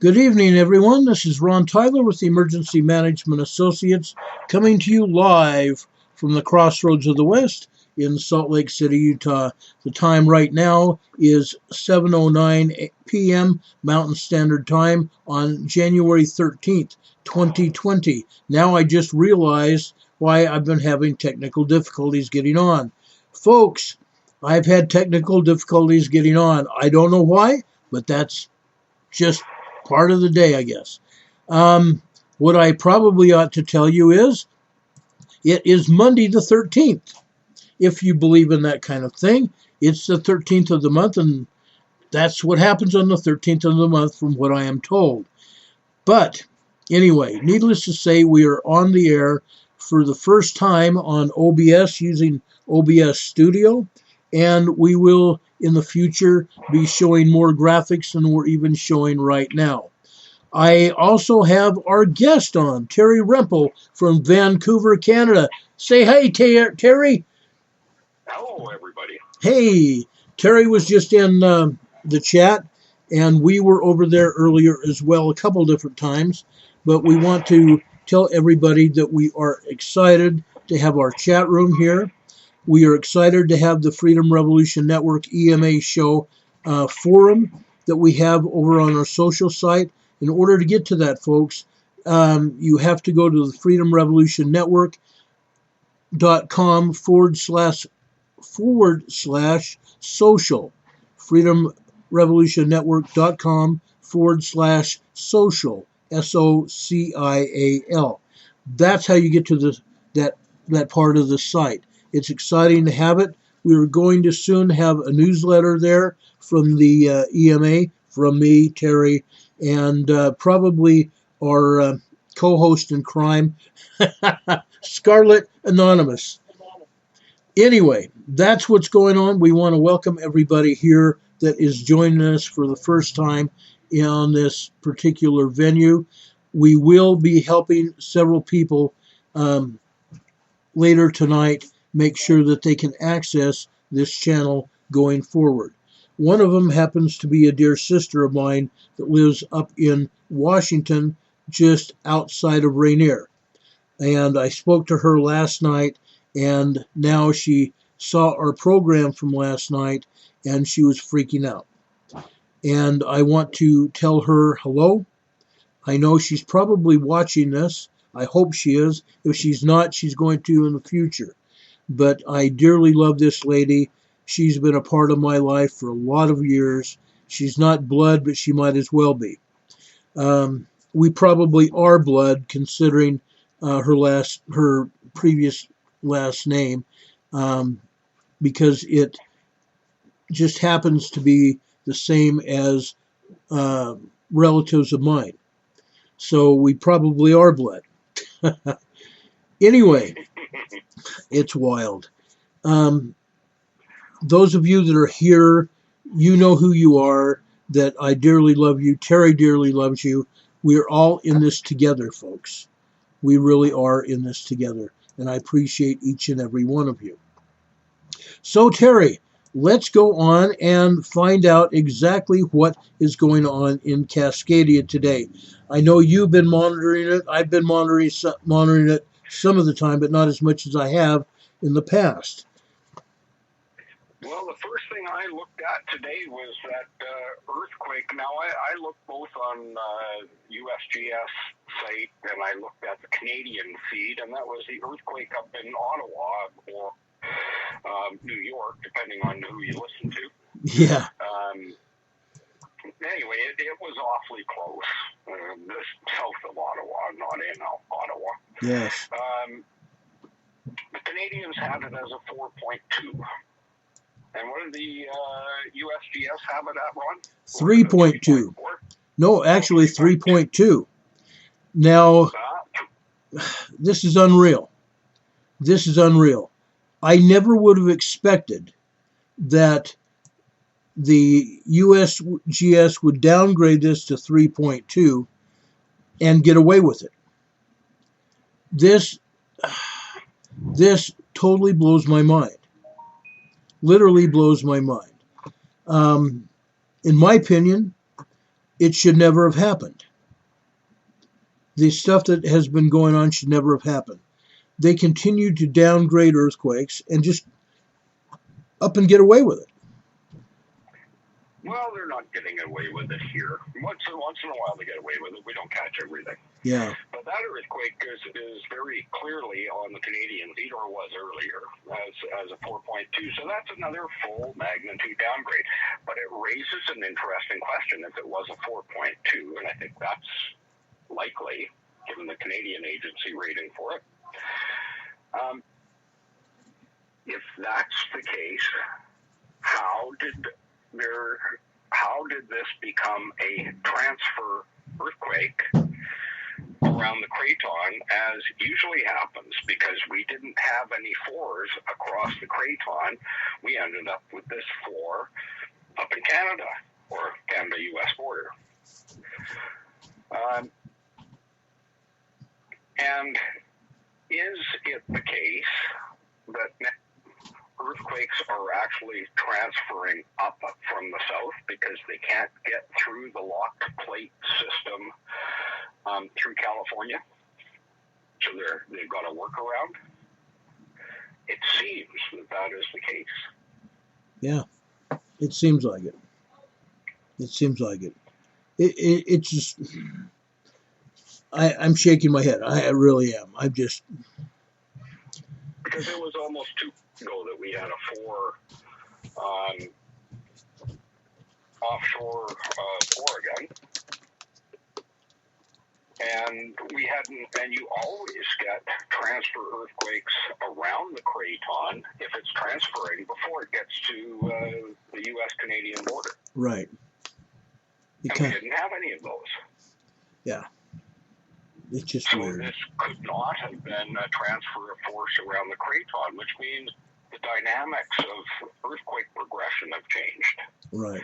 Good evening, everyone. This is Ron Tyler with the Emergency Management Associates coming to you live from the Crossroads of the West in Salt Lake City, Utah. The time right now is 7:09 p.m. Mountain Standard Time on January 13th, 2020. Now I just realized why I've been having technical difficulties getting on. Folks, I've had technical difficulties getting on. I don't know why, but that's just part of the day, I guess. What I probably ought to tell you is it is Monday the 13th. If you believe in that kind of thing, it's the 13th of the month, and that's what happens on the 13th of the month from what I am told. But anyway, needless to say, we are on the air for the first time on OBS using OBS Studio, and we will in the future be showing more graphics than we're even showing right now. I also have our guest on, Terry Rempel from Vancouver, Canada. Say hey, Terry. Hello, everybody. Hey, Terry was just in the chat, and we were over there earlier as well a couple different times, but we want to tell everybody that we are excited to have our chat room here. We are excited to have the Freedom Revolution Network EMA show forum that we have over on our social site. In order to get to that, folks, you have to go to the freedomrevolutionnetwork.com /social. freedomrevolutionnetwork.com /social. SOCIAL. That's how you get to that part of the site. It's exciting to have it. We are going to soon have a newsletter there from the EMA, from me, Terry, and probably our co-host in crime, Scarlet Anonymous. Anyway, that's what's going on. We want to welcome everybody here that is joining us for the first time on this particular venue. We will be helping several people later tonight make sure that they can access this channel going forward. One of them happens to be a dear sister of mine that lives up in Washington, just outside of Rainier. And I spoke to her last night, and now she saw our program from last night, and she was freaking out. And I want to tell her hello. I know she's probably watching this. I hope she is. If she's not, she's going to in the future. But I dearly love this lady. She's been a part of my life for a lot of years. She's not blood, but she might as well be. We probably are blood, considering her previous last name, because it just happens to be the same as relatives of mine. So we probably are blood. Anyway, it's wild. Those of you that are here, you know who you are, that I dearly love you. Terry dearly loves you. We are all in this together, folks. We really are in this together, and I appreciate each and every one of you. So, Terry, let's go on and find out exactly what is going on in Cascadia today. I know you've been monitoring it. I've been monitoring it some of the time, but not as much as I have in the past. Well, the first thing I looked at today was that earthquake. Now, I looked both on USGS site, and I looked at the Canadian feed, and that was the earthquake up in Ottawa or New York, depending on who you listen to. Yeah. Anyway, it was awfully close. South of Ottawa, not in Ottawa. Yes. The Canadians had it as a 4.2. And what did the USGS have it at, Ron? 3.2. No, actually 3.2. Now, this is unreal. This is unreal. I never would have expected that the USGS would downgrade this to 3.2 and get away with it. This totally blows my mind. Literally blows my mind. In my opinion, it should never have happened. The stuff that has been going on should never have happened. They continue to downgrade earthquakes and just up and get away with it. Well, they're not getting away with it here. Once in a while they get away with it. We don't catch everything. Yeah. But that earthquake is very clearly on the Canadian feed, or was earlier, as a 4.2. So that's another full magnitude downgrade. But it raises an interesting question if it was a 4.2, and I think that's likely, given the Canadian agency rating for it. If that's the case, how did this become a transfer earthquake around the craton, as usually happens? Because we didn't have any floors across the craton. We ended up with this floor up in Canada, or Canada-US border. And is it the case that earthquakes are actually transferring up from the south because they can't get through the locked plate system through California? So they've got a workaround? It seems that is the case. Yeah, it seems like it. It seems like it. It's just... I'm shaking my head. I really am. I'm just... Because it was almost 2 years ago that we had a 4 offshore Oregon, and you always get transfer earthquakes around the craton if it's transferring before it gets to the U.S.-Canadian border. Right. And we didn't have any of those. Yeah. It's just so weird. This could not have been a transfer of force around the craton, which means the dynamics of earthquake progression have changed. Right.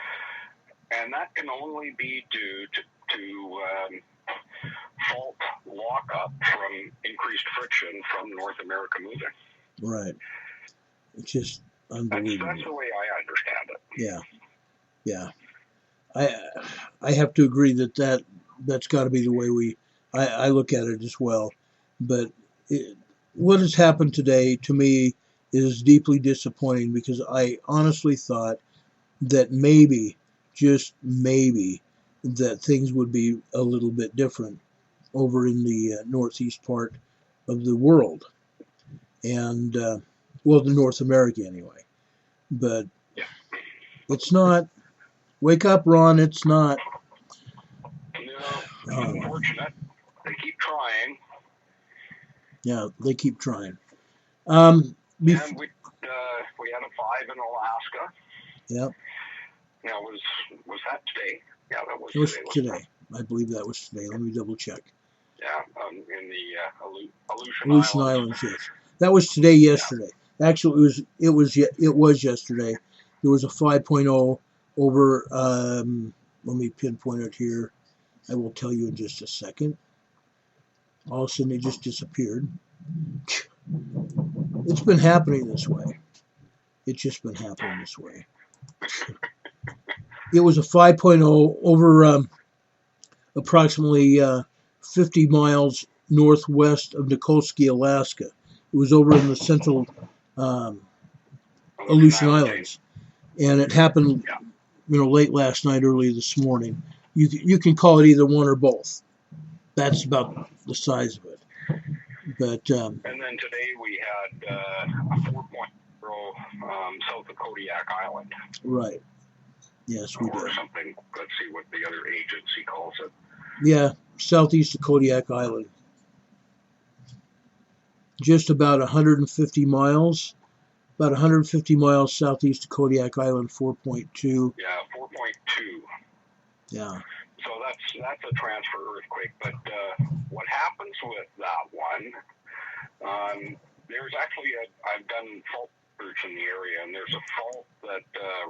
And that can only be due to fault lockup from increased friction from North America moving. Right. It's just unbelievable. That's the way I understand it. Yeah. Yeah. I have to agree that's got to be the way I look at it as well. But what has happened today, to me, is deeply disappointing, because I honestly thought that maybe, just maybe, that things would be a little bit different over in the northeast part of the world. And, the North America anyway. But it's not. Wake up, Ron, it's not. No, unfortunate. They keep trying. Yeah, they keep trying. And we had a 5 in Alaska. Yep. Now, was that today? Yeah, that was today. I believe that was today. Let me double check. Yeah, in the Aleutian Islands. Yes, that was today. Yesterday, actually, it was yesterday. There was a 5.0 over. Let me pinpoint it here. I will tell you in just a second. All of a sudden, it just disappeared. It's been happening this way. It's just been happening this way. It was a 5.0 over approximately 50 miles northwest of Nikolsky, Alaska. It was over in the central Aleutian Islands. And it happened, late last night, early this morning. You can call it either one or both. That's about the size of it. But and then today we had a 4.0 south of Kodiak Island. Right. Yes, we did. Or something. Let's see what the other agency calls it. Yeah, southeast of Kodiak Island. Just about 150 miles. About 150 miles southeast of Kodiak Island, 4.2. Yeah, 4.2. Yeah. So that's a transfer earthquake. But what happens with that one, there's actually I've done fault research in the area, and there's a fault that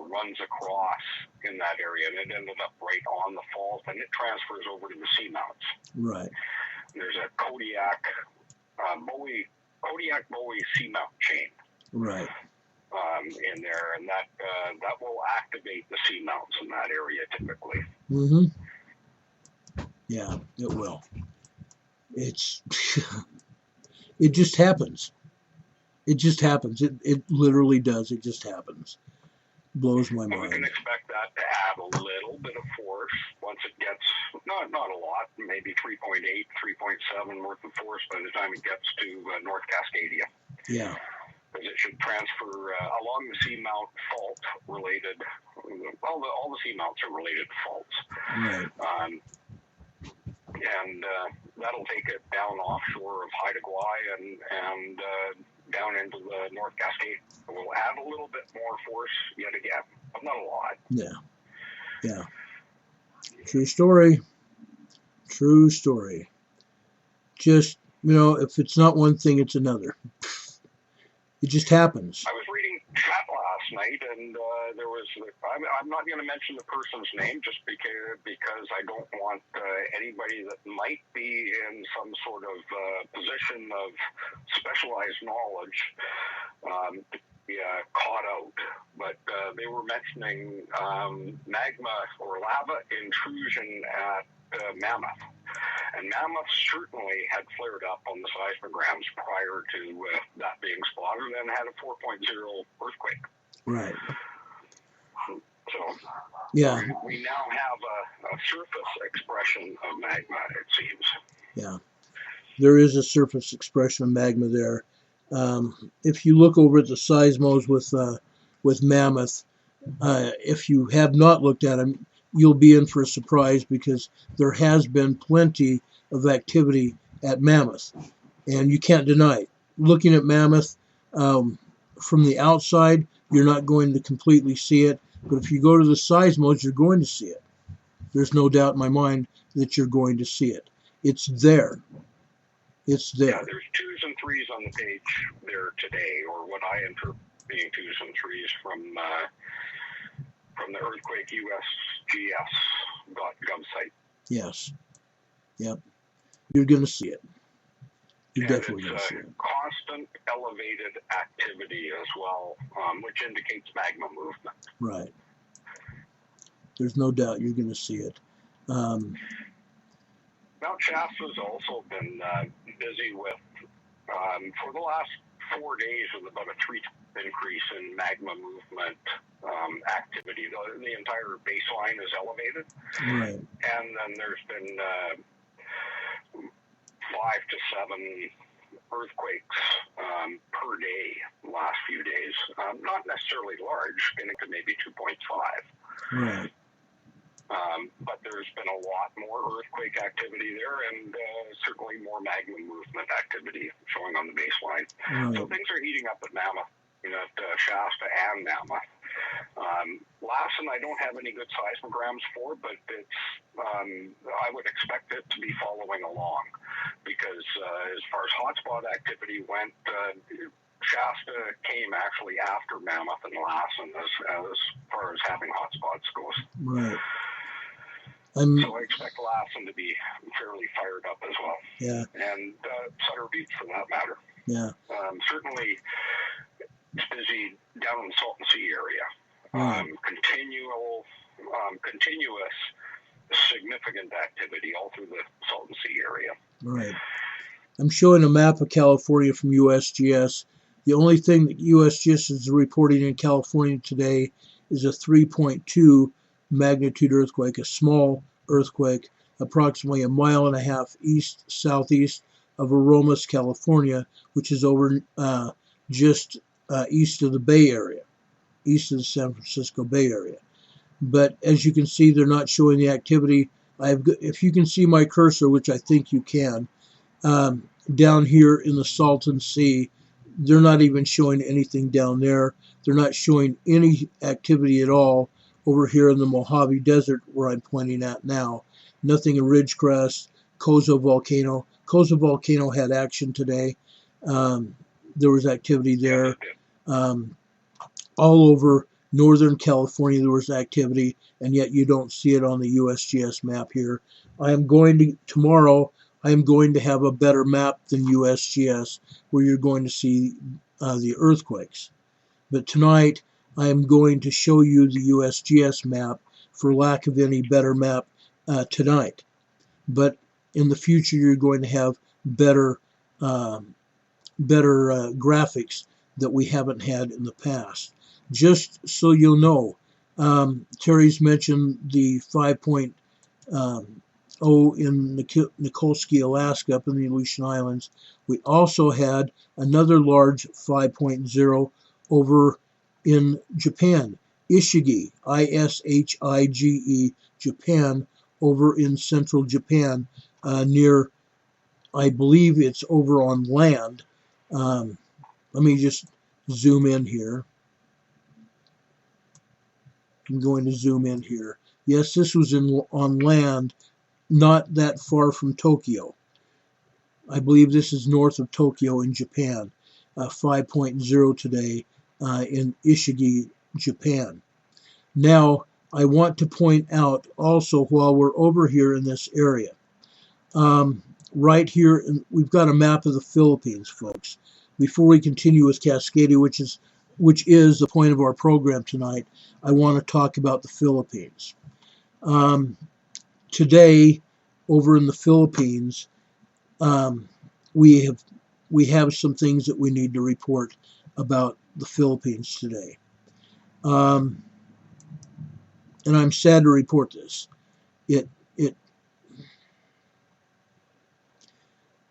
runs across in that area, and it ended up right on the fault, and it transfers over to the seamounts. Right. There's a Kodiak Buoy seamount chain. Right. In there, and that will activate the seamounts in that area typically. Mm-hmm. Yeah, it will. It's it just happens. It just happens. It literally does. It just happens. Blows my And we can mind. expect that to add a little bit of force once it gets, not a lot, maybe 3.8, 3.7 worth of force by the time it gets to North Cascadia. Yeah. Because it should transfer along the seamount fault related, all the seamounts are related to faults. Right. And that'll take it down offshore of Haida Gwaii and down into the North Cascade. We'll add a little bit more force yet again, but not a lot. Yeah. Yeah. True story. True story. Just, if it's not one thing, it's another. It just happens. I was reading chat last night, and there was, I'm not going to mention the person's name just because I don't want anybody that might be in some sort of position of specialized knowledge to be caught out. But they were mentioning magma or lava intrusion at Mammoth. And Mammoth certainly had flared up on the seismograms prior to that being spotted and had a 4.0 earthquake. Right. So yeah, we now have a surface expression of magma, it seems. Yeah, there is a surface expression of magma there. If you look over at the seismos with Mammoth, if you have not looked at them, you'll be in for a surprise because there has been plenty of activity at Mammoth, and you can't deny it. Looking at Mammoth from the outside, you're not going to completely see it, but if you go to the seismos, you're going to see it. There's no doubt in my mind that you're going to see it. It's there. It's there. Yeah, there's 2s and 3s on the page there today, or what I interpret being 2s and 3s from the earthquake USGS.gov site. Yes. Yep. You're going to see it. You're definitely going to see it. Constant elevated activity as well, which indicates magma movement. Right. There's no doubt you're going to see it. Mount Shasta's also been busy with, for the last 4 days, with about a 3 increase in magma movement activity. The entire baseline is elevated. Right. And then there's been 5 to 7 earthquakes per day the last few days. Not necessarily large, getting to maybe 2.5. Right. But there's been a lot more earthquake activity there, and certainly more magma movement activity showing on the baseline. Right. So things are heating up at Mammoth, at Shasta and Mammoth. Lassen, I don't have any good seismograms for, but it's I would expect it to be following along, because as far as hotspot activity went, Shasta came actually after Mammoth and Lassen as far as having hotspots goes. Right. So I expect Lassen to be fairly fired up as well. Yeah. And Sutter Beach, for that matter. Yeah. Certainly, it's busy down in the Salton Sea area. Right. Continuous, significant activity all through the Salton Sea area. Right. I'm showing a map of California from USGS. The only thing that USGS is reporting in California today is a 3.2 magnitude earthquake, a small earthquake, approximately 1.5 miles east-southeast of Aromas, California, which is over just east of the Bay Area, east of the San Francisco Bay Area. But as you can see, they're not showing the activity. If you can see my cursor, which I think you can, down here in the Salton Sea, they're not even showing anything down there. They're not showing any activity at all over here in the Mojave Desert, where I'm pointing at now. Nothing in Ridgecrest, Coso Volcano. Coso Volcano had action today. There was activity there. All over Northern California there was activity, and yet you don't see it on the USGS map here. Tomorrow I am going to have a better map than USGS, where you're going to see the earthquakes. But tonight I am going to show you the USGS map for lack of any better map tonight. but in the future you're going to have better graphics that we haven't had in the past. Just so you'll know, Terry's mentioned the 5.0 in Nikolsky, Alaska, up in the Aleutian Islands. We also had another large 5.0 over in Japan, Ishige, Ishige, Japan, over in central Japan, near, I believe it's over on land. Let me just zoom in here. I'm going to zoom in here. Yes, this was on land, not that far from Tokyo. I believe this is north of Tokyo in Japan. 5.0 today in Ishige, Japan. Now, I want to point out also, while we're over here in this area, right here, we've got a map of the Philippines, folks. Before we continue with Cascadia, which is the point of our program tonight, I want to talk about the Philippines. Today, over in the Philippines, we have some things that we need to report about the Philippines today. And I'm sad to report this.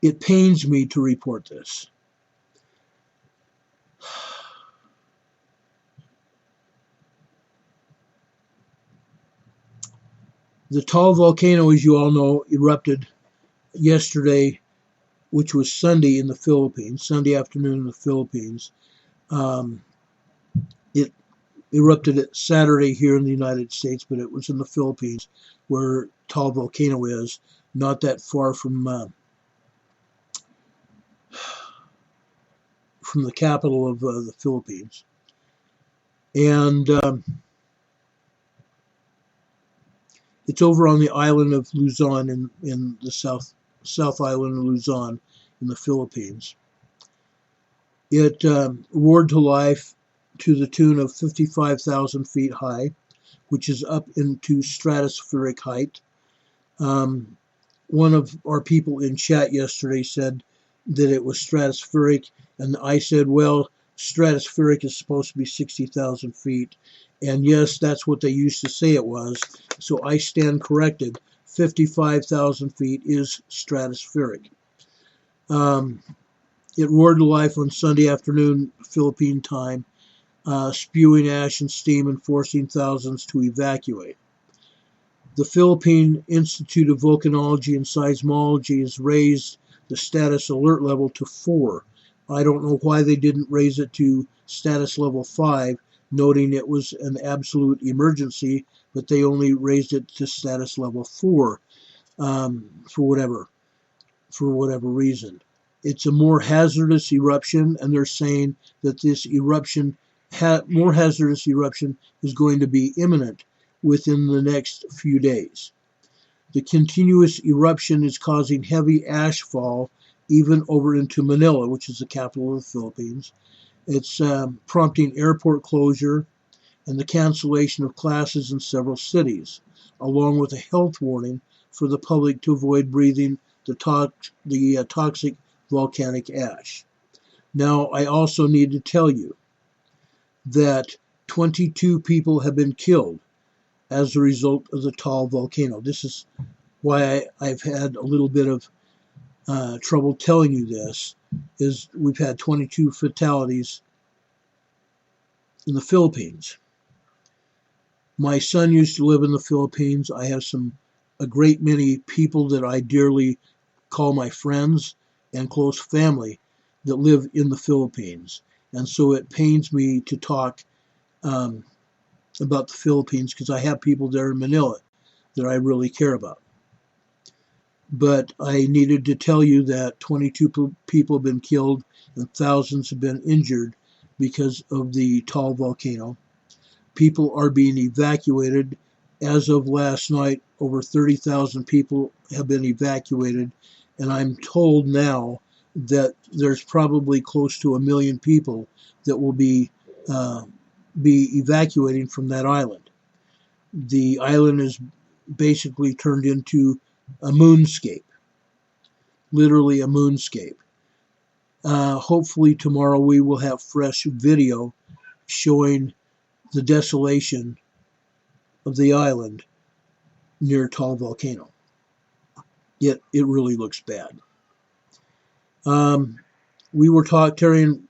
It pains me to report this. The Taal volcano, as you all know, erupted yesterday, which was Sunday in the Philippines, Sunday afternoon in the Philippines. It erupted at Saturday here in the United States, but it was in the Philippines where Taal volcano is, not that far from the capital of the Philippines. And it's over on the island of Luzon in the South Island of Luzon in the Philippines. It roared to life to the tune of 55,000 feet high, which is up into stratospheric height. One of our people in chat yesterday said that it was stratospheric, and I said, well, stratospheric is supposed to be 60,000 feet. And yes, that's what they used to say it was. So I stand corrected. 55,000 feet is stratospheric. It roared to life on Sunday afternoon, Philippine time, spewing ash and steam and forcing thousands to evacuate. The Philippine Institute of Volcanology and Seismology has raised the status alert level to 4. I don't know why they didn't raise it to status level 5, noting it was an absolute emergency, but they only raised it to status level 4 for whatever reason. It's a more hazardous eruption, and they're saying that this eruption, more hazardous eruption, is going to be imminent within the next few days. The continuous eruption is causing heavy ash fall even over into Manila, which is the capital of the Philippines. It's prompting airport closure and the cancellation of classes in several cities, along with a health warning for the public to avoid breathing the toxic volcanic ash. Now, I also need to tell you that 22 people have been killed as a result of the Taal volcano. This is why I've had a little bit of trouble telling you this, is we've had 22 fatalities in the Philippines. My son used to live in the Philippines. I have a great many people that I dearly call my friends and close family that live in the Philippines. And so it pains me to talk about the Philippines because I have people there in Manila that I really care about. But I needed to tell you that 22 people have been killed and thousands have been injured because of the Taal volcano. People are being evacuated. As of last night, over 30,000 people have been evacuated, and I'm told now that there's probably close to 1 million people that will be evacuating from that island. The island is basically turned into a moonscape, literally a moonscape. Hopefully tomorrow we will have fresh video showing the desolation of the island near Tall Volcano. Yet it really looks bad. We were Terry and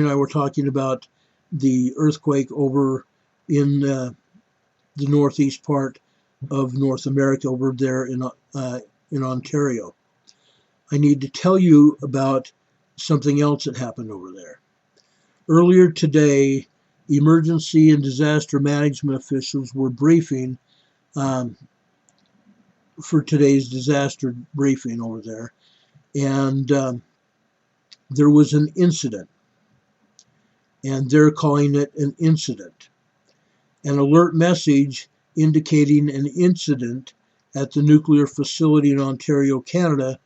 I were talking about the earthquake over in the northeast part of North America, over there in Ontario. I need to tell you about something else that happened over there. Earlier today, emergency and disaster management officials were briefing for today's disaster briefing over there, and there was an incident, and they're calling it an incident. An alert message indicating an incident at the nuclear facility in Ontario, Canada,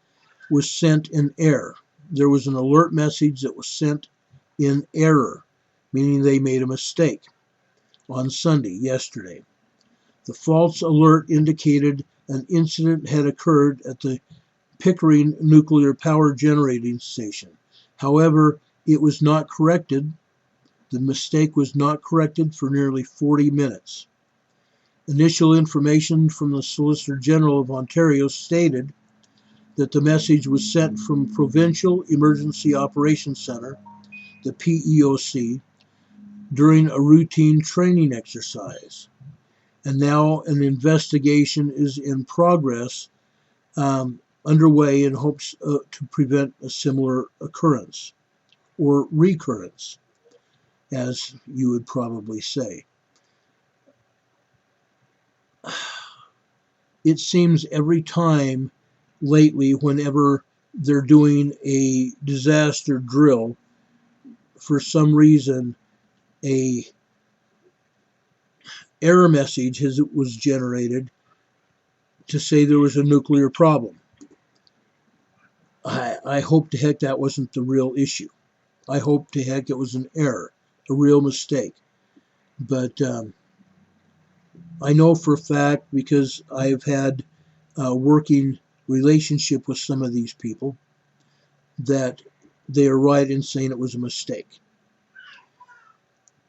was sent in error. There was an alert message that was sent in error, meaning they made a mistake on Sunday, yesterday. The false alert indicated an incident had occurred at the Pickering Nuclear Power Generating Station. However, it was not corrected. The mistake was not corrected for nearly 40 minutes. Initial information from the Solicitor General of Ontario stated that the message was sent from Provincial Emergency Operations Centre, the PEOC, during a routine training exercise. And now an investigation is in progress, underway in hopes to prevent a similar occurrence, or recurrence, as you would probably say. It seems every time lately, whenever they're doing a disaster drill, for some reason, a error message was generated to say there was a nuclear problem. I hope to heck that wasn't the real issue. I hope to heck it was an error, a real mistake. But I know for a fact, because I've had a working relationship with some of these people, that they are right in saying it was a mistake.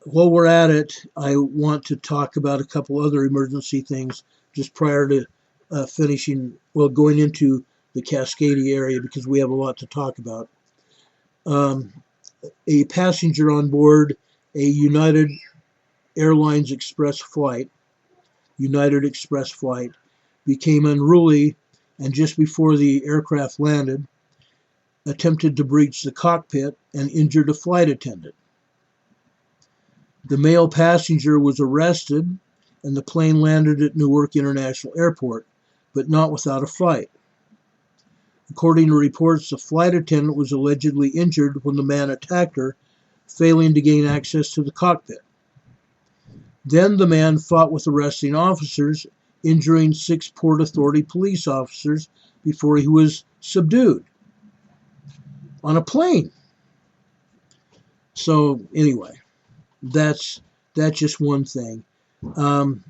While we're at it, I want to talk about a couple other emergency things just prior to going into the Cascadia area, because we have a lot to talk about. A passenger on board a United Express flight became unruly, and just before the aircraft landed, attempted to breach the cockpit and injured a flight attendant. The male passenger was arrested, and the plane landed at Newark International Airport, but not without a fight. According to reports, the flight attendant was allegedly injured when the man attacked her, failing to gain access to the cockpit. Then the man fought with arresting officers, injuring 6 Port Authority police officers before he was subdued on a plane. So anyway, that's just one thing. I'm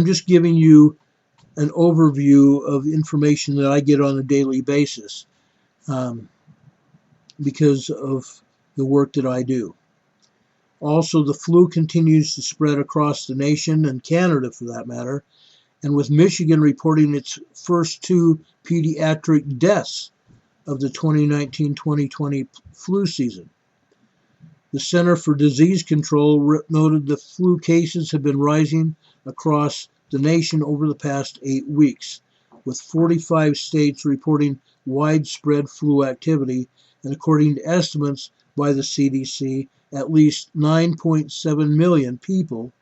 just giving you an overview of information that I get on a daily basis because of the work that I do. Also, the flu continues to spread across the nation, and Canada for that matter, and with Michigan reporting its first 2 pediatric deaths of the 2019-2020 flu season. The Center for Disease Control noted the flu cases have been rising across the nation over the past 8 weeks, with 45 states reporting widespread flu activity, and according to estimates by the CDC, at least 9.7 million people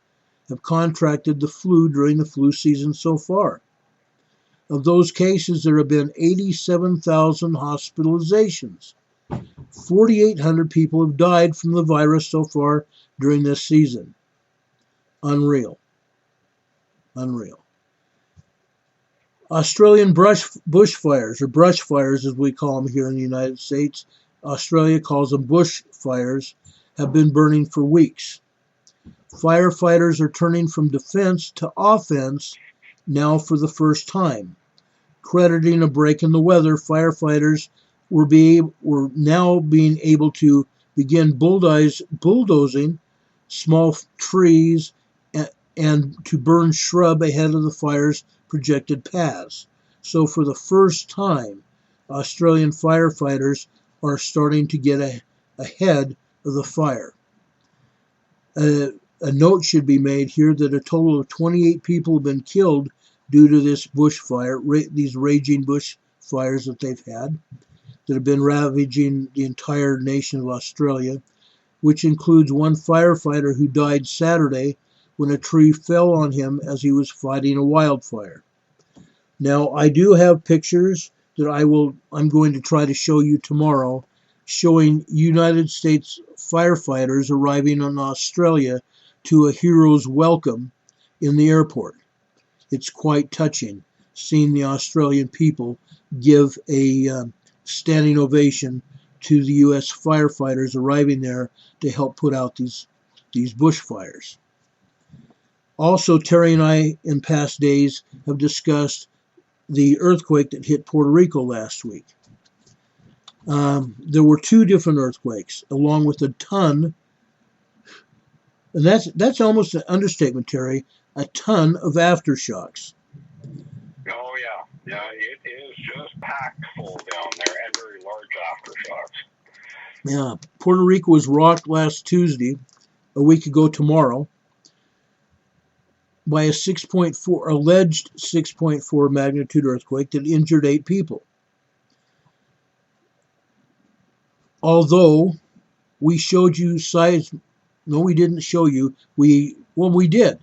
have contracted the flu during the flu season so far. Of those cases, there have been 87,000 hospitalizations. 4,800 people have died from the virus so far during this season. Unreal. Australian bushfires, or brush fires as we call them here in the United States, Australia calls them bushfires, have been burning for weeks. Firefighters are turning from defense to offense now for the first time. crediting a break in the weather, firefighters were now being able to begin bulldozing small trees and to burn shrub ahead of the fire's projected paths. So for the first time, Australian firefighters are starting to get ahead of the fire. A note should be made here that a total of 28 people have been killed due to this bushfire, these raging bushfires that they've had, that have been ravaging the entire nation of Australia, which includes one firefighter who died Saturday when a tree fell on him as he was fighting a wildfire. Now, I do have pictures that I'm going to try to show you tomorrow, showing United States firefighters arriving in Australia to a hero's welcome in the airport. It's quite touching seeing the Australian people give a standing ovation to the U.S. firefighters arriving there to help put out these bushfires. Also, Terry and I in past days have discussed the earthquake that hit Puerto Rico last week. There were two different earthquakes, along with a ton, and that's almost an understatement, Terry, a ton of aftershocks. Oh, yeah, it is just packed full down there, and very large aftershocks. Yeah, Puerto Rico was rocked last Tuesday, a week ago tomorrow, by a alleged 6.4 magnitude earthquake that injured 8 people. Although we showed you no, we didn't show you. We did.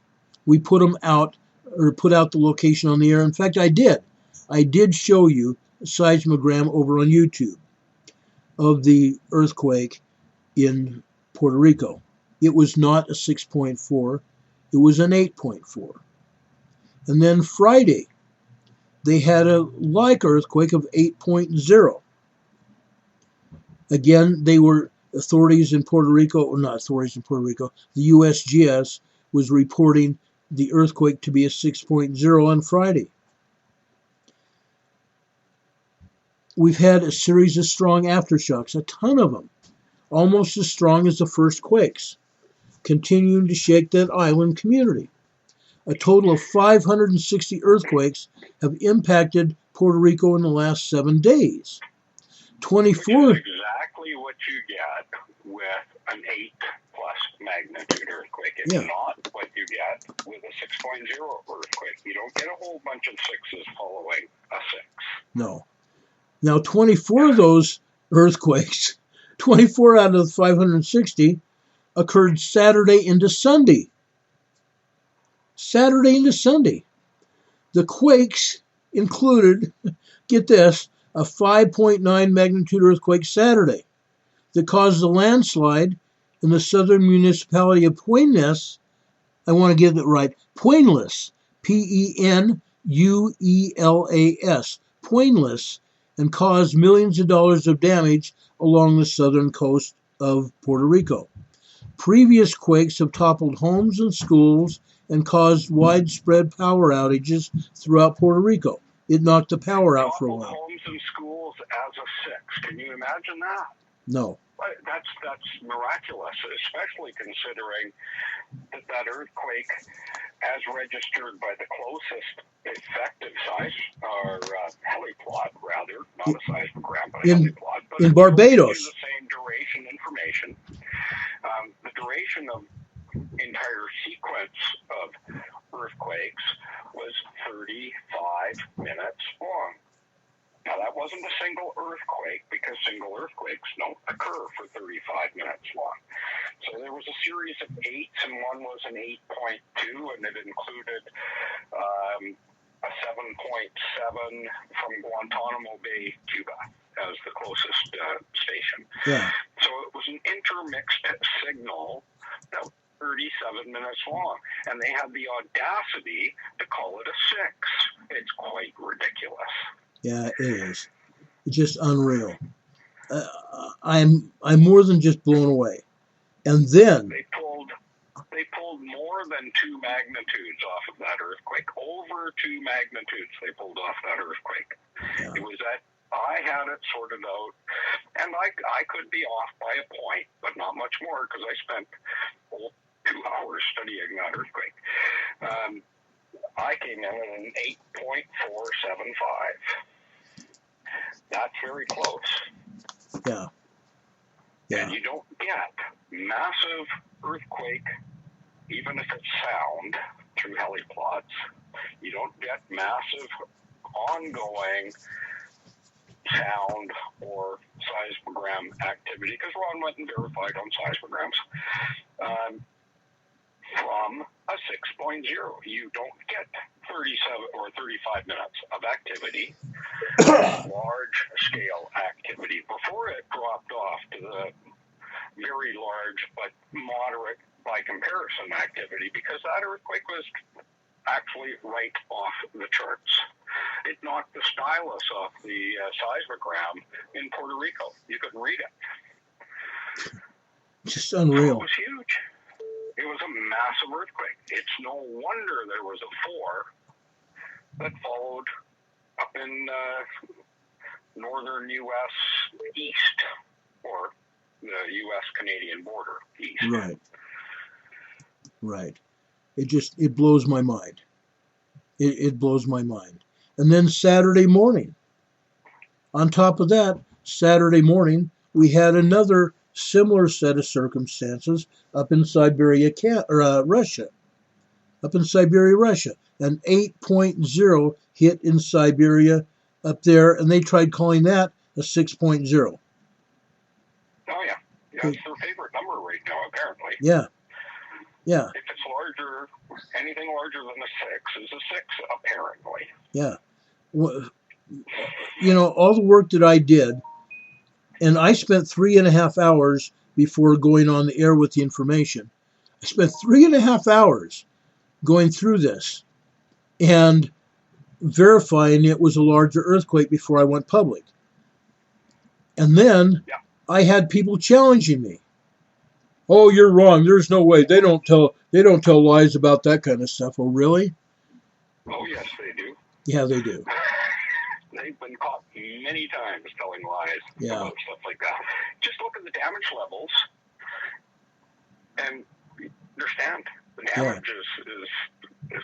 We put them out, or put out the location on the air. In fact, I did. I did show you a seismogram over on YouTube of the earthquake in Puerto Rico. It was not a 6.4. It was an 8.4. And then Friday, they had a like earthquake of 8.0. Again, authorities in Puerto Rico, or not authorities in Puerto Rico, the USGS was reporting the earthquake to be a 6.0 on Friday. We've had a series of strong aftershocks, a ton of them, almost as strong as the first quakes, continuing to shake that island community. A total of 560 earthquakes have impacted Puerto Rico in the last 7 days. 24. Which is exactly what you get with an 8+ magnitude earthquake. It's not what you get with a 6.0 earthquake. You don't get a whole bunch of 6s following a 6. No. Now, 24 of those earthquakes, 24 out of the 560, occurred Saturday into Sunday. Saturday into Sunday. The quakes included, get this, a 5.9 magnitude earthquake Saturday that caused a landslide in the southern municipality of Buoys. I want to get it right. Buoys, Penuelas, Buoys, and caused millions of dollars of damage along the southern coast of Puerto Rico. Previous quakes have toppled homes and schools and caused widespread power outages throughout Puerto Rico. It knocked the power out for a while. Homes and schools as a 6. Can you imagine that? No. That's miraculous, especially considering that earthquake, as registered by the closest effective size, or heliplot rather, not a seismogram, but a heliplot. But in Barbados. The same duration information. The duration of entire sequence of earthquakes was 35 minutes long. Now, that wasn't a single earthquake, because single earthquakes don't occur for 35 minutes long. So there was a series of 8s, and one was an 8.2, and it included a 7.7 from Guantanamo Bay, Cuba, as the closest station. Yeah. So it was an intermixed signal that was 37 minutes long, and they had the audacity to call it a 6. It's quite ridiculous. Yeah, it is. It's just unreal. I'm more than just blown away. And then they pulled They pulled more than 2 magnitudes off of that earthquake. Over 2 magnitudes they pulled off that earthquake. Yeah. It was that I had it sorted out, and I could be off by a point, but not much more because I spent 2 hours studying that earthquake. I came in at an 8.475. That's very close. Yeah. Yeah. And you don't get massive earthquake, even if it's sound, through heliplots. You don't get massive ongoing sound or seismogram activity, because Ron went and verified on seismograms, from a 6.0. You don't get 37 or 35 minutes of activity, large scale activity, before it dropped off to the very large but moderate by comparison activity, because that earthquake was actually right off the charts. It knocked the stylus off the seismogram in Puerto Rico. You couldn't read it. Just unreal. It was huge. It was a massive earthquake. It's no wonder there was a 4 that followed up in northern U.S. east, or the U.S.-Canadian border east. Right. Right. It blows my mind. It blows my mind. And then Saturday morning, on top of that, Saturday morning, we had another similar set of circumstances up in Siberia, Russia. Up in Siberia, Russia. An 8.0 hit in Siberia up there, and they tried calling that a 6.0. Oh, yeah. Yeah, it's their favorite number right now, apparently. Yeah. Yeah. If it's larger, anything larger than a 6 is a 6, apparently. Yeah. Well, you know, all the work that I did, and I spent 3.5 hours before going on the air with the information. I spent 3.5 hours going through this and verifying it was a larger earthquake before I went public. And then I had people challenging me. Oh, you're wrong. There's no way. They don't tell lies about that kind of stuff. Oh, really? Oh, yes, they do. Yeah, they do. They've been caught many times telling lies about stuff like that. Just look at the damage levels and understand the damage is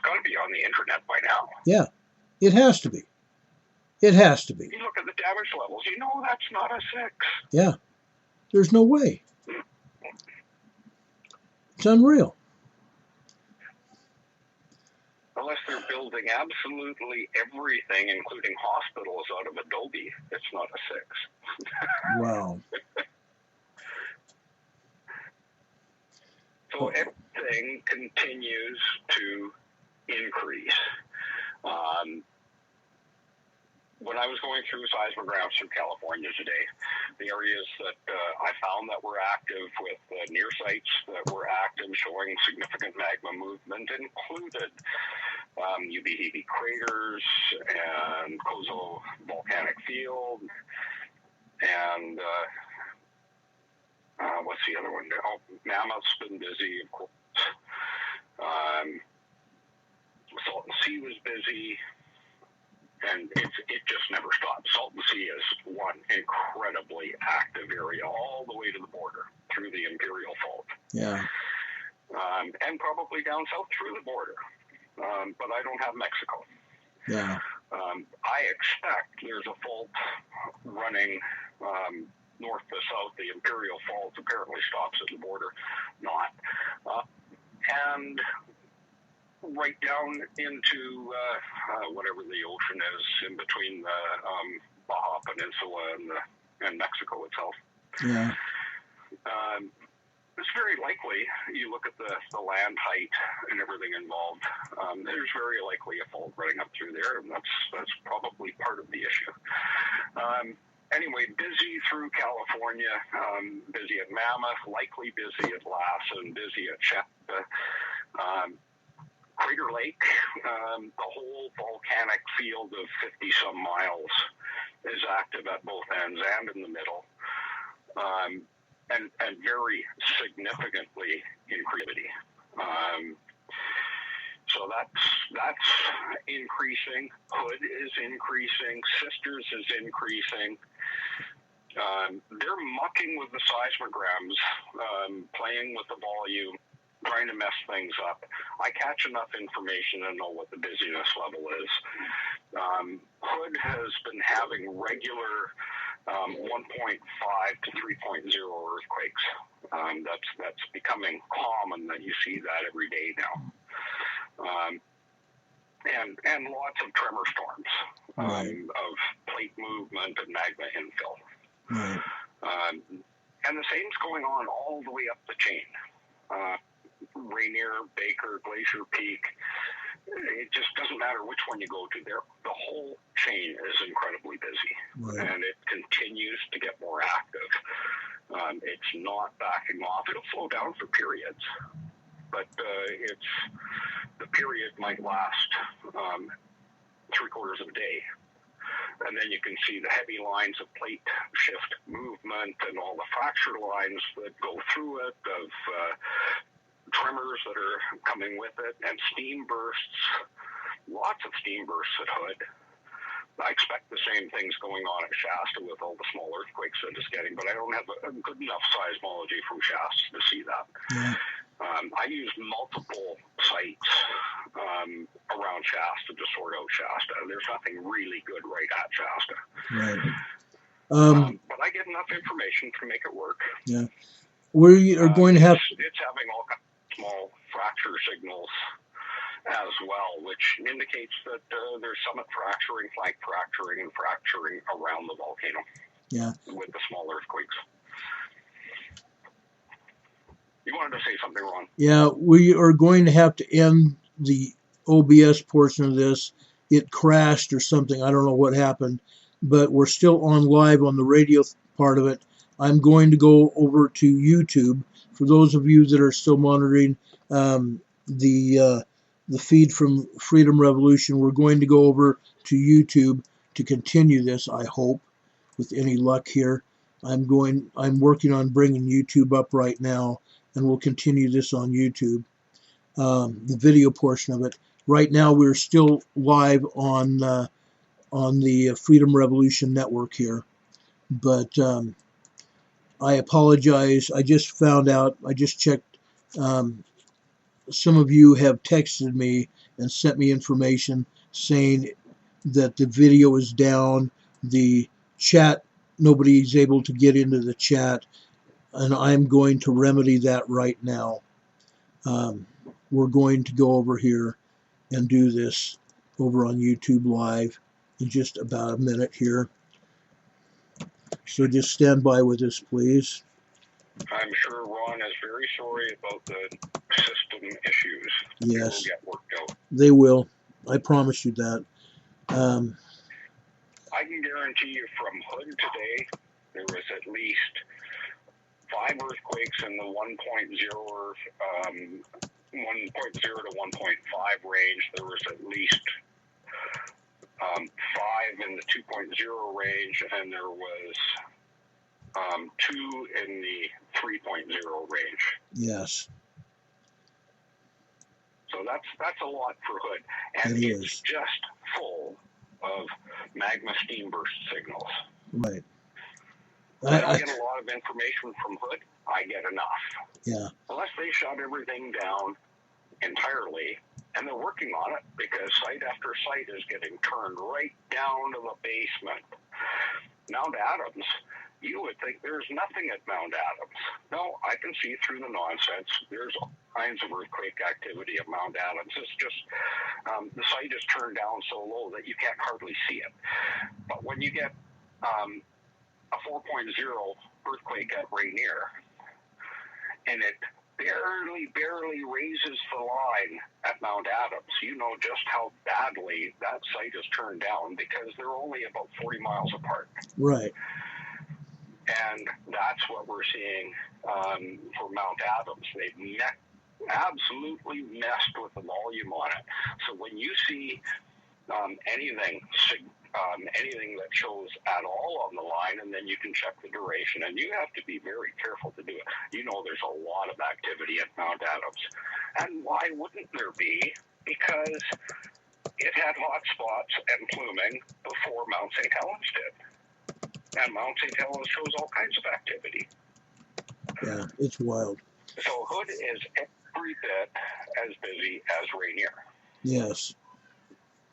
got to be on the internet by now. Yeah, it has to be. It has to be. You look at the damage levels, you know that's not a 6. Yeah, there's no way. It's unreal. Unless they're building absolutely everything, including hospitals, out of Adobe, it's not a 6. Wow. So everything continues to increase. When I was going through seismographs from California today, the areas that I found that were active with near sites that were active showing significant magma movement included Ubehebe craters and Kozo volcanic field and what's the other one? Oh, Mammoth's been busy, of course. Salton Sea was busy. And it just never stops. Salton Sea is one incredibly active area all the way to the border through the Imperial Fault. Yeah. And probably down south through the border. But I don't have Mexico. Yeah. I expect there's a fault running north to south. The Imperial Fault apparently stops at the border. Not. And right down into whatever the ocean is in between the Baja Peninsula and Mexico itself. Yeah. It's very likely, you look at the land height and everything involved, there's very likely a fault running up through there, and that's probably part of the issue. Anyway, busy through California, busy at Mammoth, likely busy at Lassen, busy at Shasta. Crater Lake, the whole volcanic field of 50-some miles is active at both ends and in the middle, and very significantly in activity. So that's increasing. Hood is increasing. Sisters is increasing. They're mucking with the seismograms, playing with the volume, trying to mess things up. I catch enough information to know what the busyness level is. Hood has been having regular 1.5 to 3.0 earthquakes. That's becoming common that you see that every day now. And lots of tremor storms of plate movement and magma infill. Right. And the same's going on all the way up the chain. Rainier, Baker, Glacier Peak. It just doesn't matter which one you go to. The whole chain is incredibly busy, and it continues to get more active. It's not backing off. It'll slow down for periods, but the period might last 3/4 of a day. And then you can see the heavy lines of plate shift movement and all the fracture lines that go through it, of tremors that are coming with it, and steam bursts, lots of steam bursts at Hood. I expect the same things going on at Shasta with all the small earthquakes that it's getting, but I don't have a good enough seismology from Shasta to see that. Yeah. I used multiple sites around Shasta to sort out Shasta. There's nothing really good right at Shasta. Right. But I get enough information to make it work. Yeah. We are going to have... It's having all kinds of small fracture signals as well, which indicates that there's summit fracturing, flank fracturing, and fracturing around the volcano. Yeah. With the small earthquakes. You wanted to say something, Ron? Yeah, we are going to have to end the OBS portion of this. It crashed or something. I don't know what happened, but we're still on live on the radio part of it. I'm going to go over to YouTube. For those of you that are still monitoring the feed from Freedom Revolution, we're going to go over to YouTube to continue this, I hope, with any luck here. I'm working on bringing YouTube up right now, and we'll continue this on YouTube, the video portion of it. Right now, we're still live on the Freedom Revolution Network here, but I apologize. I just found out, I just checked, some of you have texted me and sent me information saying that the video is down, the chat, nobody's able to get into the chat, and I'm going to remedy that right now. We're going to go over here and do this over on YouTube Live in just about a minute here. So just stand by with us, please. I'm sure Ron is very sorry about the system issues. Yes. They will get worked out. They will. I promise you that. I can guarantee you from Hood today, there was at least 5 earthquakes in the 1.0 to 1.5 range. There was at least 5 in the 2.0 range, and there was 2 in the 3.0 range. Yes. So that's a lot for Hood, and it's just full of magma steam burst signals. Right. I don't get a lot of information from Hood. I get enough. Yeah. Unless they shut everything down entirely, and they're working on it because site after site is getting turned right down to the basement. Mount Adams, you would think there's nothing at Mount Adams. No, I can see through the nonsense. There's all kinds of earthquake activity at Mount Adams. It's just the site is turned down so low that you can't hardly see it. But when you get a 4.0 earthquake at Rainier, and it barely raises the line at Mount Adams, you know just how badly that site is turned down because they're only about 40 miles apart. Right. And that's what we're seeing for Mount Adams. They've absolutely messed with the volume on it. So when you see anything that shows at all on the line, and then you can check the duration, and you have to be very careful to do it. You know there's a lot of activity at Mount Adams. And why wouldn't there be? Because it had hot spots and pluming before Mount St. Helens did. And Mount St. Helens shows all kinds of activity. Yeah, it's wild. So Hood is every bit as busy as Rainier. Yes.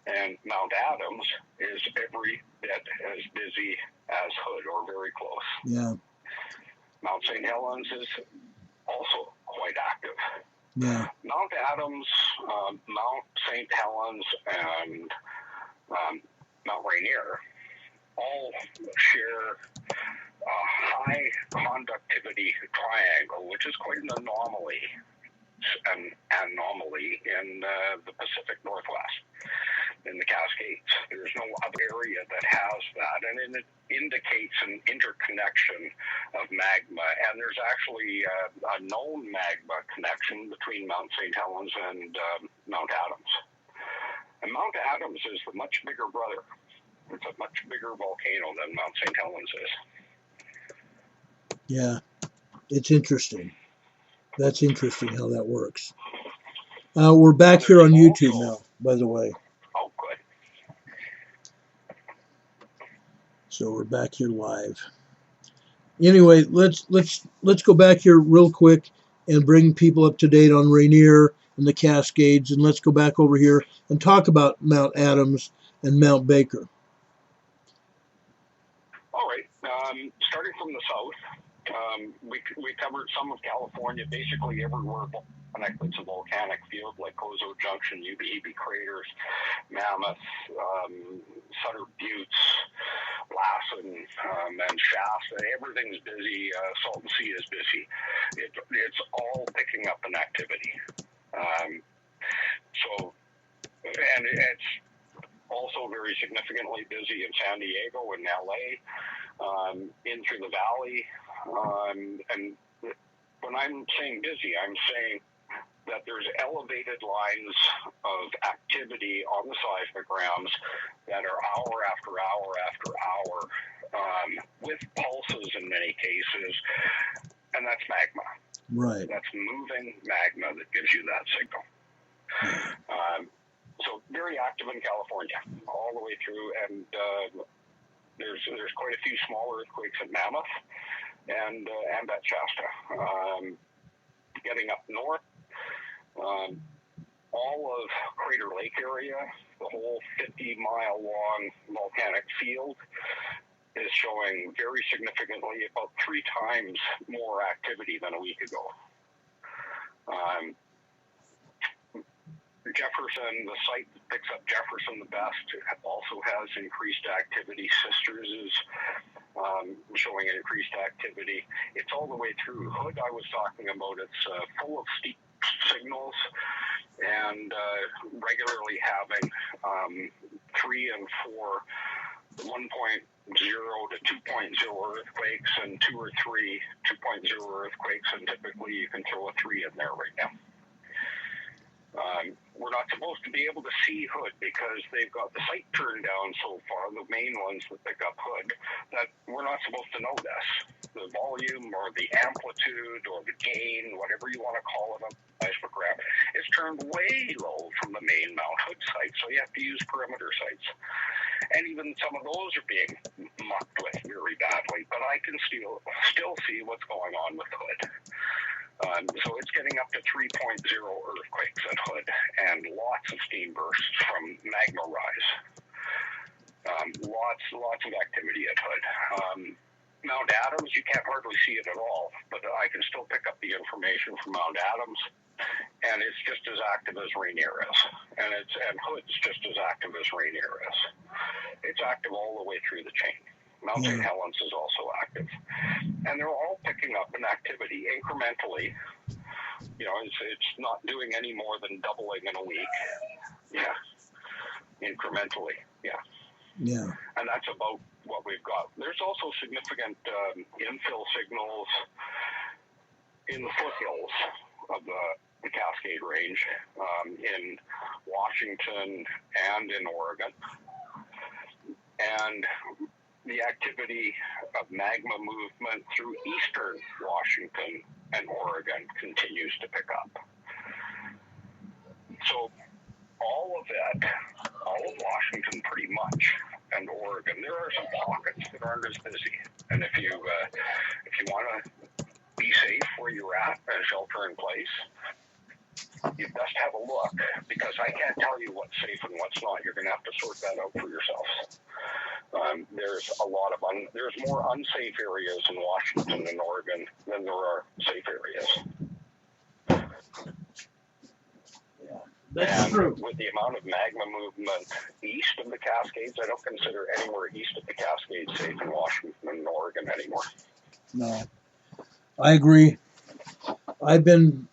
And Mount Adams is every bit as busy as Hood, or very close. Yeah. Mount St. Helens is also quite active. Yeah. Mount Adams, Mount St. Helens, and Mount Rainier all share a high conductivity triangle, which is quite an anomaly in the Pacific Northwest, in the Cascades. There's no other area that has that, and it indicates an interconnection of magma. And there's actually a known magma connection between Mount St. Helens and Mount Adams. And Mount Adams is the much bigger brother. It's a much bigger volcano than Mount St. Helens is. Yeah, it's interesting. That's interesting how that works. We're back here on YouTube now, by the way. Oh, good. So we're back here live. Anyway, let's go back here real quick and bring people up to date on Rainier and the Cascades, and let's go back over here and talk about Mount Adams and Mount Baker. All right. Starting from the south, we covered some of California, basically everywhere connected to volcanic field, like Cozo Junction, Ube Craters, Mammoth, Sutter Buttes, Lassen, and Shasta. Everything's busy. Salton Sea is busy. It's all picking up in activity. And it's also very significantly busy in San Diego and LA, in through the valley. And when I'm saying busy, I'm saying that there's elevated lines of activity on the seismograms that are hour after hour after hour, with pulses in many cases, and that's magma. Right. That's moving magma that gives you that signal. So very active in California, all the way through, and there's quite a few small earthquakes at Mammoth and at Shasta. Getting up north, all of Crater Lake area, the whole 50-mile-long volcanic field, is showing very significantly about 3 times more activity than a week ago. Jefferson, the site that picks up Jefferson the best, also has increased activity. Sisters is showing increased activity. It's all the way through. Hood, I was talking about, it's full of steep signals and regularly having 3 and 4 1.0 to 2.0 earthquakes and 2 or 3 2.0 earthquakes, and typically you can throw a 3 in there right now. We're not supposed to be able to see Hood because they've got the site turned down so far, the main ones that pick up Hood, that we're not supposed to know this. The volume or the amplitude or the gain, whatever you want to call it on the seismograph, is turned way low from the main Mount Hood site, so you have to use perimeter sites. And even some of those are being mucked with very badly, but I can still see what's going on with Hood. So it's getting up to 3.0 earthquakes at Hood, and lots of steam bursts from magma rise. Lots of activity at Hood. Mount Adams, you can't hardly see it at all, but I can still pick up the information from Mount Adams, and it's just as active as Rainier is, and Hood's just as active as Rainier is. It's active all the way through the chain. Mount St. Helens is also active, and they're all picking up in activity incrementally. You know, it's not doing any more than doubling in a week. Yeah, incrementally. Yeah. Yeah. And that's about what we've got. There's also significant infill signals in the foothills of the Cascade Range, in Washington and in Oregon. And the activity of magma movement through eastern Washington and Oregon continues to pick up. So all of Washington pretty much, and Oregon, there are some pockets that aren't as busy. And if you want to be safe where you're at and shelter in place, you best have a look, because I can't tell you what's safe and what's not. You're going to have to sort that out for yourselves. There's a lot of there's more unsafe areas in Washington and Oregon than there are safe areas. Yeah, that's true. With the amount of magma movement east of the Cascades, I don't consider anywhere east of the Cascades safe in Washington and Oregon anymore. No, I agree. I've been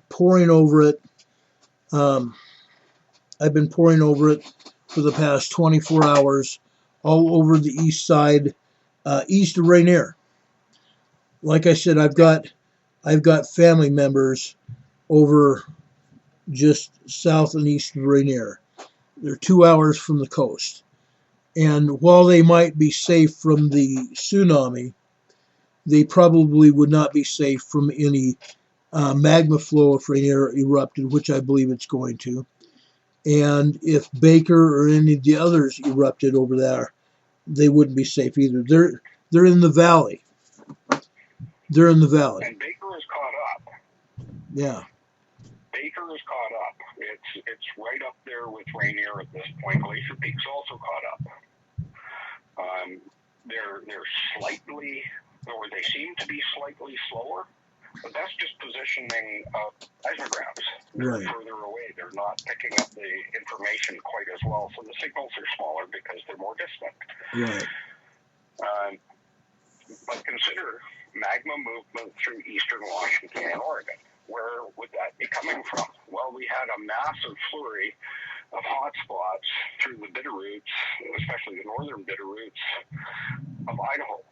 poring over it. I've been poring over it for the past 24 hours, all over the east side, east of Rainier. Like I said, I've got family members over just south and east of Rainier. They're 2 hours from the coast, and while they might be safe from the tsunami, they probably would not be safe from any magma flow if Rainier erupted, which I believe it's going to. And if Baker or any of the others erupted over there, they wouldn't be safe either. They're in the valley. They're in the valley. And Baker is caught up. Yeah. Baker is caught up. It's right up there with Rainier at this point. Glacier Peak's also caught up. They're slightly, or they seem to be slightly slower, but that's just positioning seismographs. They're Right. further away. They're not picking up the information quite as well, so the signals are smaller because they're more distant. Right. But consider magma movement through eastern Washington and Oregon. Where would that be coming from? Well, we had a massive flurry of hotspots through the Bitterroots, especially the northern Bitterroots of Idaho.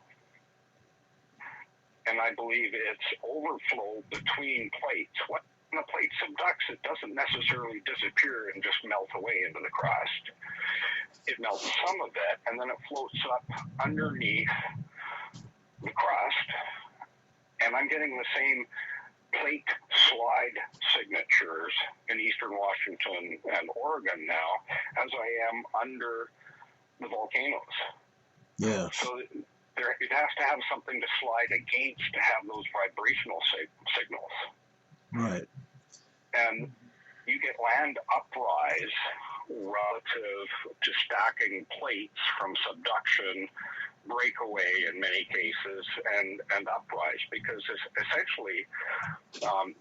And I believe it's overflow between plates. When a plate subducts, it doesn't necessarily disappear and just melt away into the crust. It melts some of it, and then it floats up underneath the crust. And I'm getting the same plate slide signatures in eastern Washington and Oregon now as I am under the volcanoes. Yeah. So it has to have something to slide against to have those vibrational signals. Right. And you get land uprise relative to stacking plates from subduction, breakaway in many cases, and uprise, because it's essentially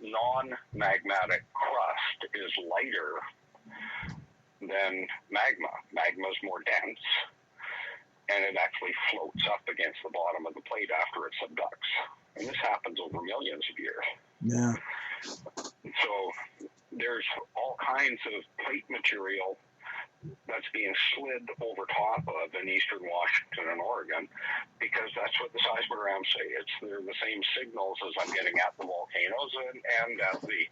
non-magmatic crust is lighter than magma. Magma is more dense, and it actually floats up against the bottom of the plate after it subducts. And this happens over millions of years. Yeah. So there's all kinds of plate material that's being slid over top of in eastern Washington and Oregon, because that's what the seismograms say. They're the same signals as I'm getting at the volcanoes and at the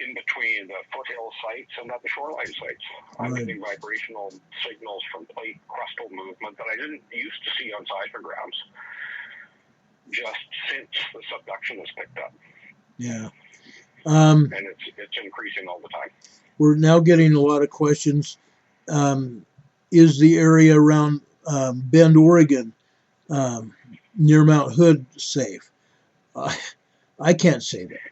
in between the foothill sites and at the shoreline sites. I'm Right. getting vibrational signals from plate crustal movement that I didn't used to see on seismograms just since the subduction has picked up. Yeah. And it's increasing all the time. We're now getting a lot of questions. Is the area around Bend, Oregon, near Mount Hood, safe? I can't say that.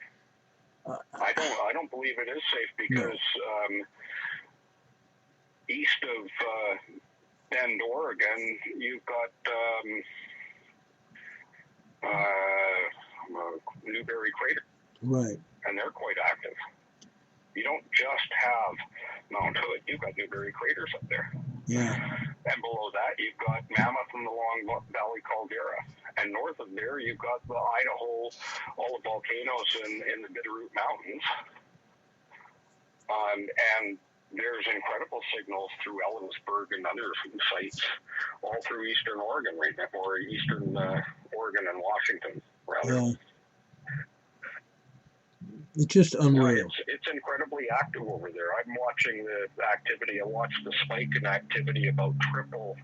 I don't believe it is safe because east of Bend, Oregon, you've got Newberry Crater. Right. And they're quite active. You don't just have Mount Hood, you've got Newberry Craters up there. Yeah. And below that, you've got Mammoth and the Long Valley Caldera. And north of there, you've got the Idaho, all the volcanoes in the Bitterroot Mountains. And there's incredible signals through Ellensburg and other sites all through eastern Oregon right now, or eastern Oregon and Washington, rather. Yeah. It's just unreal. It's incredibly active over there. I'm watching the activity. I watched the spike in activity about triple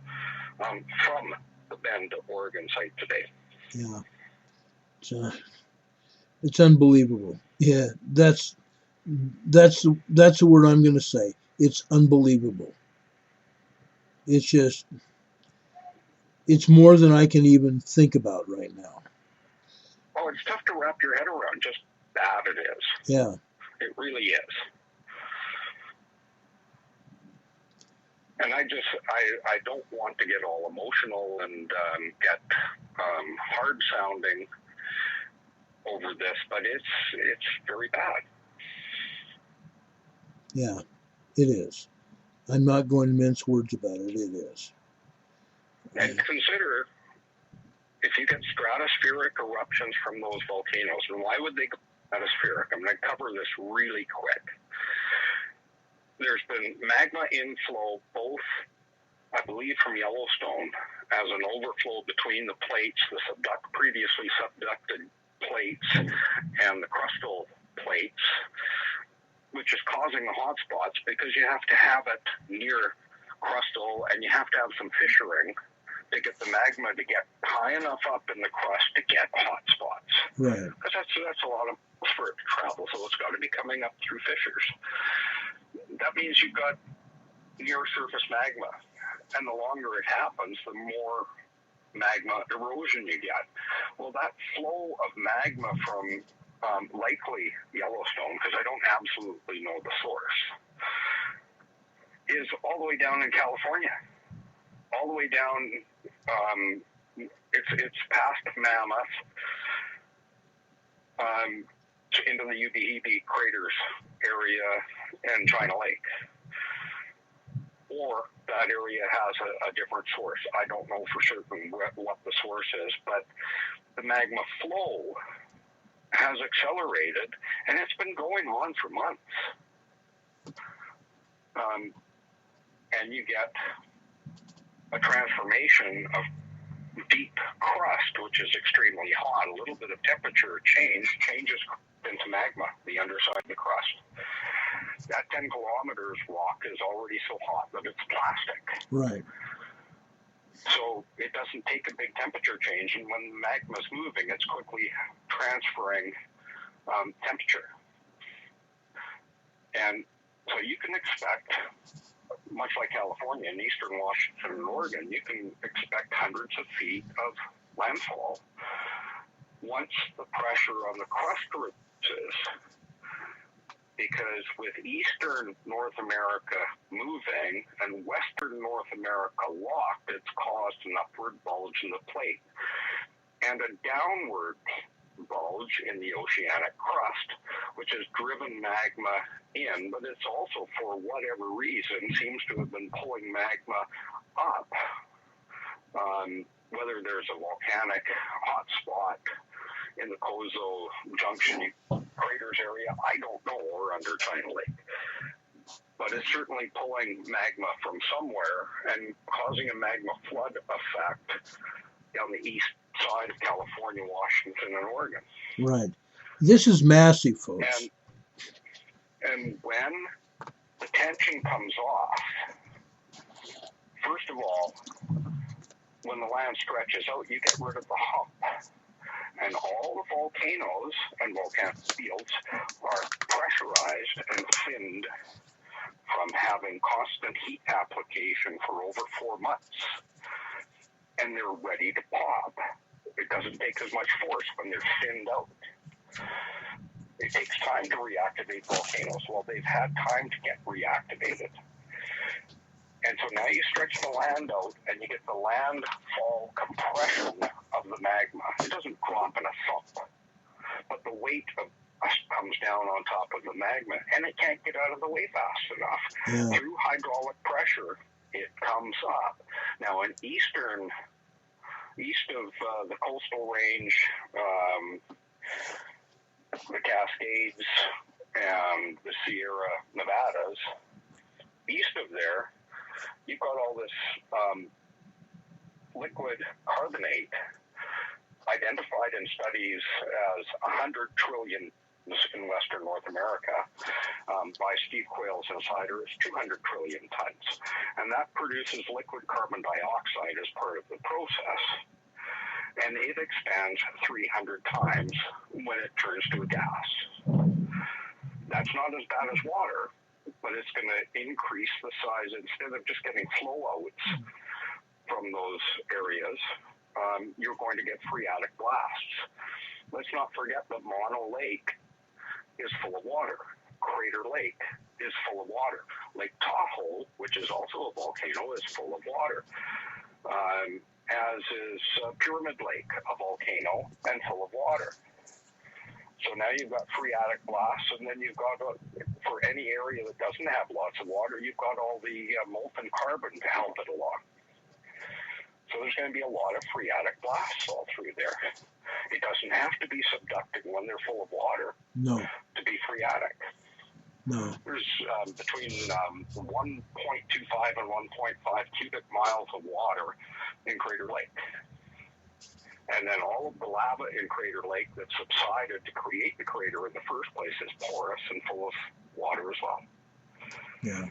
from the Bend, Oregon site today. Yeah. It's unbelievable. Yeah, that's That's the word I'm going to say. It's unbelievable. It's just, it's more than I can even think about right now. Oh, it's tough to wrap your head around just bad it is. Yeah. It really is. And I don't want to get all emotional and get hard sounding over this, but it's very bad. Yeah, it is. I'm not going to mince words about it. It is. And consider if you get stratospheric eruptions from those volcanoes, and why would they go stratospheric? I'm going to cover this really quick. There's been magma inflow both, I believe, from Yellowstone as an overflow between the plates, the previously subducted plates and the crustal plates, which is causing the hot spots because you have to have it near crustal and you have to have some fissuring to get the magma to get high enough up in the crust to get hot spots. Right. Because that's a lot of for it to travel, so it's got to be coming up through fissures. That means you've got near surface magma, and the longer it happens, the more magma erosion you get. Well, that flow of magma from likely Yellowstone, because I don't absolutely know the source, is all the way down in California. All the way down, it's past Mammoth, into the Ube craters area and China Lake. Or that area has a different source. I don't know for certain what the source is, but the magma flow has accelerated, and it's been going on for months. And you get a transformation of deep crust, which is extremely hot. A little bit of temperature changes into magma, the underside of the crust. That 10 kilometers rock is already so hot that it's plastic. Right. So it doesn't take a big temperature change, and when magma's moving, it's quickly transferring temperature. And so you can expect, much like California and eastern Washington and Oregon, you can expect hundreds of feet of landfall once the pressure on the crust reduces. Because with eastern North America moving and western North America locked, it's caused an upward bulge in the plate and a downward bulge in the oceanic crust, which has driven magma in, but it's also, for whatever reason, seems to have been pulling magma up. Whether there's a volcanic hot spot in the Cozo Junction craters area, I don't know, or under China Lake. But it's certainly pulling magma from somewhere and causing a magma flood effect down the east side of California, Washington, and Oregon. Right. This is massive, folks. And when the tension comes off, first of all, when the land stretches out, you get rid of the hump. And all the volcanoes and volcanic fields are pressurized and thinned from having constant heat application for over 4 months. And they're ready to pop. It doesn't take as much force when they're thinned out. It takes time to reactivate volcanoes. Well, they've had time to get reactivated. And so now you stretch the land out and you get the landfall compression of the magma. It doesn't drop in a thump, but the weight of comes down on top of the magma, and it can't get out of the way fast enough. Yeah. Through hydraulic pressure, it comes up. Now, east of the coastal range, the Cascades and the Sierra Nevadas, east of there, you've got all this liquid carbonate identified in studies as 100 trillion in Western North America by Steve Quayle's Insider is 200 trillion tons. And that produces liquid carbon dioxide as part of the process. And it expands 300 times when it turns to a gas. That's not as bad as water, but it's going to increase the size. Instead of just getting flow outs from those areas, you're going to get phreatic blasts. Let's not forget that Mono Lake is full of water. Crater Lake is full of water. Lake Tahoe, which is also a volcano, is full of water. As is Pyramid Lake, a volcano, and full of water. So now you've got phreatic blasts, and then you've got, for any area that doesn't have lots of water, you've got all the molten carbon to help it along. So there's going to be a lot of phreatic blasts all through there. It doesn't have to be subducted when they're full of water to be phreatic. No. There's between 1.25 and 1.5 cubic miles of water in Crater Lake. And then all of the lava in Crater Lake that subsided to create the crater in the first place is porous and full of water as well. Yeah.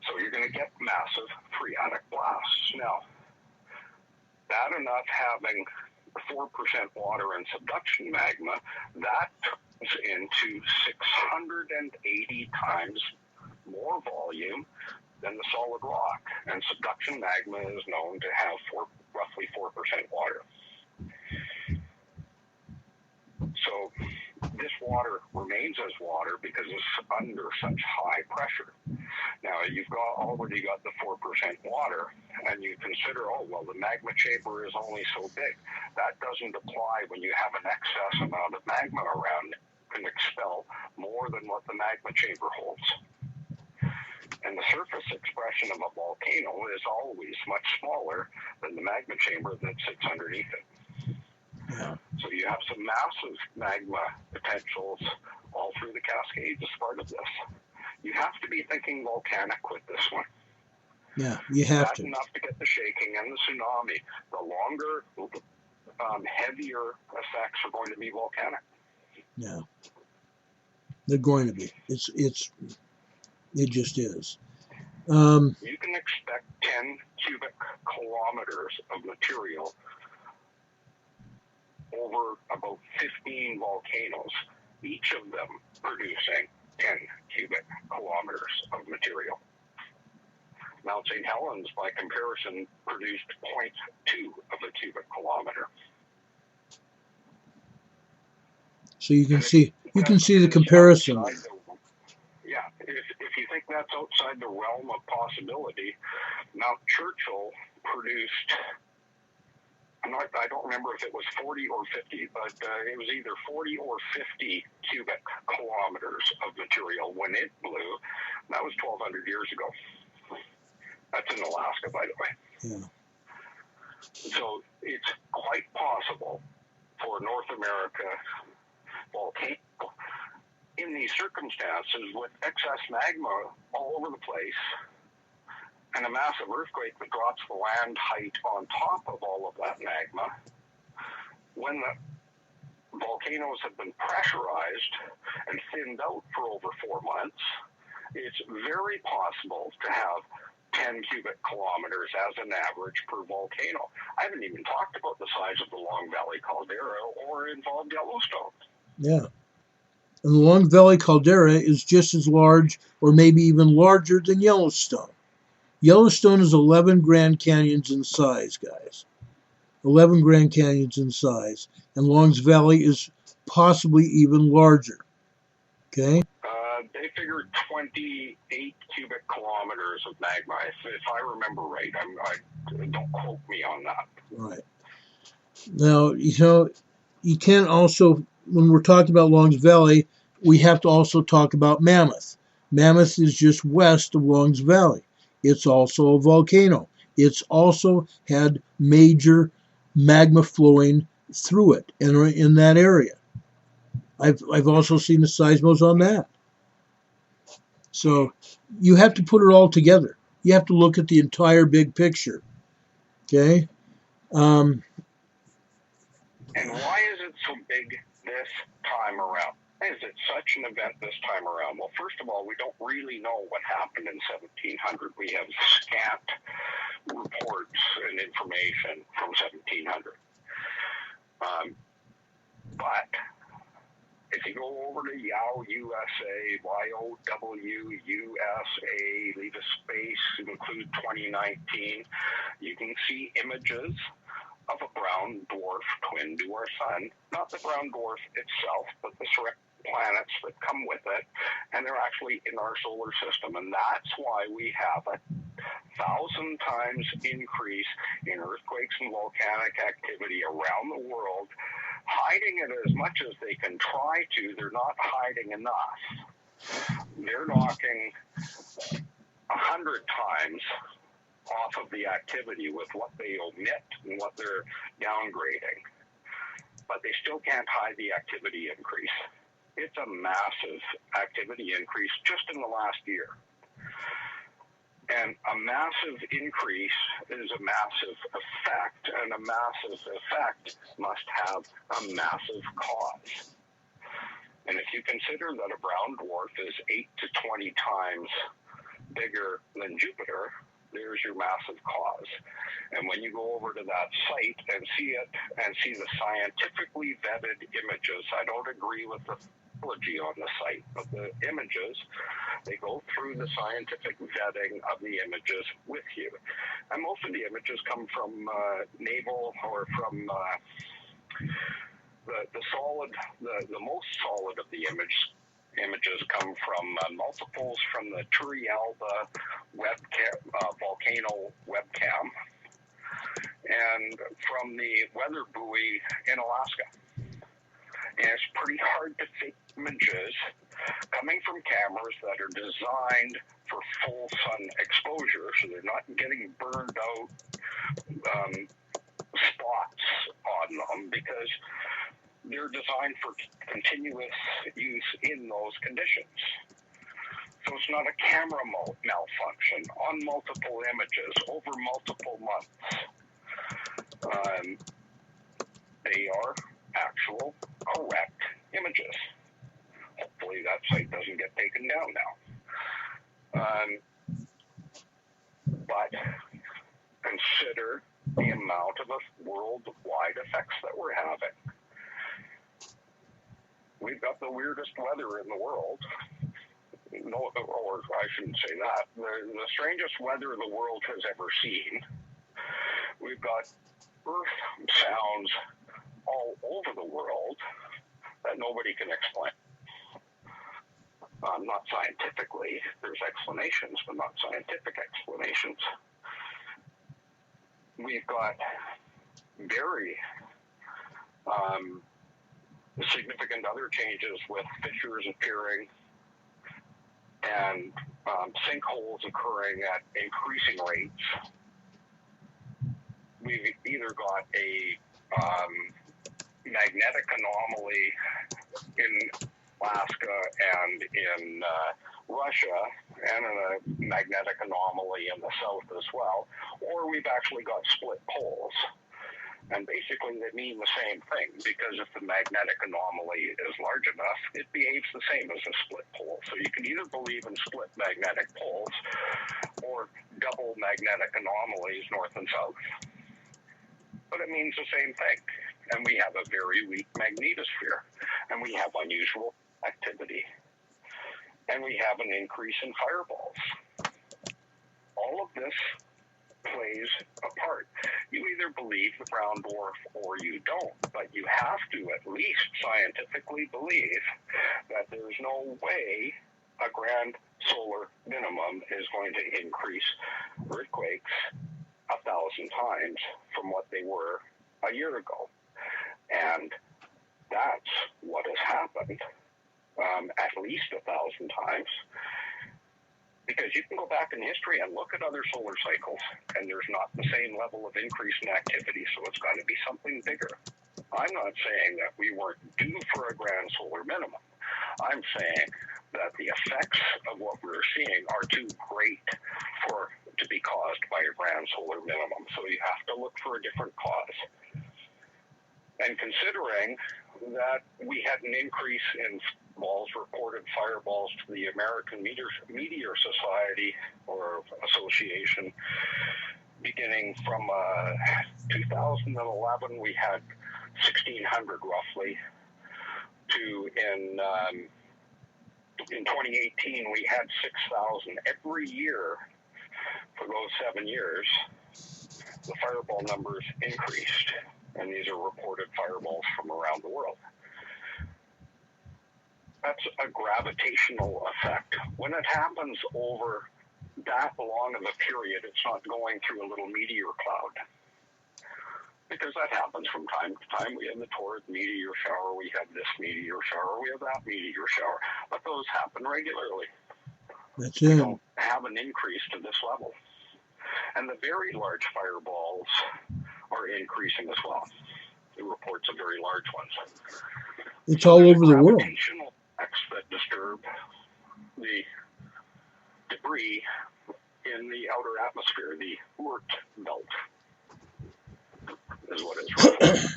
So you're going to get massive phreatic blasts. Now, bad enough having 4% water and subduction magma, that turns into 680 times more volume than the solid rock. And subduction magma is known to have roughly 4% water. So this water remains as water because it's under such high pressure. Now, you've already got the 4% water, and you consider, oh, well, the magma chamber is only so big. That doesn't apply when you have an excess amount of magma around. It can expel more than what the magma chamber holds. And the surface expression of a volcano is always much smaller than the magma chamber that sits underneath it. Yeah. So you have some massive magma potentials all through the Cascades as part of this. You have to be thinking volcanic with this one. Yeah, you have That's to. enough to get the shaking and the tsunami. The longer, heavier effects are going to be volcanic. Yeah. They're going to be. It just is. You can expect 10 cubic kilometers of material over about 15 volcanoes, each of them producing 10 cubic kilometers of material. Mount St. Helens, by comparison, produced 0.2 of a cubic kilometer. So you can see the comparison. Yeah, if you think that's outside the realm of possibility, Mount Churchill produced, I don't remember if it was 40 or 50, but it was either 40 or 50 cubic kilometers of material when it blew. That was 1,200 years ago. That's in Alaska, by the way. Yeah. So it's quite possible for North America volcano in these circumstances with excess magma all over the place and a massive earthquake that drops the land height on top of all of that magma. When the volcanoes have been pressurized and thinned out for over 4 months, it's very possible to have 10 cubic kilometers as an average per volcano. I haven't even talked about the size of the Long Valley caldera or involved Yellowstone. Yeah. And the Long Valley caldera is just as large or maybe even larger than Yellowstone. Yellowstone is 11 Grand Canyons in size, guys. 11 Grand Canyons in size. And Longs Valley is possibly even larger. Okay? They figured 28 cubic kilometers of magma, if I remember right. Don't quote me on that. Right. Now, you can also, when we're talking about Longs Valley, we have to also talk about Mammoth. Mammoth is just west of Longs Valley. It's also a volcano. It's also had major magma flowing through it and in that area. I've also seen the seismos on that. So you have to put it all together. You have to look at the entire big picture. Okay? And why is it so big this time around? Why is it such an event this time around? Well, first of all, we don't really know what happened in 1700. We have scant reports and information from 1700. But If you go over to YOW USA, YOW USA, leave a space, include 2019, you can see images of a brown dwarf twin to our sun. Not the brown dwarf itself, but the surrounding planets that come with it, and they're actually in our solar system. And that's why we have a 1,000 times increase in earthquakes and volcanic activity around the world, hiding it as much as they can try to. They're not hiding enough. They're knocking 100 times off of the activity with what they omit and what they're downgrading. But they still can't hide the activity increase. It's a massive activity increase just in the last year. And a massive increase is a massive effect, and a massive effect must have a massive cause. And if you consider that a brown dwarf is 8 to 20 times bigger than Jupiter, there's your massive cause. And when you go over to that site and see it and see the scientifically vetted images, I don't agree with the theology on the site, but the images, they go through the scientific vetting of the images with you. And most of the images come from naval or from the most solid of the images come from multiples from the Turrialba volcano webcam and from the weather buoy in Alaska. And it's pretty hard to fake images coming from cameras that are designed for full sun exposure, so they're not getting burned out spots on them, because they're designed for continuous use in those conditions. So it's not a camera malfunction on multiple images over multiple months. They are actual correct images. Hopefully that site doesn't get taken down now. But consider the amount of worldwide effects that we're having. We've got the weirdest weather in the world. No, or I shouldn't say that. The strangest weather the world has ever seen. We've got earth sounds all over the world that nobody can explain. Not scientifically. There's explanations, but not scientific explanations. We've got very significant other changes with fissures appearing and sinkholes occurring at increasing rates. We've either got a magnetic anomaly in Alaska and in Russia, and a magnetic anomaly in the south as well, or we've actually got split poles. And basically they mean the same thing, because if the magnetic anomaly is large enough, it behaves the same as a split pole. So you can either believe in split magnetic poles or double magnetic anomalies north and south. But it means the same thing. And we have a very weak magnetosphere, and we have unusual activity, and we have an increase in fireballs. All of this plays a part. You either believe the brown dwarf or you don't, but you have to at least scientifically believe that there's no way a grand solar minimum is going to increase earthquakes 1,000 times from what they were a year ago. And that's what has happened at least 1,000 times. Because you can go back in history and look at other solar cycles, and there's not the same level of increase in activity, so it's got to be something bigger. I'm not saying that we weren't due for a grand solar minimum. I'm saying that the effects of what we're seeing are too great to be caused by a grand solar minimum. So you have to look for a different cause. And considering that we had an increase in reported fireballs to the American Meteor Society or Association, beginning from 2011, we had 1,600 roughly, to in 2018 we had 6,000 every year for those 7 years. The fireball numbers increased, and these are reported fireballs from around the world. That's a gravitational effect. When it happens over that long of a period, it's not going through a little meteor cloud. Because that happens from time to time. We have the torrid meteor shower, we have this meteor shower, we have that meteor shower. But those happen regularly. That's We it. don't have an increase to this level. And the very large fireballs are increasing as well. The reports of very large ones. It's all over the world. Gravitational effects that disturb the debris in the outer atmosphere, the Oort belt, is what it's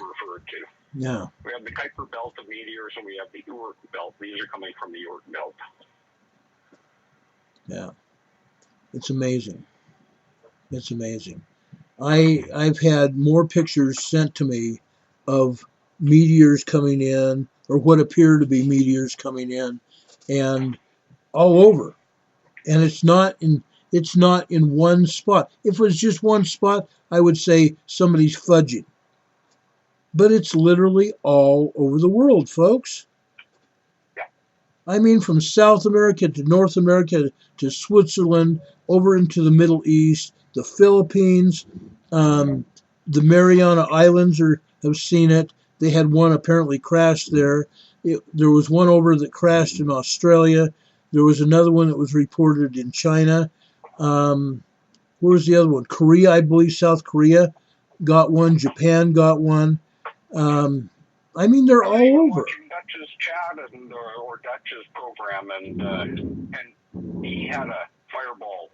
referred to. Yeah. We have the Kuiper belt of meteors, and we have the Oort belt. These are coming from the Oort belt. Yeah. It's amazing. It's amazing. I've had more pictures sent to me of meteors coming in, or what appear to be meteors coming in, and all over. And it's not in one spot. If it was just one spot, I would say somebody's fudging. But it's literally all over the world, folks. I mean, from South America to North America to Switzerland, over into the Middle East, the Philippines, the Mariana Islands have seen it. They had one apparently crashed there. There was one over that crashed in Australia. There was another one that was reported in China. Where was the other one? Korea, I believe. South Korea got one. Japan got one. I mean, they're all over. Dutch's chat or Dutch's program, and he had a fireball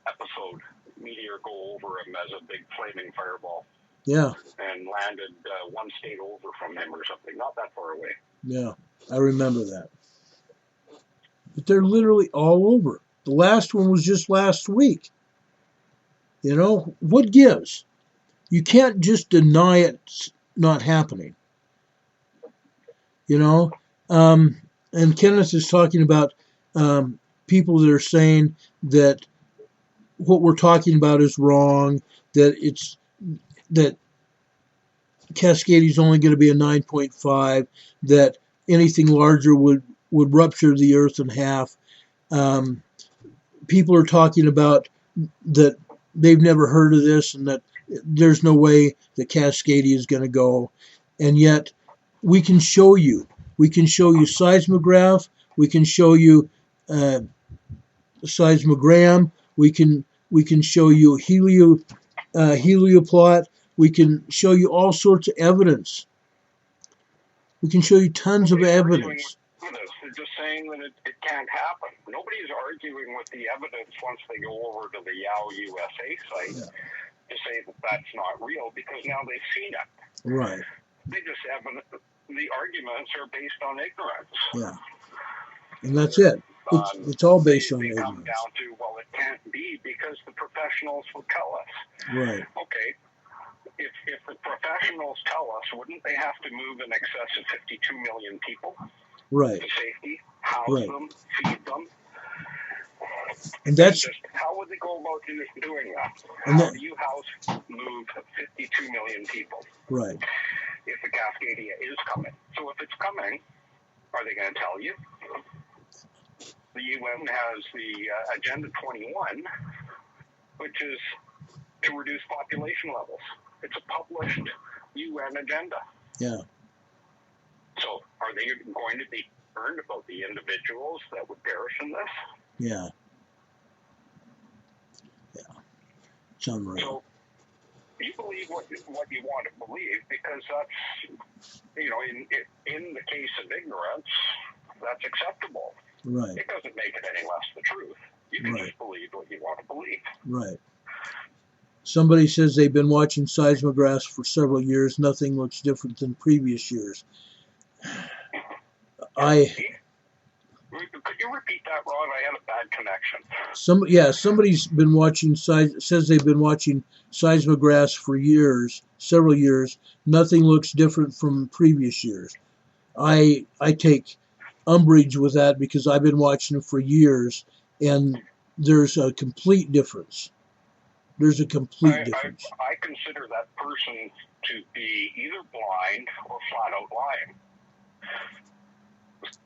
episode. Meteor go over him as a big flaming fireball. Yeah. And landed one state over from him or something, not that far away. Yeah, I remember that. But they're literally all over. The last one was just last week. You know, what gives? You can't just deny it's not happening. You know, and Kenneth is talking about people that are saying that what we're talking about is wrong, that Cascadia is only going to be a 9.5, that anything larger would rupture the earth in half. People are talking about that they've never heard of this and that there's no way that Cascadia is going to go. And yet we can show you. We can show you seismograph. We can show you seismogram. We can show you helioplot. We can show you all sorts of evidence. We can show you tons of evidence. They're just saying that it can't happen. Nobody's arguing with the evidence once they go over to the YOW USA site to say that that's not real, because now they've seen it. Right. They just haven't. The arguments are based on ignorance. Yeah. And that's it. It's all based on ignorance. They come ignorance. down to, well, it can't be because the professionals will tell us. Right. Okay. If the professionals tell us, wouldn't they have to move in excess of 52 million people? Right. To safety, house them, feed them. And that's how would they go about doing that? How do you move 52 million people? Right. If the Cascadia is coming. So if it's coming, are they going to tell you? The UN has the Agenda 21, which is to reduce population levels. It's a published UN agenda. Yeah. So are they going to be concerned about the individuals that would perish in this? Yeah. Yeah. It's unreal. So you believe what you want to believe, because that's, in the case of ignorance, that's acceptable. Right. It doesn't make it any less the truth. You can just believe what you want to believe. Right. Somebody says they've been watching seismographs for several years. Nothing looks different than previous years. Could you repeat that, Ron? I had a bad connection. Somebody's been watching, says they've been watching seismographs for years, several years. Nothing looks different from previous years. I take umbrage with that because I've been watching it for years, and there's a complete difference. There's a complete difference. I consider that person to be either blind or flat out lying.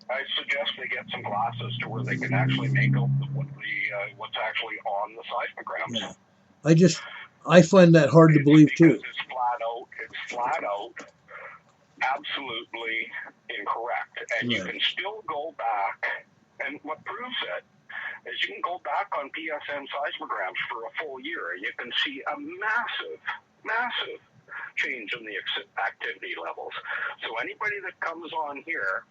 I suggest they get some glasses to where they can actually make out what's actually on the seismograms. Yeah. I find that hard to believe too. It's flat out, absolutely incorrect. And you can still go back, and what proves it is you can go back on PSN seismograms for a full year. You can see a massive change in the activity levels. So anybody that comes on here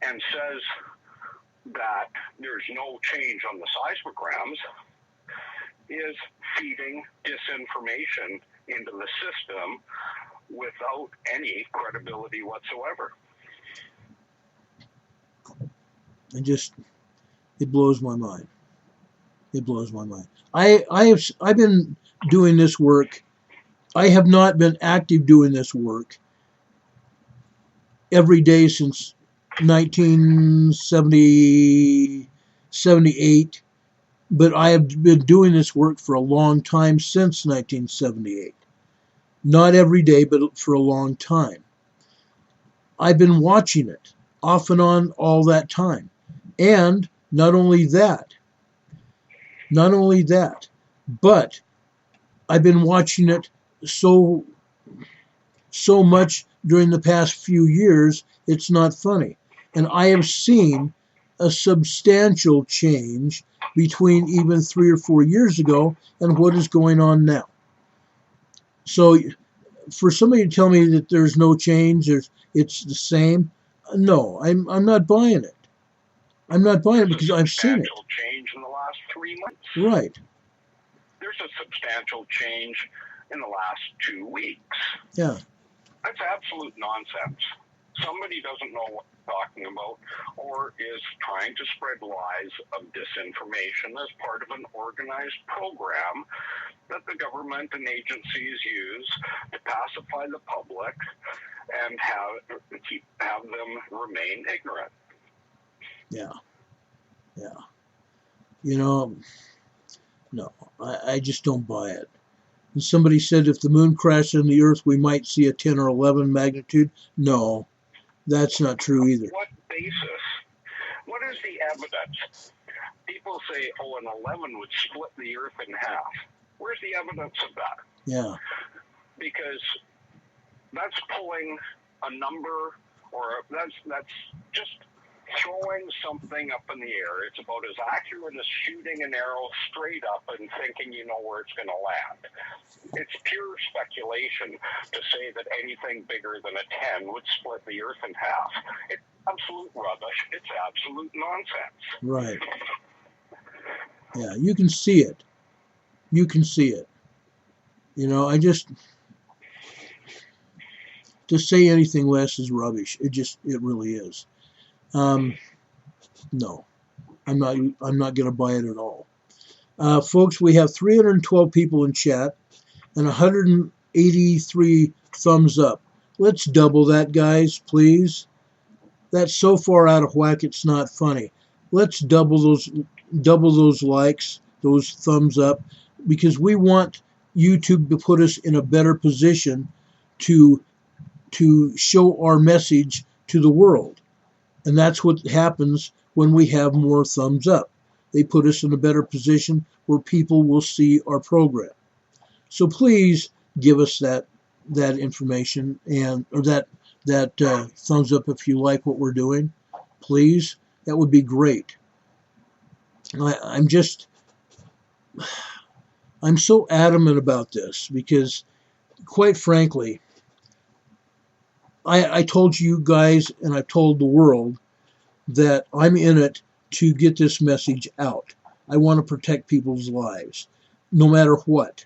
and says that there's no change on the seismograms is feeding disinformation into the system without any credibility whatsoever. It blows my mind. It blows my mind. I've been doing this work. I have not been active doing this work every day since 1978, but I have been doing this work for a long time since 1978. Not every day, but for a long time. I've been watching it off and on all that time. And not only that, but I've been watching it so much during the past few years, it's not funny. And I have seen a substantial change between even 3 or 4 years ago and what is going on now. So for somebody to tell me that there's no change, it's the same, no, I'm not buying it. I'm not buying it because I've seen it. There's a substantial change in the last 3 months. Right. There's a substantial change in the last 2 weeks. Yeah. That's absolute nonsense. Somebody doesn't know what they're talking about or is trying to spread lies of disinformation as part of an organized program that the government and agencies use to pacify the public and have them remain ignorant. Yeah. You know, no, I just don't buy it. And somebody said if the moon crashed on the Earth, we might see a 10 or 11 magnitude. No, that's not true either. What basis? What is the evidence? People say, an 11 would split the Earth in half. Where's the evidence of that? Yeah. Because that's pulling a number, or that's just throwing something up in the air. It's about as accurate as shooting an arrow straight up and thinking you know where it's going to land. It's pure speculation to say that anything bigger than a 10 would split the Earth in half. It's absolute rubbish. It's absolute nonsense. Right. Yeah, you can see it. You can see it. You know, to say anything less is rubbish. It really is. No, I'm not going to buy it at all. Folks, we have 312 people in chat and 183 thumbs up. Let's double that, guys, please. That's so far out of whack, it's not funny. Let's double those likes, those thumbs up, because we want YouTube to put us in a better position to show our message to the world. And that's what happens when we have more thumbs up. They put us in a better position where people will see our program. So please give us that information or that thumbs up if you like what we're doing. Please, that would be great. I'm so adamant about this because, quite frankly, I told you guys and I've told the world that I'm in it to get this message out. I want to protect people's lives, no matter what,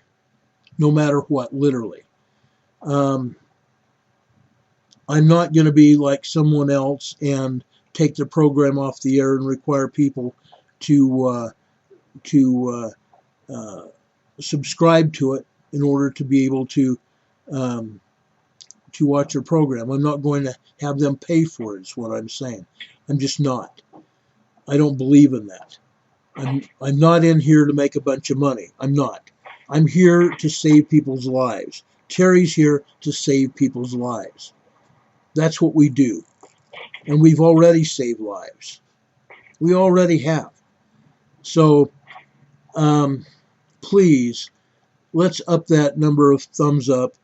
literally. I'm not going to be like someone else and take the program off the air and require people to subscribe to it in order to be able to to watch our program. I'm not going to have them pay for it, is what I'm saying. I'm just not. I don't believe in that. I'm not in here to make a bunch of money. I'm not. I'm here to save people's lives. Terry's here to save people's lives. That's what we do. And we've already saved lives. We already have. So, please, let's up that number of thumbs up.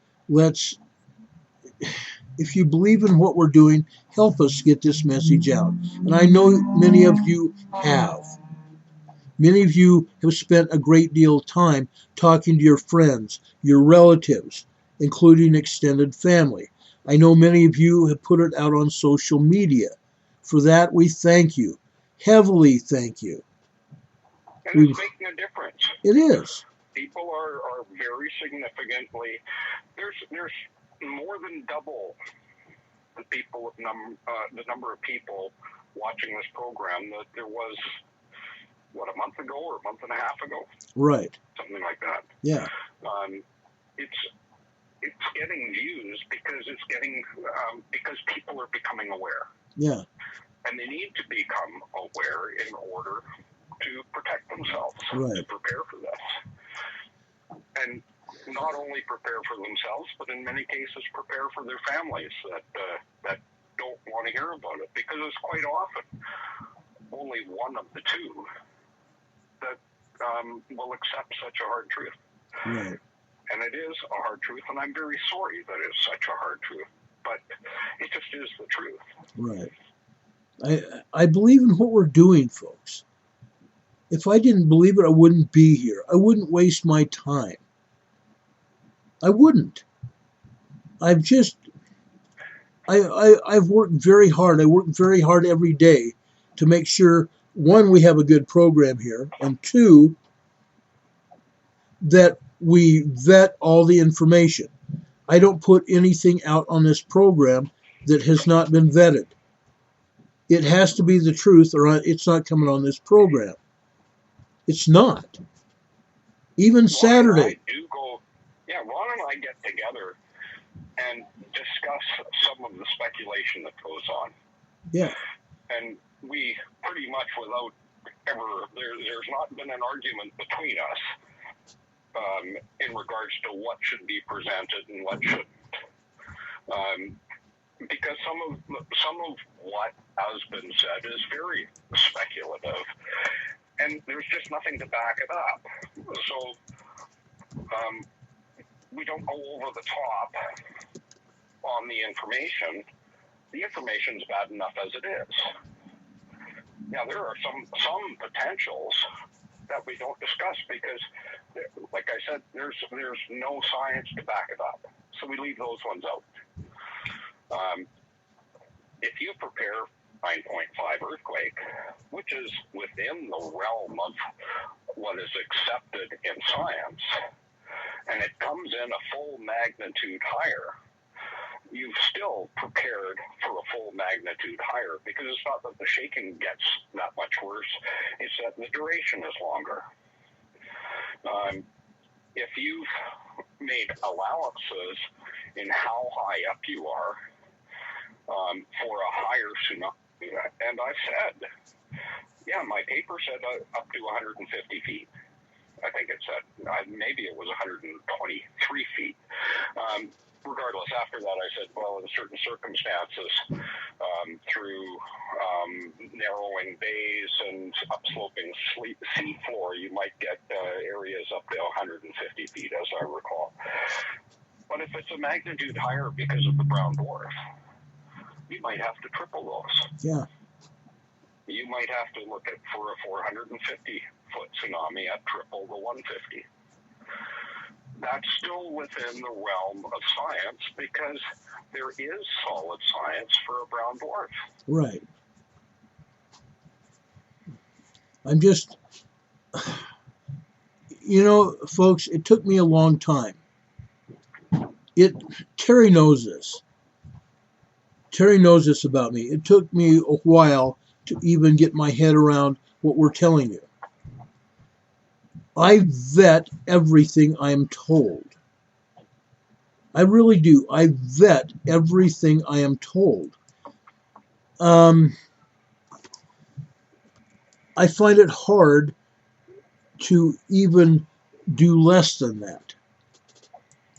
If you believe in what we're doing, help us get this message out. And I know many of you have. Many of you have spent a great deal of time talking to your friends, your relatives, including extended family. I know many of you have put it out on social media. For that, we thank you. Heavily thank you. And it's making a difference. It is. People are very significantly, there's more than double the number of people watching this program that there was, a month ago or a month and a half ago? Right. Something like that. Yeah. It's getting views because people are becoming aware. Yeah. And they need to become aware in order to protect themselves, right. to prepare for this. And not only prepare for themselves, but in many cases prepare for their families that don't want to hear about it, because it's quite often only one of the two that will accept such a hard truth. Right. And it is a hard truth, and I'm very sorry that it's such a hard truth, but it just is the truth. Right. I believe in what we're doing, folks. If I didn't believe it, I wouldn't be here. I wouldn't waste my time. I wouldn't. I've worked very hard. I work very hard every day to make sure, one, we have a good program here, and two, that we vet all the information. I don't put anything out on this program that has not been vetted. It has to be the truth, or it's not coming on this program. It's not. Even Saturday. Ron and I get together and discuss some of the speculation that goes on. Yeah. And we pretty much, without ever, there's not been an argument between us in regards to what should be presented and what shouldn't. Because some of what has been said is very speculative, and there's just nothing to back it up. So we don't go over the top on the information. The information's bad enough as it is. Now, there are some potentials that we don't discuss because, like I said, there's no science to back it up. So we leave those ones out. If you prepare 9.5 earthquake, which is within the realm of what is accepted in science, and it comes in a full magnitude higher, you've still prepared for a full magnitude higher, because it's not that the shaking gets that much worse, it's that the duration is longer. If you've made allowances in how high up you are for a higher tsunami, and I've said, my paper said up to 150 feet. I think it said, maybe it was 123 feet. Regardless, after that, I said, well, in certain circumstances, through narrowing bays and upsloping sea floor, you might get areas up to 150 feet, as I recall. But if it's a magnitude higher because of the brown dwarf, you might have to triple those. Yeah. You might have to look at, for a 450-foot tsunami, at triple the 150. That's still within the realm of science, because there is solid science for a brown dwarf. Right. I'm just, folks, it took me a long time. Terry knows this. Terry knows this about me. It took me a while to even get my head around what we're telling you. I vet everything I'm told. I really do. I vet everything I am told. I find it hard to even do less than that.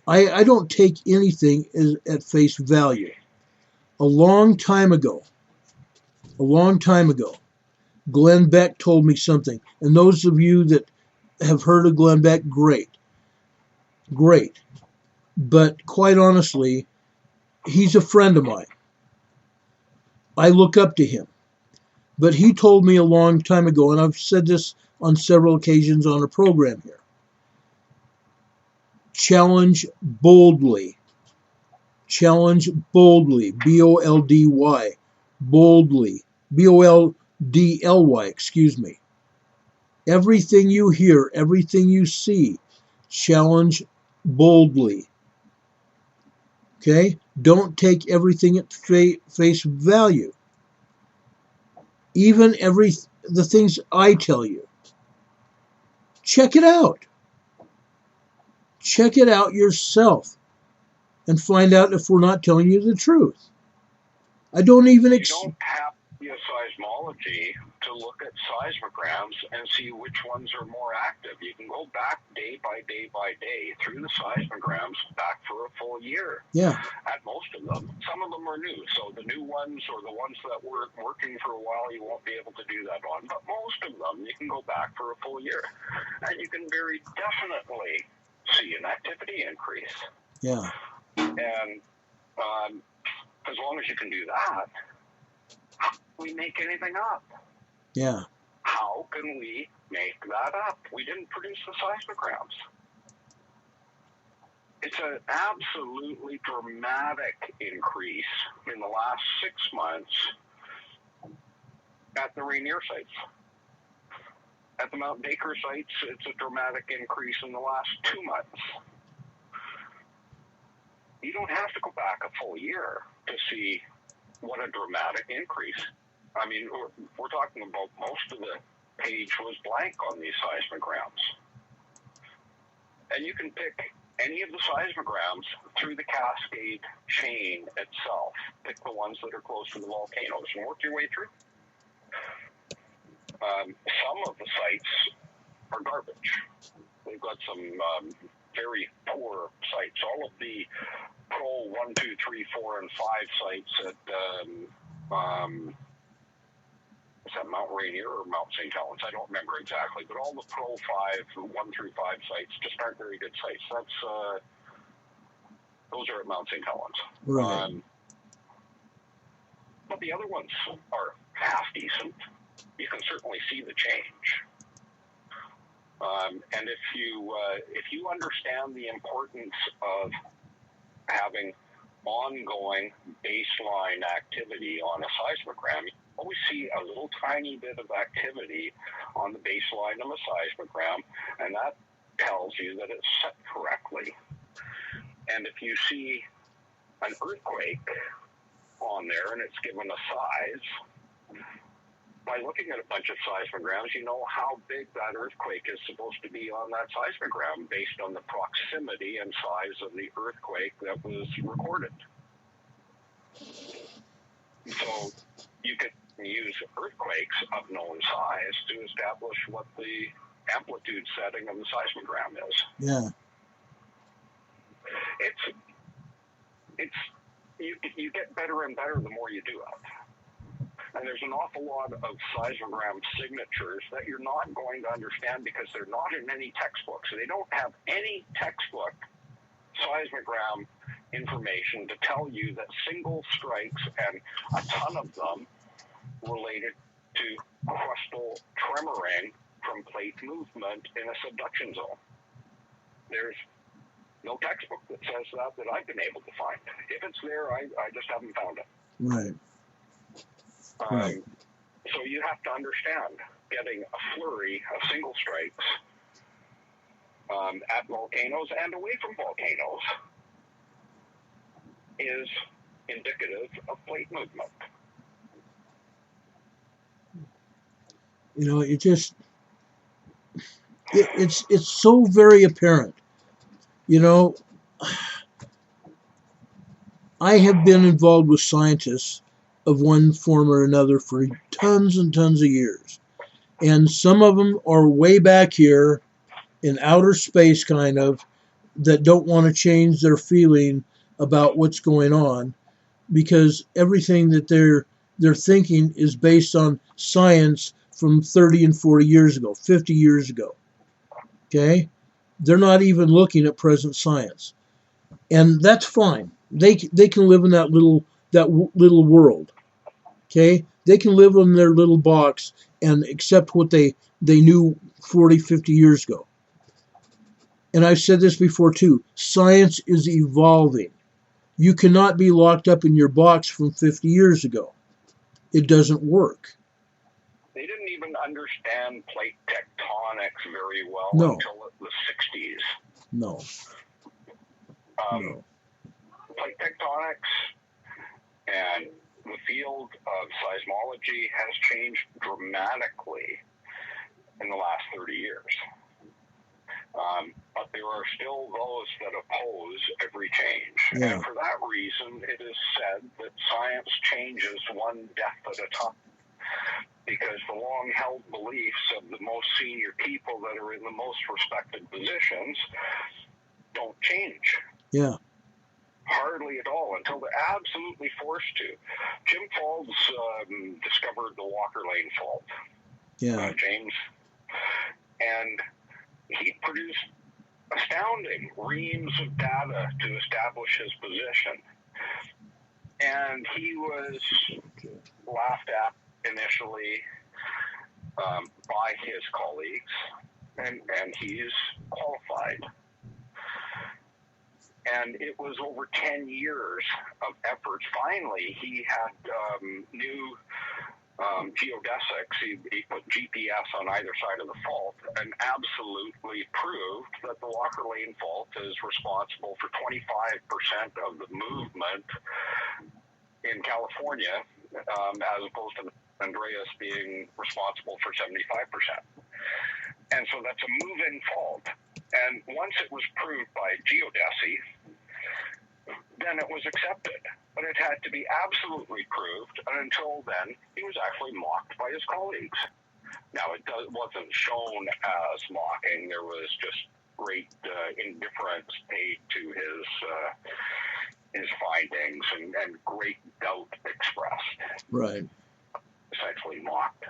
I don't take anything at face value. A long time ago, Glenn Beck told me something. And those of you that have heard of Glenn Beck, great. But quite honestly, he's a friend of mine. I look up to him. But he told me a long time ago, and I've said this on several occasions on a program here. Challenge boldly. Challenge boldly. B-O-L-D-Y. Boldly. B-O-L-D-L-Y, excuse me. Everything you hear, everything you see, challenge boldly. Okay? Don't take everything at face value. Even the things I tell you. Check it out. Check it out yourself and find out if we're not telling you the truth. I don't even... You don't have to be a seismology to look at seismograms and see which ones are more active. You can go back day by day through the seismograms back for a full year. Yeah. At most of them. Some of them are new. So the new ones or the ones that were working for a while, you won't be able to do that on. But most of them, you can go back for a full year. And you can very definitely see an activity increase. Yeah. And as long as you can do that, how can we make anything up? Yeah. How can we make that up? We didn't produce the seismograms. It's an absolutely dramatic increase in the last 6 months at the Rainier sites. At the Mount Baker sites, it's a dramatic increase in the last 2 months. You don't have to go back a full year to see what a dramatic increase. I mean, we're talking about most of the page was blank on these seismograms. And you can pick any of the seismograms through the Cascade chain itself. Pick the ones that are close to the volcanoes and work your way through. Some of the sites are garbage. They've got some very poor sites. All of the Pro 1, 2, 3, 4, and 5 sites at is that Mount Rainier or Mount St. Helens? I don't remember exactly, but all the Pro 5, 1 through 5 sites just aren't very good sites. Those are at Mount St. Helens. Right. But the other ones are half decent. You can certainly see the change. And if you understand the importance of having ongoing baseline activity on a seismogram, you always see a little tiny bit of activity on the baseline of a seismogram, and that tells you that it's set correctly. And if you see an earthquake on there and it's given a size, by looking at a bunch of seismograms, you know how big that earthquake is supposed to be on that seismogram based on the proximity and size of the earthquake that was recorded. So you could use earthquakes of known size to establish what the amplitude setting of the seismogram is. Yeah. You get better and better the more you do it. And there's an awful lot of seismogram signatures that you're not going to understand because they're not in any textbooks. They don't have any textbook seismogram information to tell you that single strikes, and a ton of them related to crustal tremoring from plate movement in a subduction zone. There's no textbook that says that I've been able to find. If it's there, I just haven't found it. Right. Right. So you have to understand, getting a flurry of single strikes at volcanoes and away from volcanoes is indicative of plate movement. You know, it's so very apparent. You know, I have been involved with scientists of one form or another for tons and tons of years. And some of them are way back here in outer space, kind of, that don't want to change their feeling about what's going on, because everything that they're thinking is based on science from 30 and 40 years ago, 50 years ago. Okay? They're not even looking at present science. And that's fine. They can live in that little world. Okay? They can live in their little box and accept what they knew 40, 50 years ago. And I've said this before too. Science is evolving. You cannot be locked up in your box from 50 years ago. It doesn't work. They didn't even understand plate tectonics very well until the 60s. No. Plate tectonics and the field of seismology has changed dramatically in the last 30 years. But there are still those that oppose every change. Yeah. And for that reason, it is said that science changes one death at a time, because the long-held beliefs of the most senior people that are in the most respected positions don't change. Yeah. Hardly at all, until they're absolutely forced to. Jim Faulds discovered the Walker Lane fault. Yeah. James. And he produced astounding reams of data to establish his position. And he was laughed at initially by his colleagues, and he's qualified. And it was over 10 years of efforts. Finally, he had new geodesics. He put GPS on either side of the fault and absolutely proved that the Walker Lane fault is responsible for 25% of the movement in California, as opposed to Andreas being responsible for 75%. And so that's a move-in fault. And once it was proved by geodesy, then it was accepted. But it had to be absolutely proved, and until then, he was actually mocked by his colleagues. Now, it wasn't shown as mocking. There was just great indifference paid to his findings and great doubt expressed. Right. Essentially mocked.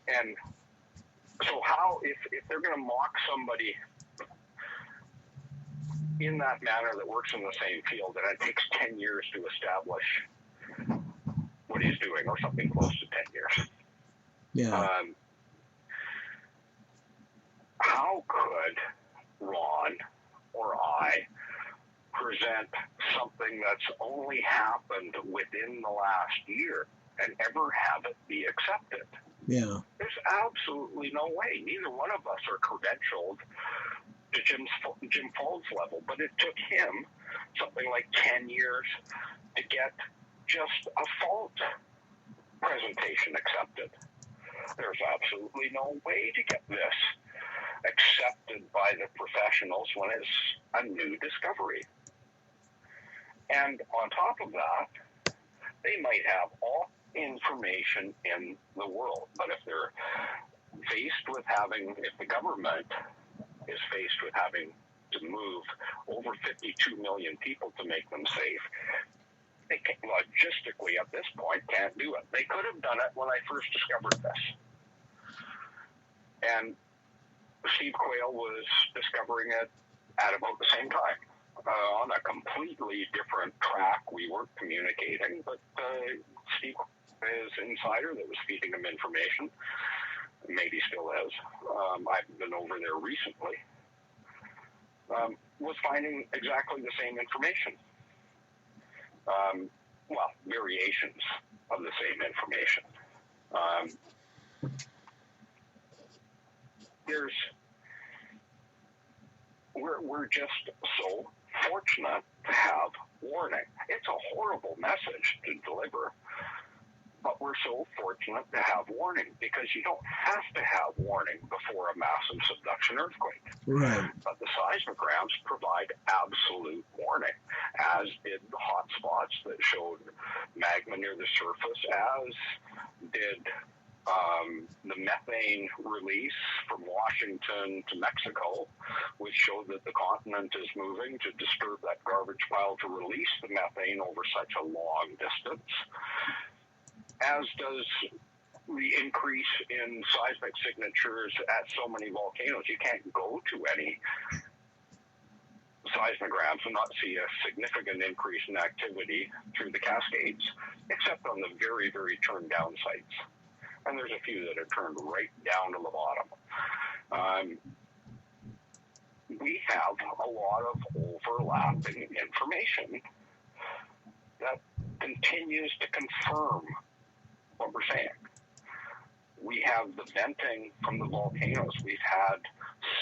And so how, if they're going to mock somebody in that manner that works in the same field, and it takes 10 years to establish what he's doing, or something close to 10 years. Yeah. How could Ron or I present something that's only happened within the last year and ever have it be accepted? Yeah. There's absolutely no way. Neither one of us are credentialed to Jim Faulds' level, but it took him something like 10 years to get just a fault presentation accepted. There's absolutely no way to get this accepted by the professionals when it's a new discovery. And on top of that, they might have all information in the world, but if they're faced with if the government is faced with having to move over 52 million people to make them safe, they logistically at this point can't do it. They could have done it when I first discovered this. And Steve Quayle was discovering it at about the same time. On a completely different track, we weren't communicating, but Steve, his insider that was feeding him information, maybe still is, I've been over there recently, was finding exactly the same information. Variations of the same information. We're just so fortunate to have warning. It's a horrible message to deliver, but we're so fortunate to have warning, because you don't have to have warning before a massive subduction earthquake. Right. But the seismograms provide absolute warning, as did the hotspots that showed magma near the surface, as did the methane release from Washington to Mexico, which showed that the continent is moving to disturb that garbage pile to release the methane over such a long distance, as does the increase in seismic signatures at so many volcanoes. You can't go to any seismograms and not see a significant increase in activity through the Cascades, except on the very, very turned down sites. And there's a few that are turned right down to the bottom. We have a lot of overlapping information that continues to confirm what we're saying. We have the venting from the volcanoes. We've had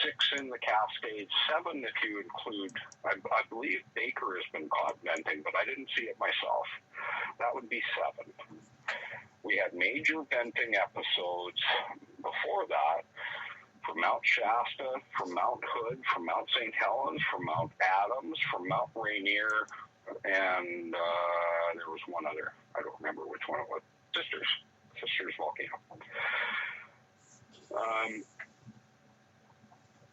6 in the Cascades, 7 if you include, I believe Baker has been caught venting, but I didn't see it myself. That would be 7. We had major venting episodes before that from Mount Shasta, from Mount Hood, from Mount St. Helens, from Mount Adams, from Mount Rainier, and there was one other. I don't remember which one it was. Sisters volcano.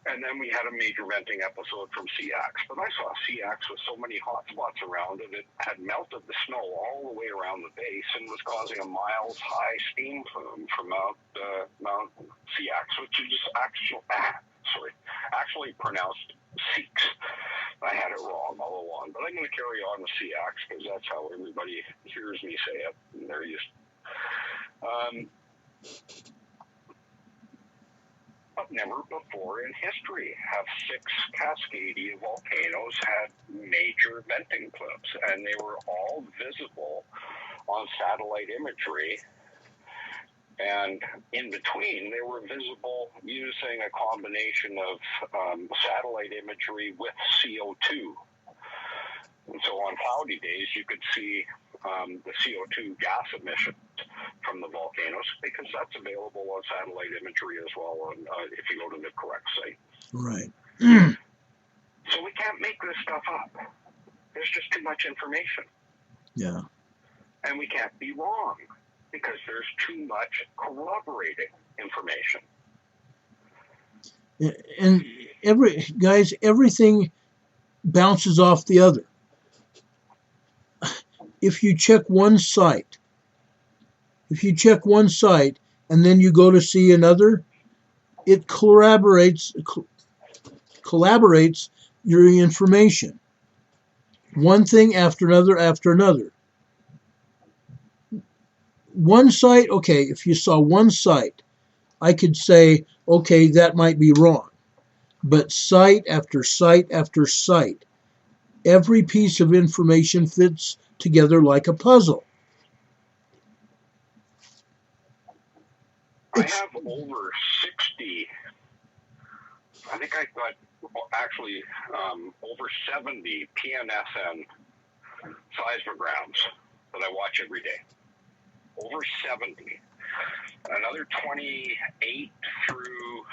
And then we had a major venting episode from Seax. But I saw Seax with so many hot spots around it, it had melted the snow all the way around the base and was causing a miles-high steam plume from Mount Seax, which is actually pronounced Seax. I had it wrong all along, but I'm going to carry on with Seax because that's how everybody hears me say it, and they're used. But never before in history have 6 Cascadia volcanoes had major venting plumes, and they were all visible on satellite imagery. And in between, they were visible using a combination of satellite imagery with CO2. And so on cloudy days, you could see the CO2 gas emissions from the volcanoes, because that's available on satellite imagery as well if you go to the correct site. Right. So we can't make this stuff up. There's just too much information. Yeah. And we can't be wrong, because there's too much corroborating information. And everything bounces off the other. If you check one site, and then you go to see another, it collaborates your information. One thing after another. One site, okay, if you saw one site, I could say, okay, that might be wrong. But site after site after site, every piece of information fits together like a puzzle. I have over 60, I think I've got actually over 70 PNSN seismograms that I watch every day. Over 70. Another 28 through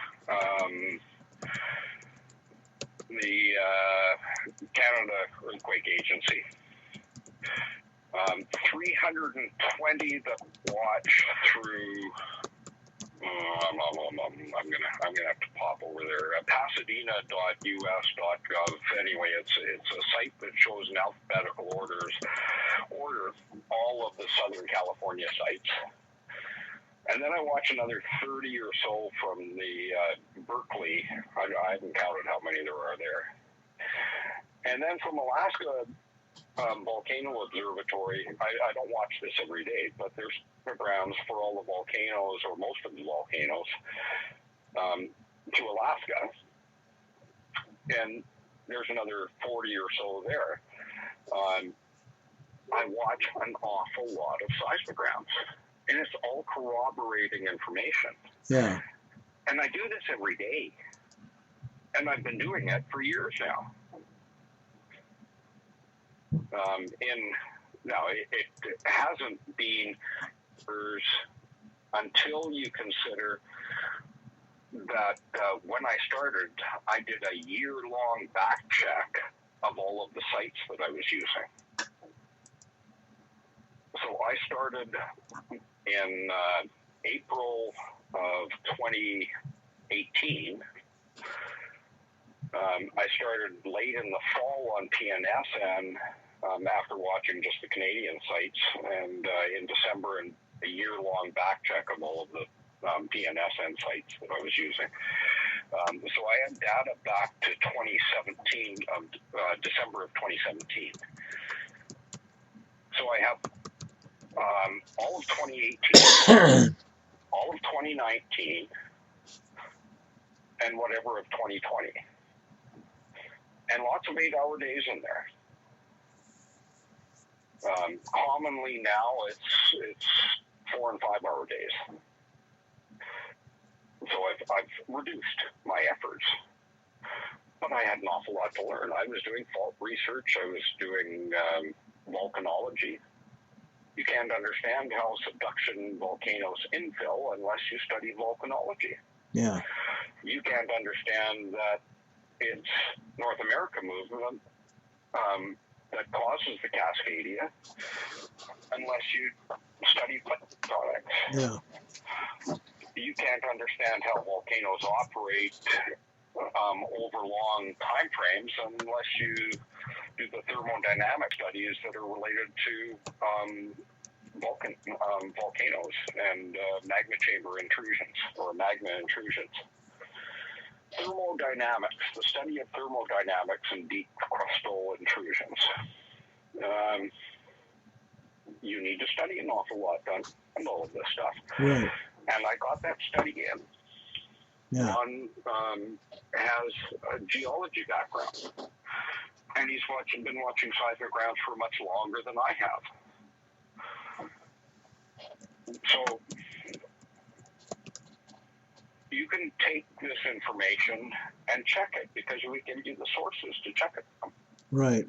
the Canada Earthquake Agency. 320 that watch through. I'm gonna have to pop over there. Pasadena.us.gov. Anyway, it's a site that shows in alphabetical order all of the Southern California sites. And then I watch another 30 or so from the Berkeley. I haven't counted how many there are there. And then from Alaska Volcano Observatory, I don't watch this every day, but there's programs for all the volcanoes, or most of the volcanoes, to Alaska. And there's another 40 or so there. I watch an awful lot of seismograms, and it's all corroborating information. Yeah. And I do this every day, and I've been doing it for years now. It hasn't been numbers until you consider that when I started, I did a year-long back check of all of the sites that I was using. So I started in April of 2018. I started late in the fall on PNSN after watching just the Canadian sites, and in December, and a year-long back check of all of the PNSN sites that I was using. So I had data back to 2017, December of 2017. So I have all of 2018, all of 2019, and whatever of 2020. And lots of 8-hour days in there. Commonly now it's 4 and 5 hour days. So I've reduced my efforts, but I had an awful lot to learn. I was doing fault research. I was doing volcanology. You can't understand how subduction volcanoes infill unless you study volcanology. Yeah. You can't understand that it's North America movement that causes the Cascadia unless you study products. Yeah. You can't understand how volcanoes operate over long time frames unless you do the thermodynamic studies that are related to volcanoes and magma chamber intrusions or magma intrusions. Thermodynamics, the study of thermodynamics and deep crustal intrusions. You need to study an awful lot on all of this stuff. Right. And I got that study in. Yeah. Ron has a geology background, and he's been watching seismographs for much longer than I have. So you can take this information and check it because we give you the sources to check it from. Right.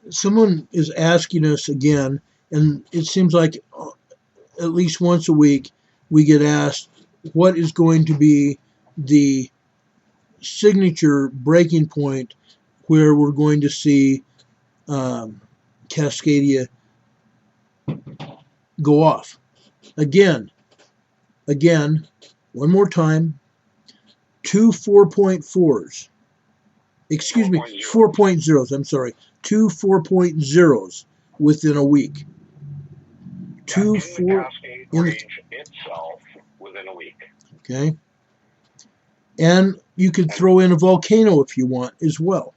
Someone is asking us again, and it seems like at least once a week we get asked what is going to be the signature breaking point where we're going to see Cascadia go off. Again, one more time, 2 4.4s. Excuse me, 4.0s. I'm sorry. 2 4.0s within a week. In the Cascade range itself within a week. Okay. And you could throw in a volcano if you want as well.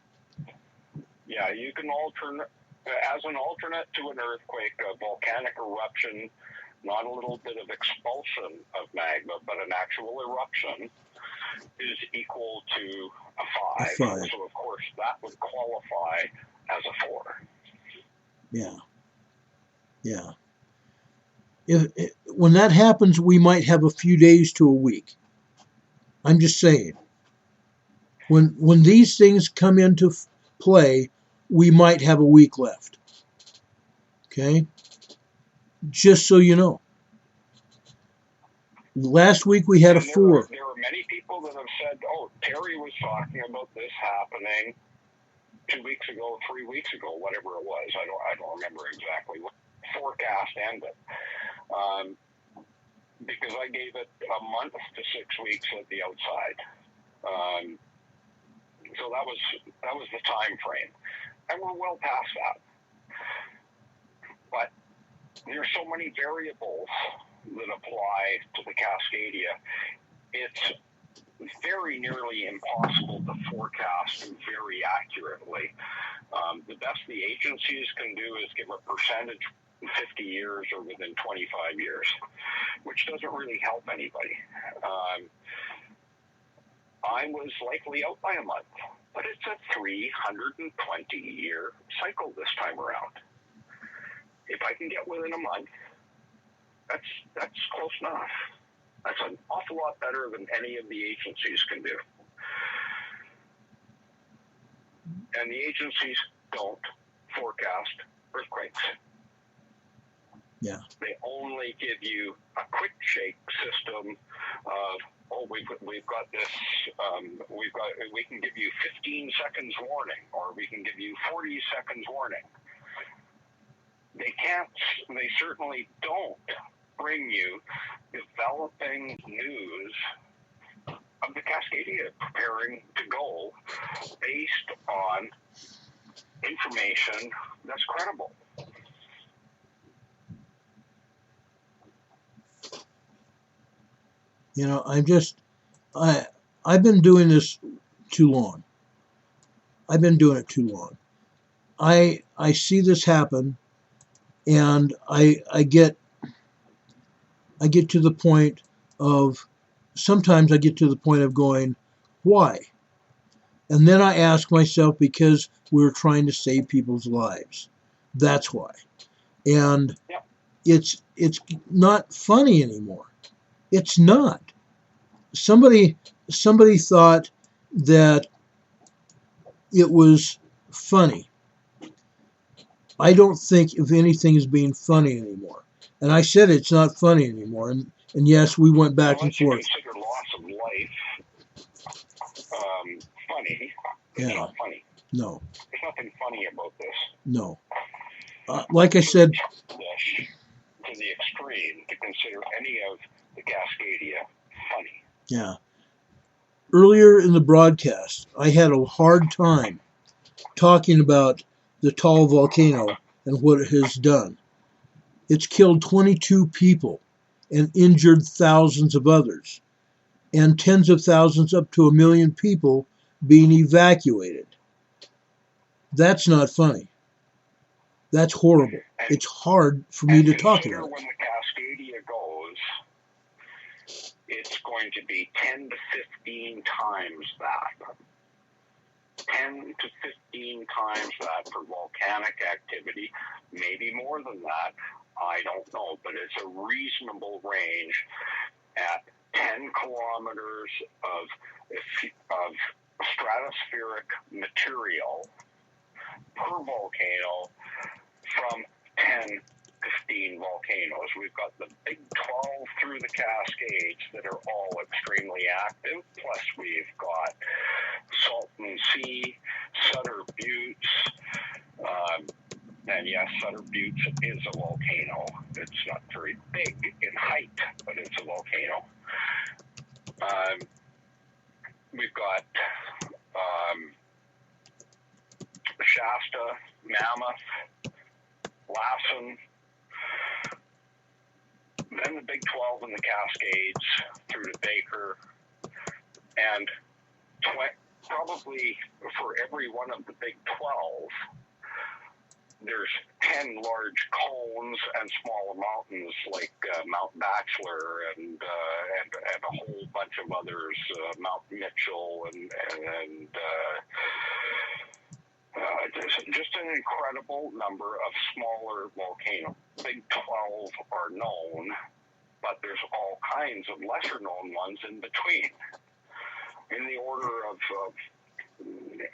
Yeah, you can as an alternate to an earthquake, a volcanic eruption, not a little bit of expulsion of magma, but an actual eruption is equal to a 5. So, of course, that would qualify as a 4. Yeah. Yeah. When that happens, we might have a few days to a week. I'm just saying. When these things come into play, we might have a week left. Okay? Just so you know. Last week we had a 4. There are many people that have said, oh, Terry was talking about this happening 2 weeks ago, 3 weeks ago, whatever it was. I don't remember exactly what forecast ended. Because I gave it a month to 6 weeks at the outside. So that was the time frame. And we're well past that. But there's so many variables that apply to the Cascadia. It's very nearly impossible to forecast very accurately. The best the agencies can do is give a percentage 50 years or within 25 years, which doesn't really help anybody. I was likely out by a month, but it's a 320-year cycle this time around. If I can get within a month, that's close enough. That's an awful lot better than any of the agencies can do. And the agencies don't forecast earthquakes. Yeah. They only give you a quick shake system of, oh, we've got this, we can give you 15 seconds warning, or we can give you 40 seconds warning. They certainly don't bring you developing news of the Cascadia preparing to go based on information that's credible. You know, I've been doing this too long. I've been doing it too long. I see this happen, and I get to the point of, sometimes I get to the point of going, why? And then I ask myself, because we're trying to save people's lives. That's why. And it's not funny anymore. It's not. Somebody thought that it was funny. I don't think if anything is being funny anymore. And I said it's not funny anymore. And yes, we went back and forth. Consider loss of life funny. It's not funny. No. There's nothing funny about this. No. Like I said, to the extreme to consider any of the Cascadia funny. Yeah. Earlier in the broadcast, I had a hard time talking about the tall volcano and what it has done. It's killed 22 people and injured thousands of others, and tens of thousands, up to 1 million people being evacuated. That's not funny. That's horrible. It's hard for me to talk about it. When the Cascadia goes, it's going to be 10 to 15 times that. 10 to 15 times that for volcanic activity, maybe more than that. I don't know, but it's a reasonable range at 10 kilometers of stratospheric material per volcano from 10 15 volcanoes. We've got the big 12 through the Cascades that are all extremely active, plus we've got Salton Sea, Sutter Buttes, and yes, Sutter Buttes is a volcano. It's not very big in height, but it's a volcano. We've got Shasta, Mammoth, Lassen, then the Big 12 and the Cascades through to Baker, and probably for every one of the Big 12, there's 10 large cones and smaller mountains like Mount Bachelor and a whole bunch of others, Mount Mitchell and just an incredible number of smaller volcanoes. Big 12 are known, but there's all kinds of lesser known ones in between, in the order of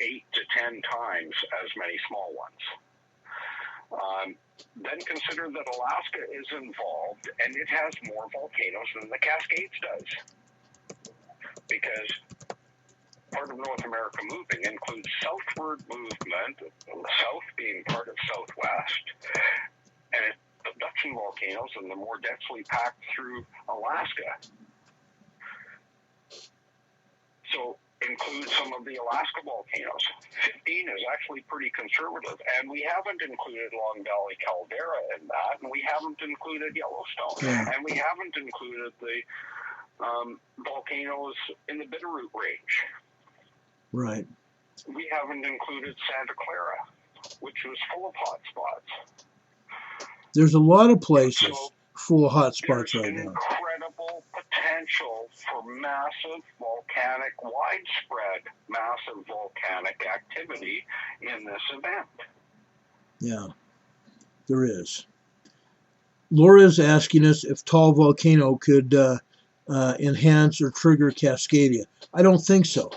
8 to 10 times as many small ones. Then consider that Alaska is involved, and it has more volcanoes than the Cascades does, because part of North America moving includes southward movement, south being part of southwest, and abduction volcanoes, and they're more densely packed through Alaska. So include some of the Alaska volcanoes. 15 is actually pretty conservative, and we haven't included Long Valley Caldera in that, and we haven't included Yellowstone, and we haven't included the volcanoes in the Bitterroot Range. Right. We haven't included Santa Clara, which was full of hot spots. There's a lot of places full of hot spots right now. Incredible potential for massive volcanic, widespread massive volcanic activity in this event. Yeah, there is. Laura's asking us if Tall Volcano could enhance or trigger Cascadia. I don't think so.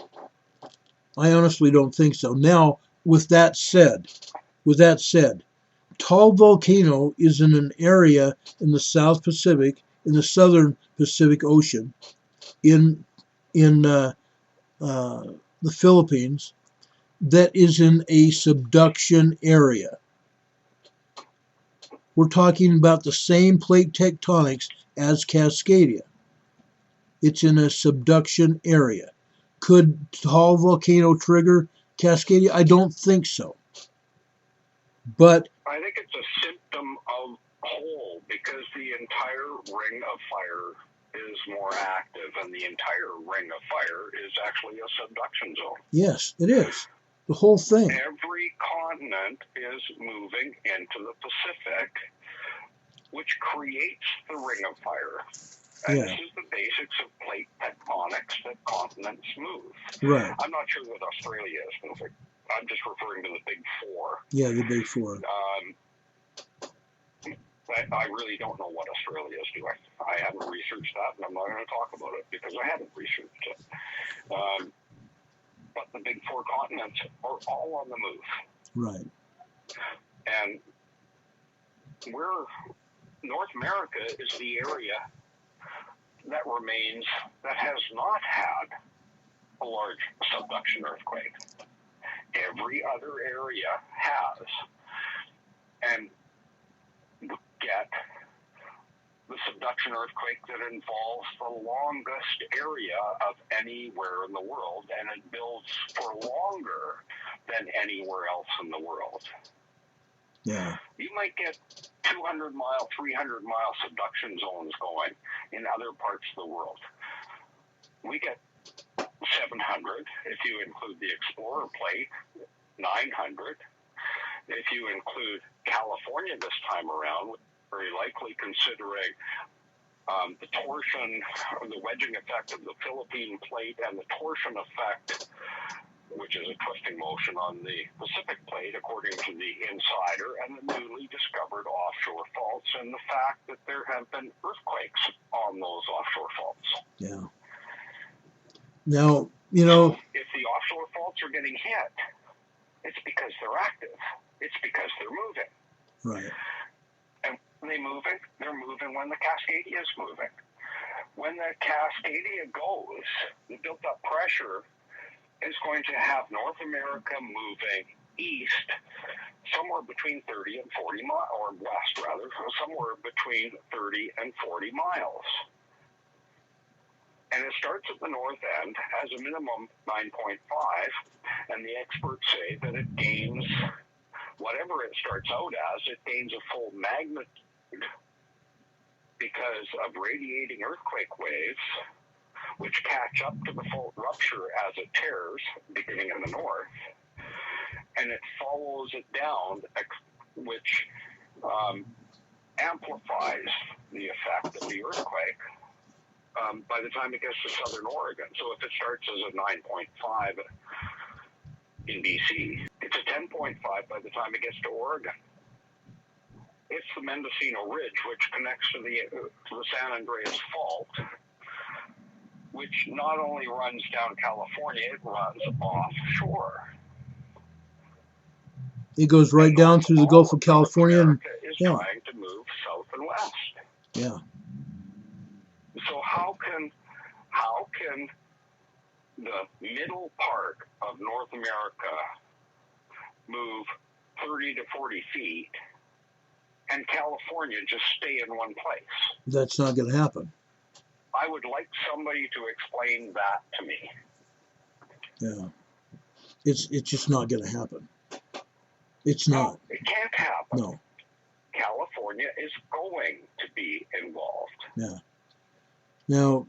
I honestly don't think so. Now, with that said, Tall Volcano is in an area in the South Pacific, in the Southern Pacific Ocean, in the Philippines, that is in a subduction area. We're talking about the same plate tectonics as Cascadia. It's in a subduction area. Could Tall Volcano trigger Cascadia? I don't think so. But I think it's a symptom of whole, because the entire ring of fire is more active, and the entire ring of fire is actually a subduction zone. Yes, it is. The whole thing. Every continent is moving into the Pacific, which creates the ring of fire. And this is the basics of plate tectonics, that continents move. Right. I'm not sure that Australia is moving. I'm just referring to the big four. Yeah, the big four. I really don't know what Australia is doing. I haven't researched that, and I'm not going to talk about it because I haven't researched it. But the big four continents are all on the move. Right. And North America is the area that remains, that has not had a large subduction earthquake. Every other area has. And get the subduction earthquake that involves the longest area of anywhere in the world, and it builds for longer than anywhere else in the world. Yeah. You might get 200-mile, 300-mile subduction zones going in other parts of the world. We get 700 if you include the Explorer plate, 900. If you include California this time around, very likely considering the torsion, or the wedging effect of the Philippine plate, and the torsion effect, which is a twisting motion on the Pacific plate, according to the Insider, and the newly discovered offshore faults, and the fact that there have been earthquakes on those offshore faults. Yeah. Now, you know, if the offshore faults are getting hit, it's because they're active. It's because they're moving. Right. And when they're moving when the Cascadia is moving. When the Cascadia goes, the built-up pressure is going to have North America moving east somewhere between 30 and 40 miles, or west rather, somewhere between 30 and 40 miles. And it starts at the north end, has a minimum 9.5, and the experts say that it gains, whatever it starts out as, it gains a full magnitude because of radiating earthquake waves, which catch up to the full rupture as it tears, beginning in the north, and it follows it down, which amplifies the effect of the earthquake by the time it gets to southern Oregon. So if it starts as a 9.5 in BC, it's a 10.5 by the time it gets to Oregon. It's the Mendocino Ridge, which connects to the San Andreas Fault, which not only runs down California, it runs offshore. It goes right down through the Gulf of California. America is trying to move south and west. Yeah. So how can the middle part of North America move 30 to 40 feet and California just stay in one place? That's not going to happen. I would like somebody to explain that to me. Yeah. It's just not going to happen. It's not. No, it can't happen. No. California is going to be involved. Yeah. Now,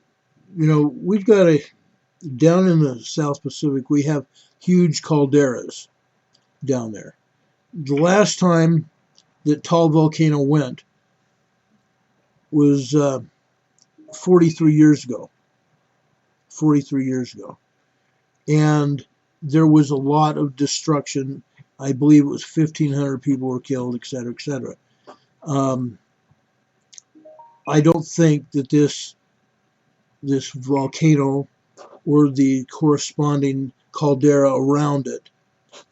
you know, we've got down in the South Pacific, we have huge calderas down there. The last time that Tall Volcano went was 43 years ago. 43 years ago. And there was a lot of destruction. I believe it was 1,500 people were killed, et cetera, et cetera. I don't think that this volcano or the corresponding caldera around it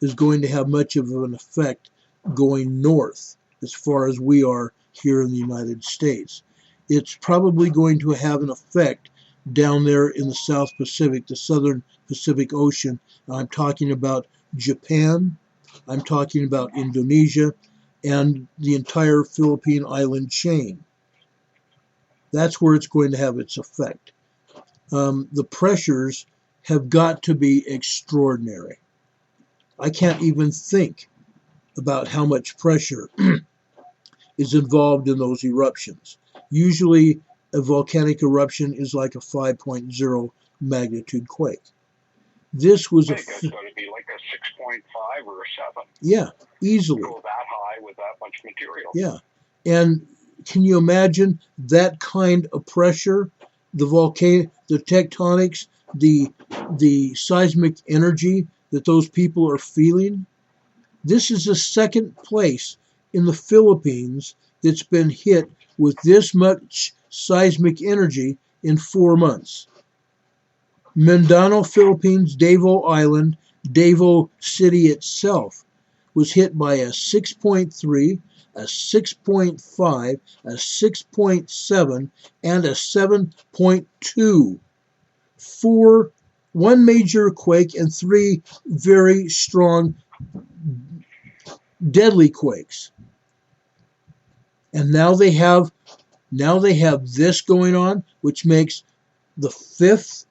is going to have much of an effect going north as far as we are here in the United States. It's probably going to have an effect down there in the South Pacific, the Southern Pacific Ocean. I'm talking about Japan, I'm talking about Indonesia, and the entire Philippine island chain. That's where it's going to have its effect. The pressures have got to be extraordinary. I can't even think about how much pressure is involved in those eruptions. Usually a volcanic eruption is like a 5.0 magnitude quake. This was it's going to be like a 6.5 or a 7. Yeah, easily. Go that high with that much material. Yeah, and can you imagine that kind of pressure? The volcano, the tectonics, the seismic energy that those people are feeling. This is the second place in the Philippines that's been hit with this much seismic energy in 4 months. Mindanao, Philippines, Davao Island, Davao City itself was hit by a 6.3, a 6.5, a 6.7, and a 7.2. One major quake and 3 very strong, deadly quakes. And now they have this going on, which makes the fifth.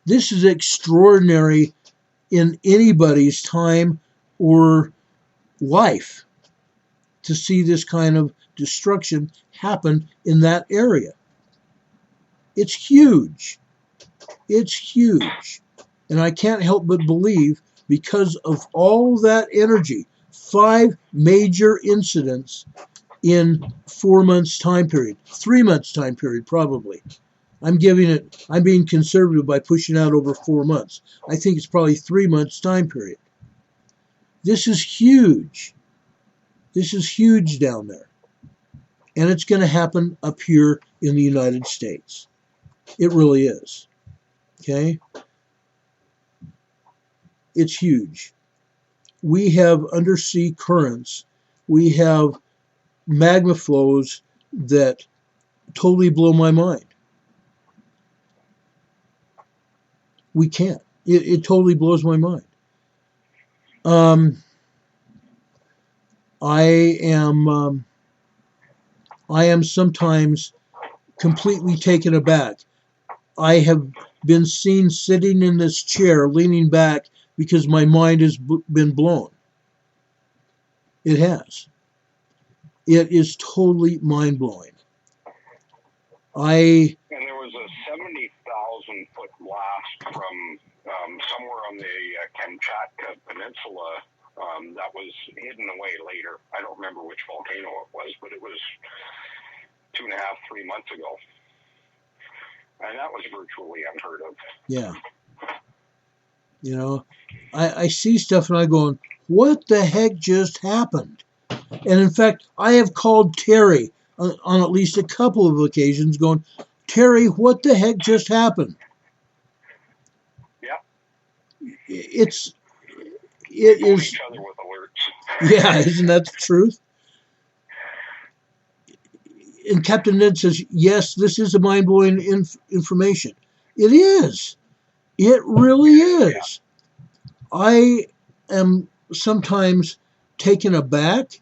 This is extraordinary in anybody's time or life to see this kind of destruction happen in that area. It's huge. It's huge. And I can't help but believe, because of all that energy, 5 major incidents in 4 months time period, 3 months time period probably. I'm being conservative by pushing out over 4 months. I think it's probably 3 months time period. This is huge. This is huge down there. And it's going to happen up here in the United States. It really is. Okay? It's huge. We have undersea currents. We have magma flows that totally blow my mind. We can't. It totally blows my mind. I am sometimes completely taken aback. I have been seen sitting in this chair, leaning back, because my mind has been blown. It has. It is totally mind-blowing. And there was a 70,000-foot blast from somewhere on the Kamchatka Peninsula that was hidden away later. I don't remember which volcano it was, but it was 2.5, 3 months ago. And that was virtually unheard of. Yeah. You know, I see stuff and I go, what the heck just happened? And in fact, I have called Terry on at least a couple of occasions going, Terry, what the heck just happened? Yeah. It is. Each other with alerts. Yeah, isn't that the truth? And Captain Ned says, yes, this is a mind-blowing information. It is. It really is. Yeah. I am sometimes taken aback.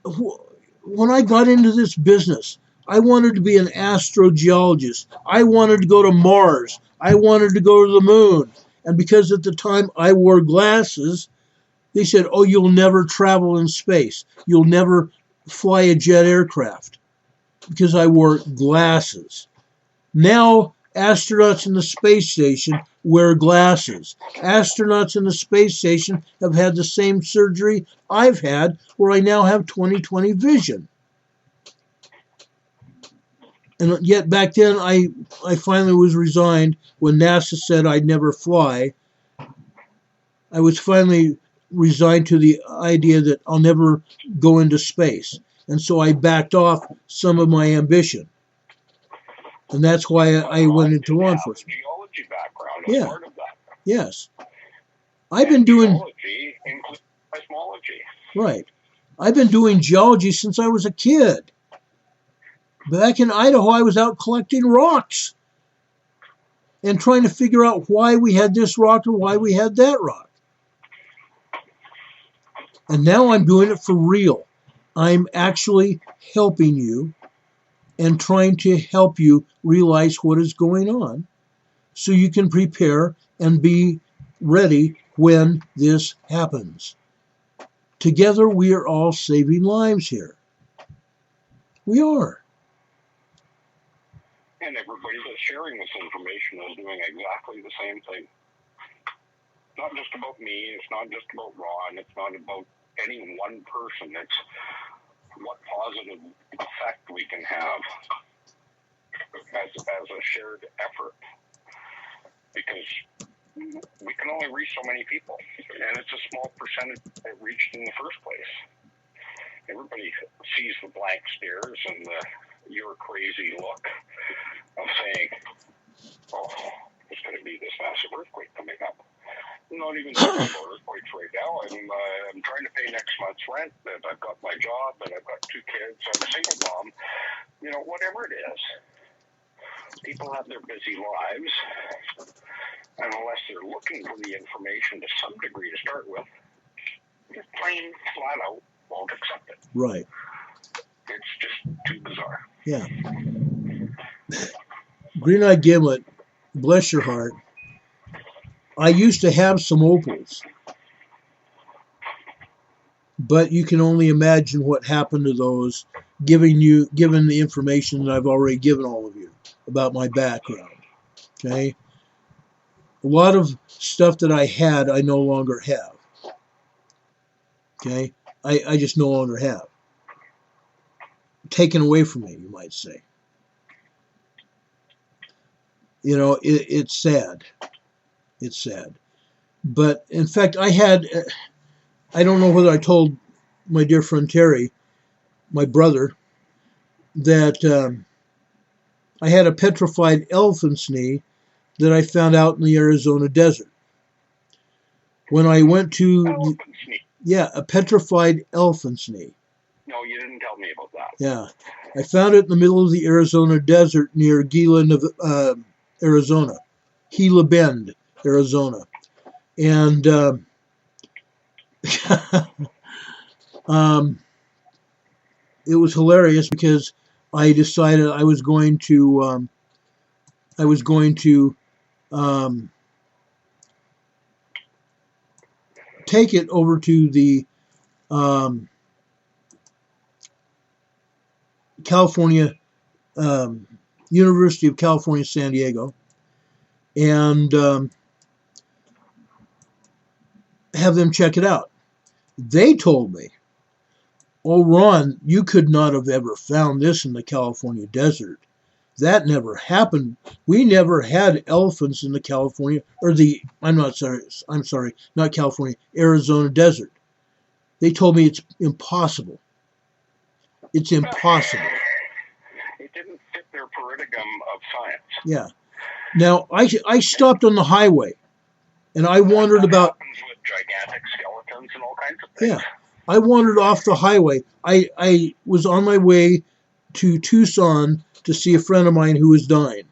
When I got into this business, I wanted to be an astrogeologist. I wanted to go to Mars. I wanted to go to the moon. And because at the time I wore glasses, they said, oh, you'll never travel in space. You'll never fly a jet aircraft, because I wore glasses. Now, astronauts in the space station wear glasses. Astronauts in the space station have had the same surgery I've had, where I now have 20/20 vision. And yet back then, I finally was resigned when NASA said I'd never fly. I was finally resigned to the idea that I'll never go into space. And so I backed off some of my ambition. And that's why I went into law enforcement. Geology background yeah. Part of that. Yes. I've been doing geology includes seismology. right. I've been doing geology since I was a kid. Back in Idaho, I was out collecting rocks and trying to figure out why we had this rock or why we had that rock. And now I'm doing it for real. I'm actually helping you and trying to help you realize what is going on so you can prepare and be ready when this happens. Together, we are all saving lives here. We are. And everybody that's sharing this information is doing exactly the same thing. It's not just about me, it's not just about Ron, it's not about any one person, it's what positive effect we can have as a shared effort. Because we can only reach so many people, and it's a small percentage that reached in the first place. Everybody sees the blank stares and the "you're crazy" look of saying, "Oh, there's going to be this massive earthquake coming up." I'm not even thinking about earthquakes right now. I'm trying to pay next month's rent, and I've got my job, and I've got 2 kids. I'm a single mom. Whatever it is, people have their busy lives, and unless they're looking for the information to some degree to start with, just plain flat out won't accept it. Right. It's just too bizarre. Yeah. Green-eyed Gimlet, bless your heart. I used to have some opals, but you can only imagine what happened to those, given the information that I've already given all of you about my background. Okay? A lot of stuff that I had, I no longer have. Okay? I just no longer have. Taken away from me, you might say. It's sad. It's sad. But, in fact, I don't know whether I told my dear friend Terry, my brother, that I had a petrified elephant's knee that I found out in the Arizona desert. When I went to... Elephant's knee? Yeah, a petrified elephant's knee. No, you didn't tell me about that. Yeah. I found it in the middle of the Arizona desert near Gila, Arizona. Gila Bend, Arizona. And it was hilarious because I decided I was going to take it over to the California University of California, San Diego, and have them check it out. They told me, "Oh, Ron, you could not have ever found this in the California desert. That never happened. We never had elephants in the California, not California, Arizona desert." They told me it's impossible. It's impossible. It didn't fit their paradigm of science. Yeah. Now, I stopped on the highway, and I wandered about... happens with gigantic skeletons and all kinds of things. Yeah. I wandered off the highway. I was on my way to Tucson to see a friend of mine who was dying.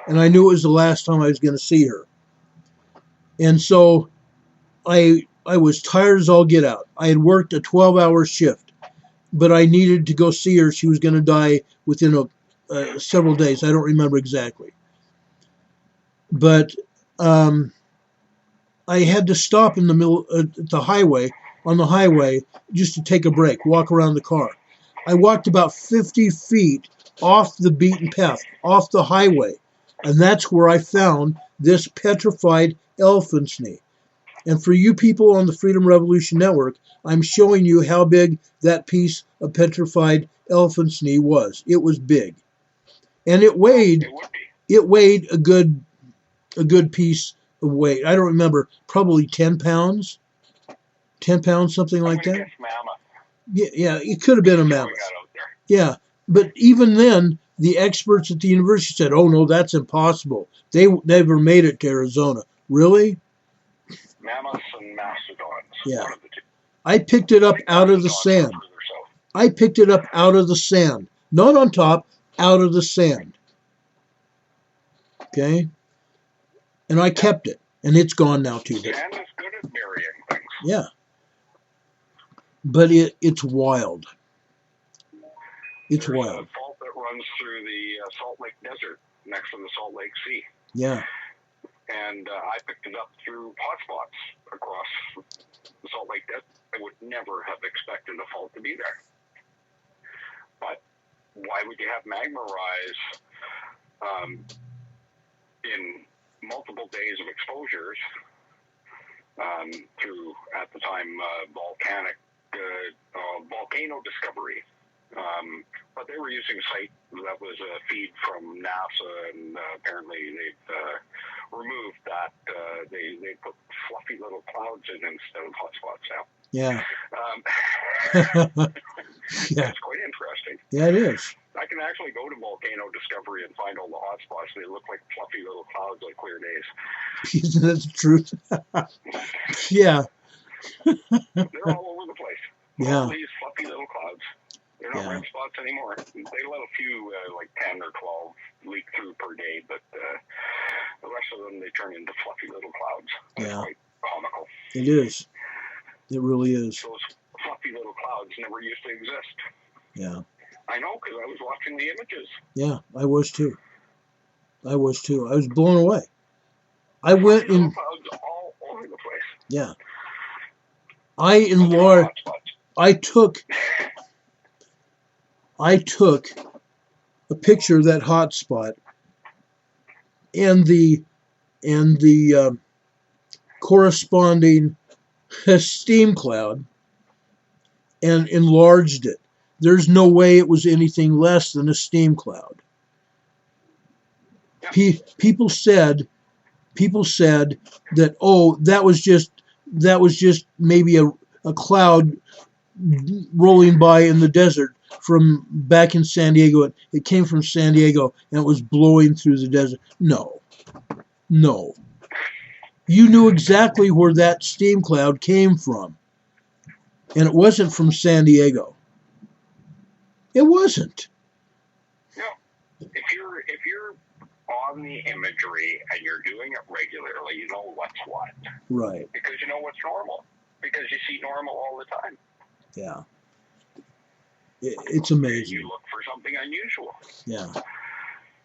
And I knew it was the last time I was going to see her. And so I was tired as all get out. I had worked a 12-hour shift, but I needed to go see her. She was going to die within several days. I don't remember exactly. But I had to stop in the middle on the highway, just to take a break, walk around the car. I walked about 50 feet off the beaten path, off the highway, and that's where I found this petrified elephant's knee. And for you people on the Freedom Revolution Network, I'm showing you how big that piece of petrified elephant's knee was. It was big. And it weighed a good piece of weight. I don't remember, probably 10 pounds. 10 pounds, something like that. Yeah, it could have been a mammoth. Yeah, but even then, the experts at the university said, "Oh no, that's impossible. They never made it to Arizona." Really? Mammoths and mastodons. Yeah. One of the two. I picked it up out of the Mastodons are sand. further south. I picked it up out of the sand. Not on top, out of the sand. Okay? And I kept it. And it's gone now too. Sand is good at burying things. Yeah. But it's wild. It's There's wild. a fault that runs through the Salt Lake Desert next to the Salt Lake Sea. Yeah. And I picked it up through hotspots across the Salt Lake Desert. I would never have expected a fault to be there. But why would you have magma rise in multiple days of exposures through, at the time, volcano discovery? But they were using site that was a feed from NASA, and apparently they've removed that. They put fluffy little clouds in instead of hotspots now. Yeah. Yeah. It's quite interesting. Yeah, it is. I can actually go to Volcano Discovery and find all the hotspots. They look like fluffy little clouds on clear days. Isn't that the truth? Yeah. They're all over the place. Yeah. All these fluffy little clouds. They're not red spots anymore. They let a few, like 10 or 12, leak through per day, but the rest of them, they turn into fluffy little clouds. That's quite comical. It is. It really is. Those fluffy little clouds never used to exist. Yeah. I know, because I was watching the images. Yeah, I was too. I was blown away. I went in. Clouds all over the place. Yeah. I enlarged. I took a picture of that hot spot and the corresponding steam cloud and enlarged it. There's no way it was anything less than a steam cloud. Yeah. People said that, oh, that was just maybe a cloud rolling by in the desert from back in San Diego. It came from San Diego and it was blowing through the desert. No. You knew exactly where that steam cloud came from. And it wasn't from San Diego. It wasn't. No. If you're on the imagery and you're doing it regularly, you know what's what. Right. Because you know what's normal. Because you see normal all the time. Yeah. It's amazing. You look for something unusual. Yeah.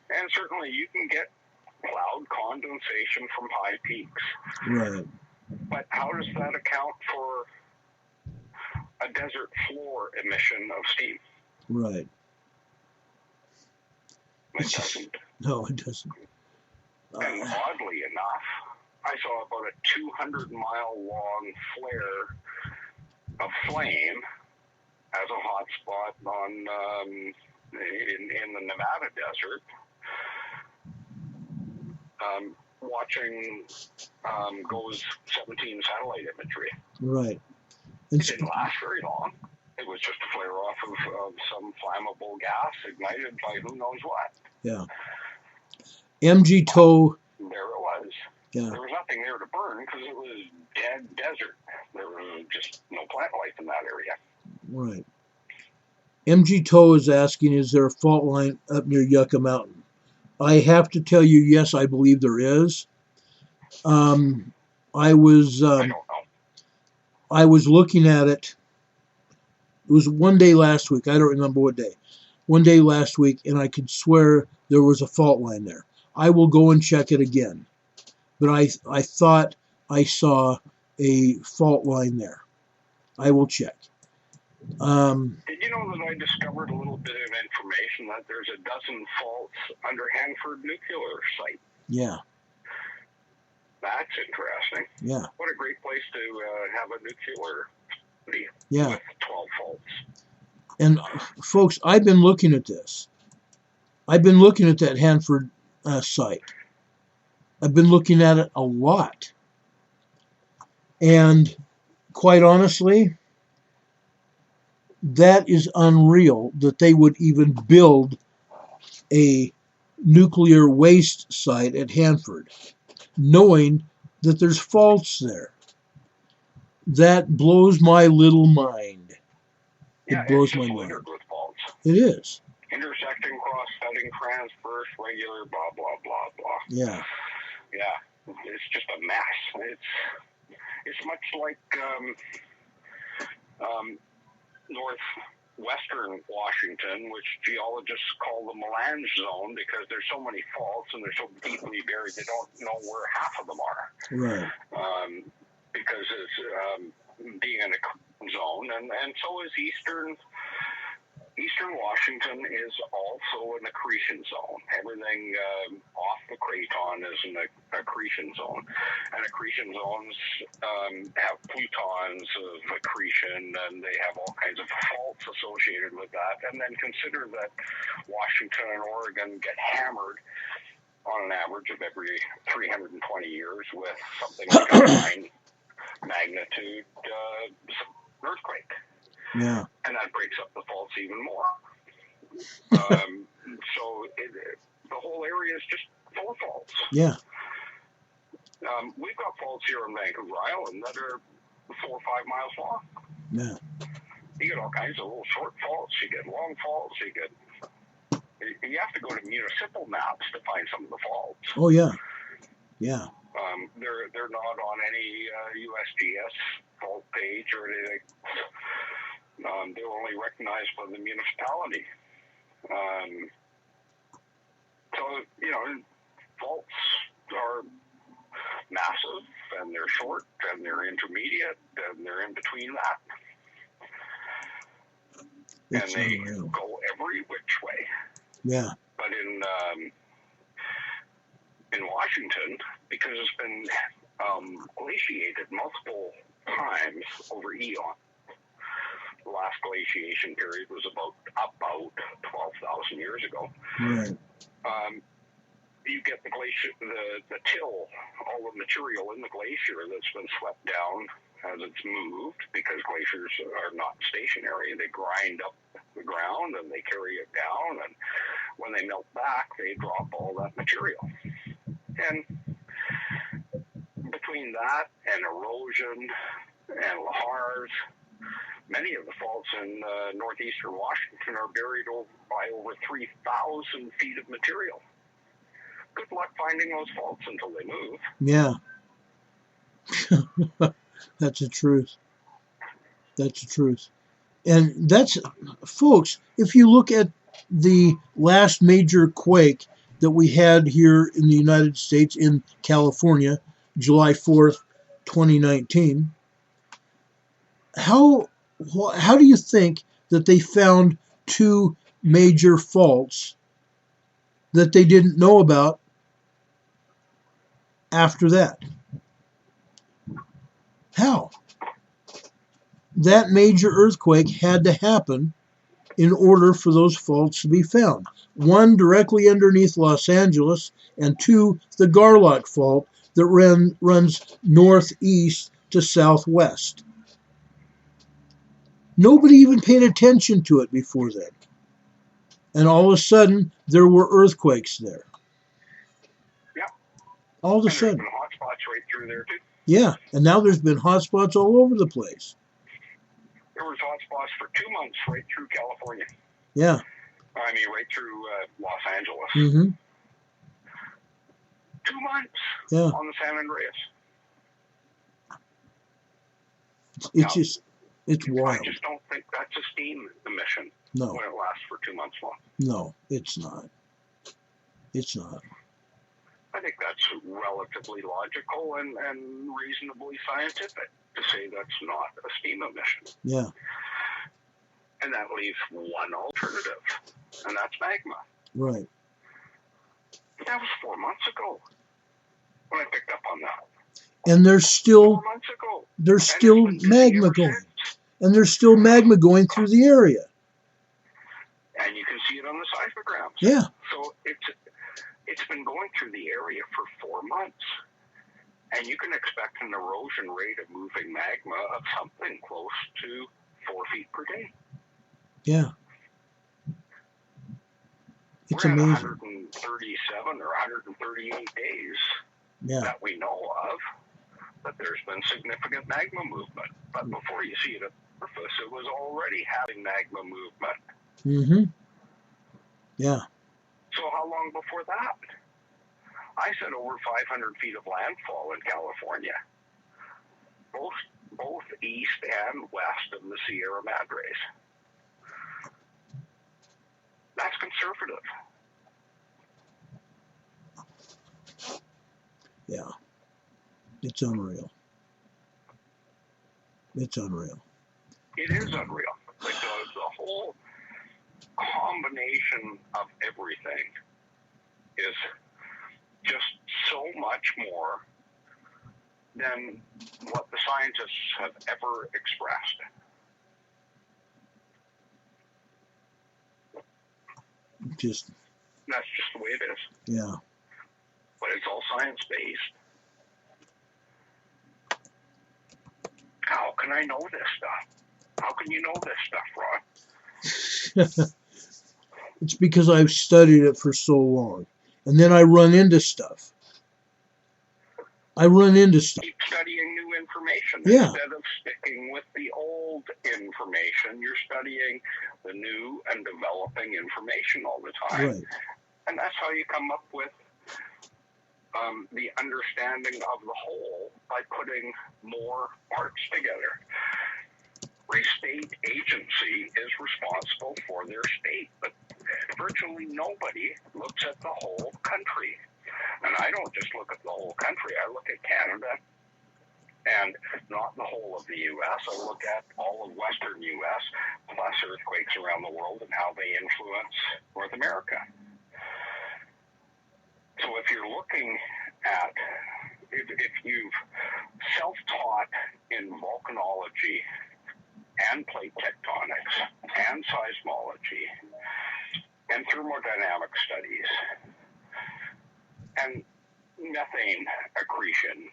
And certainly you can get cloud condensation from high peaks. Right. But how does that account for a desert floor emission of steam? Right. It doesn't. No, it doesn't. And oddly enough, I saw about a 200-mile long flare of flame as a hot spot on in the Nevada desert. Watching GOES 17 satellite imagery. Right. It didn't last very long. It was just a flare off of some flammable gas ignited by who knows what. Yeah. MGTOW. There it was. Yeah. There was nothing there to burn because it was dead desert. There was just no plant life in that area. Right. MGTOW is asking, is there a fault line up near Yucca Mountain? I have to tell you, yes, I believe there is. I was looking at it. It was one day last week. I don't remember what day. One day last week, and I could swear there was a fault line there. I will go and check it again. But I thought I saw a fault line there. I will check. Did you know that I discovered a little bit of information that there's a dozen faults under Hanford nuclear site? Yeah. That's interesting. Yeah. What a great place to have a nuclear city with 12 faults. And folks, I've been looking at this. I've been looking at that Hanford site. I've been looking at it a lot. And quite honestly, that is unreal that they would even build a nuclear waste site at Hanford, knowing that there's faults there. that blows my little mind. Yeah, It blows it's my just mind. littered with faults. It is. Intersecting, cross-cutting, transverse, regular, blah, blah, blah, blah. Yeah. Yeah, it's just a mess. It's much like northwestern Washington, which geologists call the melange zone because there's so many faults and they're so deeply buried they don't know where half of them are. Right. Because it's being in a zone, and so is Eastern Washington is also an accretion zone. Everything off the craton is an accretion zone. And accretion zones have plutons of accretion, and they have all kinds of faults associated with that. And then consider that Washington and Oregon get hammered on an average of every 320 years with something like a 9 magnitude earthquake. Yeah. And that breaks up the faults even more. So the whole area is just full of faults. Yeah. We've got faults here on Vancouver Island that are 4 or 5 miles long. Yeah. You get all kinds of little short faults. You get long faults. You have to go to municipal maps to find some of the faults. Oh yeah. Yeah. They're not on any USGS fault page or anything. They're only recognized by the municipality. So, faults are massive, and they're short, and they're intermediate, and they're in between that. It's and they unreal. go every which way. Yeah. But in Washington, because it's been glaciated multiple times over eon. The last glaciation period was about 12,000 years ago. Right. You get the glacier, the till, all the material in the glacier that's been swept down as it's moved, because glaciers are not stationary. They grind up the ground and they carry it down, and when they melt back, they drop all that material. And between that and erosion and lahars, many of the faults in northeastern Washington are buried by over 3,000 feet of material. Good luck finding those faults until they move. Yeah. That's the truth. That's the truth. And that's, folks, if you look at the last major quake that we had here in the United States in California, July 4th, 2019, how do you think that they found two major faults that they didn't know about after that? How? That major earthquake had to happen in order for those faults to be found. One directly underneath Los Angeles, and two, the Garlock Fault that runs northeast to southwest. Nobody even paid attention to it before then. And all of a sudden, there were earthquakes there. Yeah. All of a sudden. There's been hot spots right through there, too. Yeah, and now there's been hot spots all over the place. There was hot spots for 2 months right through California. Yeah. I mean, right through Los Angeles. Mm-hmm. 2 months Yeah. on the San Andreas. It's wild. I just don't think that's a steam emission No. when it lasts for 2 months long. No, it's not. It's not. I think that's relatively logical and reasonably scientific to say that's not a steam emission. Yeah. And that leaves one alternative, and that's magma. Right. But that was 4 months ago when I picked up on that. And there's still 4 months ago. There's still magma going. And there's still magma going through the area. And you can see it on the seismograms. Yeah. So it's been going through the area for 4 months. And you can expect an erosion rate of moving magma of something close to 4 feet per day. Yeah. It's We're at amazing. 137 or 138 days Yeah. that we know of that there's been significant magma movement. But before you see it at the surface, it was already having magma movement. Mm-hmm. Yeah. So how long before that? I said over 500 feet of landfall in California, both east and west of the Sierra Madres. That's conservative. Yeah. It's unreal. It's unreal. It is unreal. Like the whole combination of everything is just so much more than what the scientists have ever expressed. That's just the way it is. Yeah. But it's all science-based. How can I know this stuff? How can you know this stuff, Ron? It's because I've studied it for so long. And then I run into stuff. Keep studying new information. Yeah. Instead of sticking with the old information, you're studying the new and developing information all the time. Right. And that's how you come up with the understanding of the whole by putting more parts together. Every state agency is responsible for their state, but virtually nobody looks at the whole country. And I don't just look at the whole country. I look at Canada and not the whole of the U.S. I look at all of Western U.S. plus earthquakes around the world and how they influence North America. So if you're looking at, if you've self-taught in volcanology and plate tectonics and seismology and thermodynamic studies and methane accretion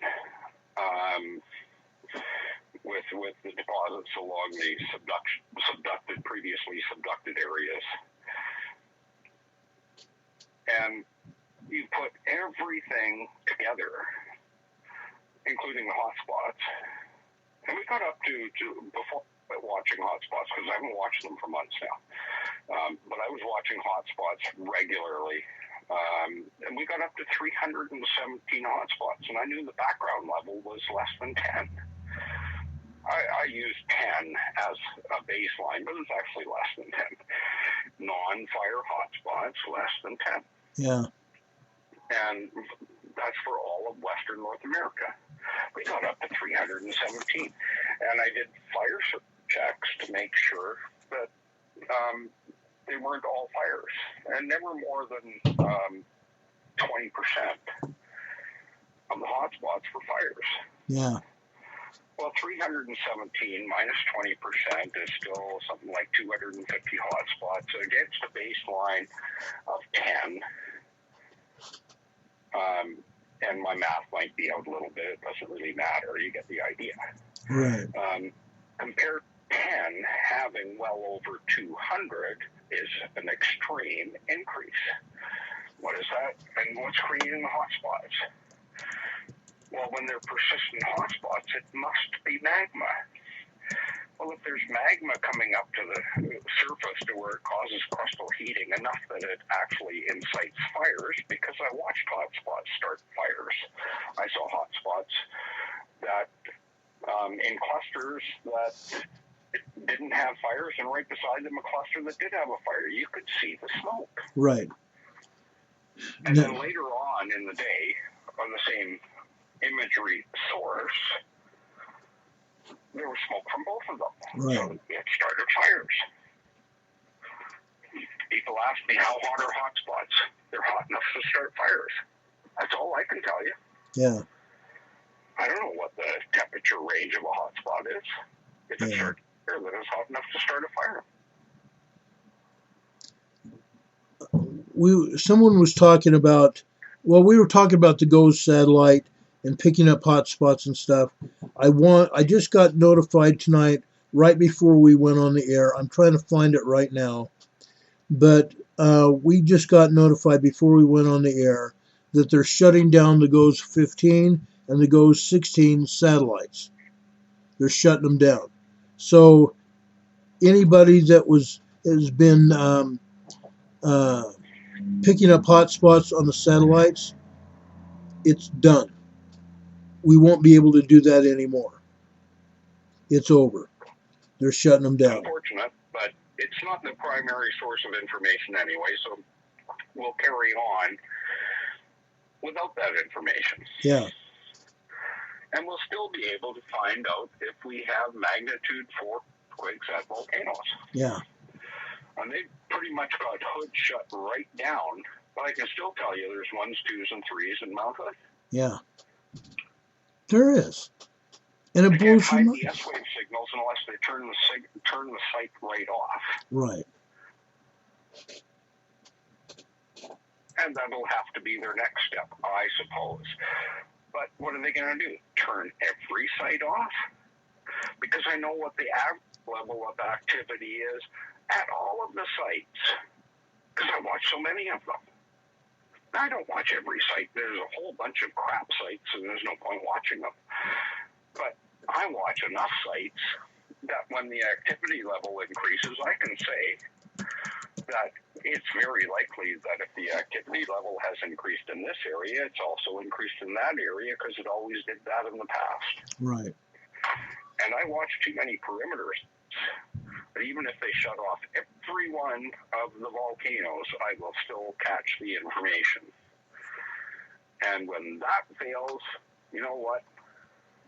with the deposits along the previously subducted areas, and you put everything together, including the hotspots. And we got up to before watching hotspots, because I haven't watched them for months now, but I was watching hotspots regularly. And we got up to 317 hotspots, and I knew the background level was less than 10. I used 10 as a baseline, but it's actually less than 10. Non-fire hotspots, less than 10. Yeah. And that's for all of Western North America. We got up to 317. And I did fire checks to make sure that they weren't all fires. And never more than 20% of the hotspots for fires. Yeah. Well, 317 minus 20% is still something like 250 hotspots against a baseline of 10. And my math might be out a little bit. It doesn't really matter. You get the idea. Right. Compared to 10, having well over 200 is an extreme increase. What is that? And what's creating the hotspots? Well, when they're persistent hotspots, it must be magma. Well, if there's magma coming up to the surface to where it causes crustal heating enough that it actually incites fires, because I watched hotspots start fires. I saw hotspots that in clusters that didn't have fires, and right beside them a cluster that did have a fire. You could see the smoke. Right. And then later on in the day, on the same imagery source, there was smoke from both of them. Right. So it started fires. People ask me, how hot are hotspots? They're hot enough to start fires. That's all I can tell you. Yeah. I don't know what the temperature range of a hotspot is. If it starts fire, then it's hot enough to start a fire. Someone was talking about, we were talking about the GOES satellite and picking up hotspots and stuff. I just got notified tonight, right before we went on the air. I'm trying to find it right now. But we just got notified before we went on the air that they're shutting down the GOES 15 and the GOES 16 satellites. They're shutting them down. So anybody that has been picking up hotspots on the satellites, it's done. We won't be able to do that anymore. It's over. They're shutting them down. Unfortunate, but it's not the primary source of information anyway, so we'll carry on without that information. Yeah. And we'll still be able to find out if we have magnitude 4 quakes at volcanoes. Yeah. And they pretty much got Hood shut right down, but I can still tell you there's 1s, 2s, and 3s in Mount Hood. Yeah. There is. And it blows your mind. They can't hide the S-wave signals unless they turn the site right off. Right. And that'll have to be their next step, I suppose. But what are they going to do? Turn every site off? Because I know what the average level of activity is at all of the sites, because I watch so many of them. I don't watch every site. There's a whole bunch of crap sites, and there's no point watching them. But I watch enough sites that when the activity level increases, I can say that it's very likely that if the activity level has increased in this area, it's also increased in that area, because it always did that in the past. Right. And I watch too many perimeters. But even if they shut off every one of the volcanoes, I will still catch the information. And when that fails, you know what?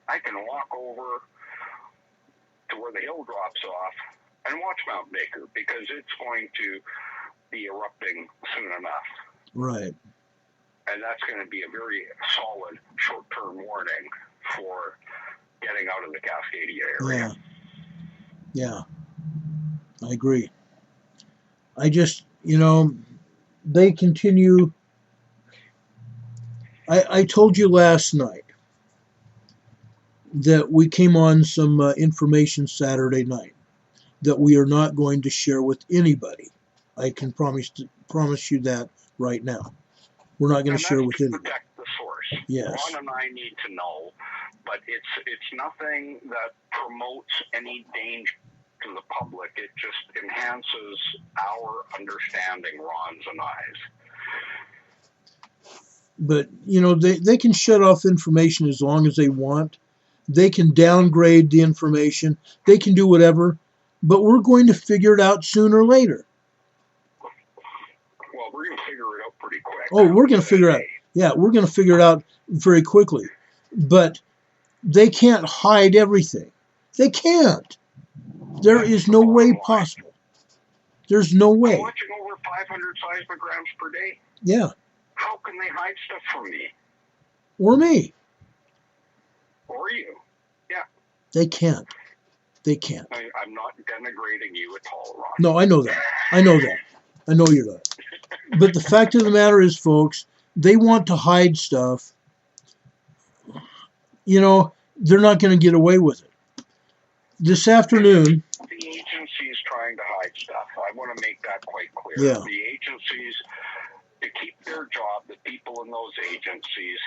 I can walk over to where the hill drops off and watch Mount Baker, because it's going to be erupting soon enough. Right. And that's going to be a very solid short-term warning for getting out of the Cascadia area. Yeah. I agree. I just, they continue. I told you last night that we came on some information Saturday night that we are not going to share with anybody. I can promise you that right now. We're not going to share with anybody. Protect the source. Yes. Ron and I need to know, but it's nothing that promotes any danger to the public. It just enhances our understanding, Ron's and I's. But, they can shut off information as long as they want. They can downgrade the information. They can do whatever. But we're going to figure it out sooner or later. Well, we're going to figure it out pretty quick. Oh, we're going to figure it out. Yeah, we're going to figure it out very quickly. But they can't hide everything. They can't. There is no way possible. There's no way. I'm watching over 500 seismograms per day. Yeah. How can they hide stuff from me? Or me. Or you. Yeah. They can't. They can't. I'm not denigrating you at all, Ron. No, I know that. I know you're not. But the fact of the matter is, folks, they want to hide stuff. They're not going to get away with it. This afternoon... The agency is trying to hide stuff. I want to make that quite clear. Yeah. The agencies, to keep their job, the people in those agencies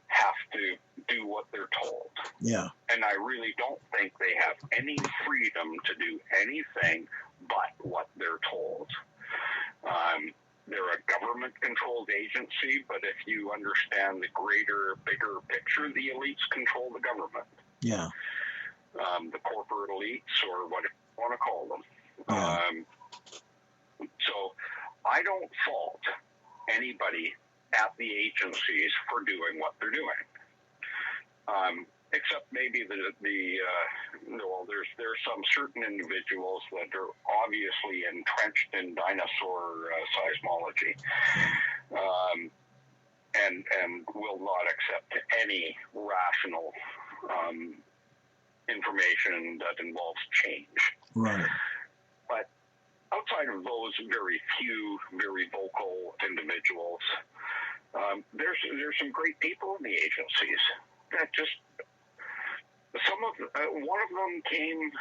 have to do what they're told. Yeah. And I really don't think they have any freedom to do anything but what they're told. They're a government-controlled agency, but if you understand the greater, bigger picture, the elites control the government. Yeah. The corporate elites, or whatever you want to call them. Yeah. So I don't fault anybody at the agencies for doing what they're doing. Except maybe there's some certain individuals that are obviously entrenched in dinosaur seismology, and will not accept any rational information that involves change. Right. But outside of those very few, very vocal individuals, there's some great people in the agencies that just one of them came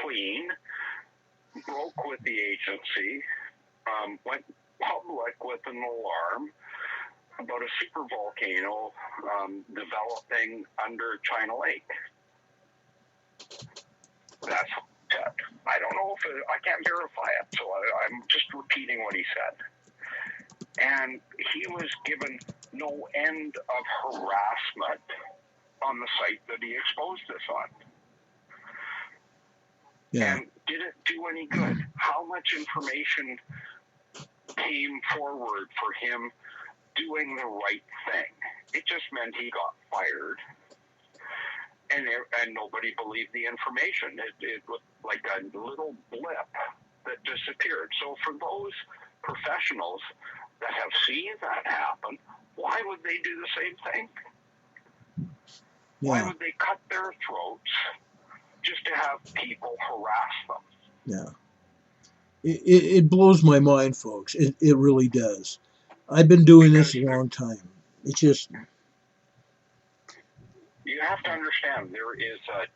clean, broke with the agency, went public with an alarm, about a supervolcano developing under China Lake. That's I don't know if I can't verify it, so I'm just repeating what he said. And he was given no end of harassment on the site that he exposed this on. Yeah. And did it do any good? How much information came forward for him doing the right thing? It just meant he got fired. And nobody believed the information. It was like a little blip that disappeared. So for those professionals that have seen that happen, why would they do the same thing? Yeah. Why would they cut their throats just to have people harass them? Yeah. It blows my mind, folks. It really does. I've been doing this a long time. It's just... You have to understand there is a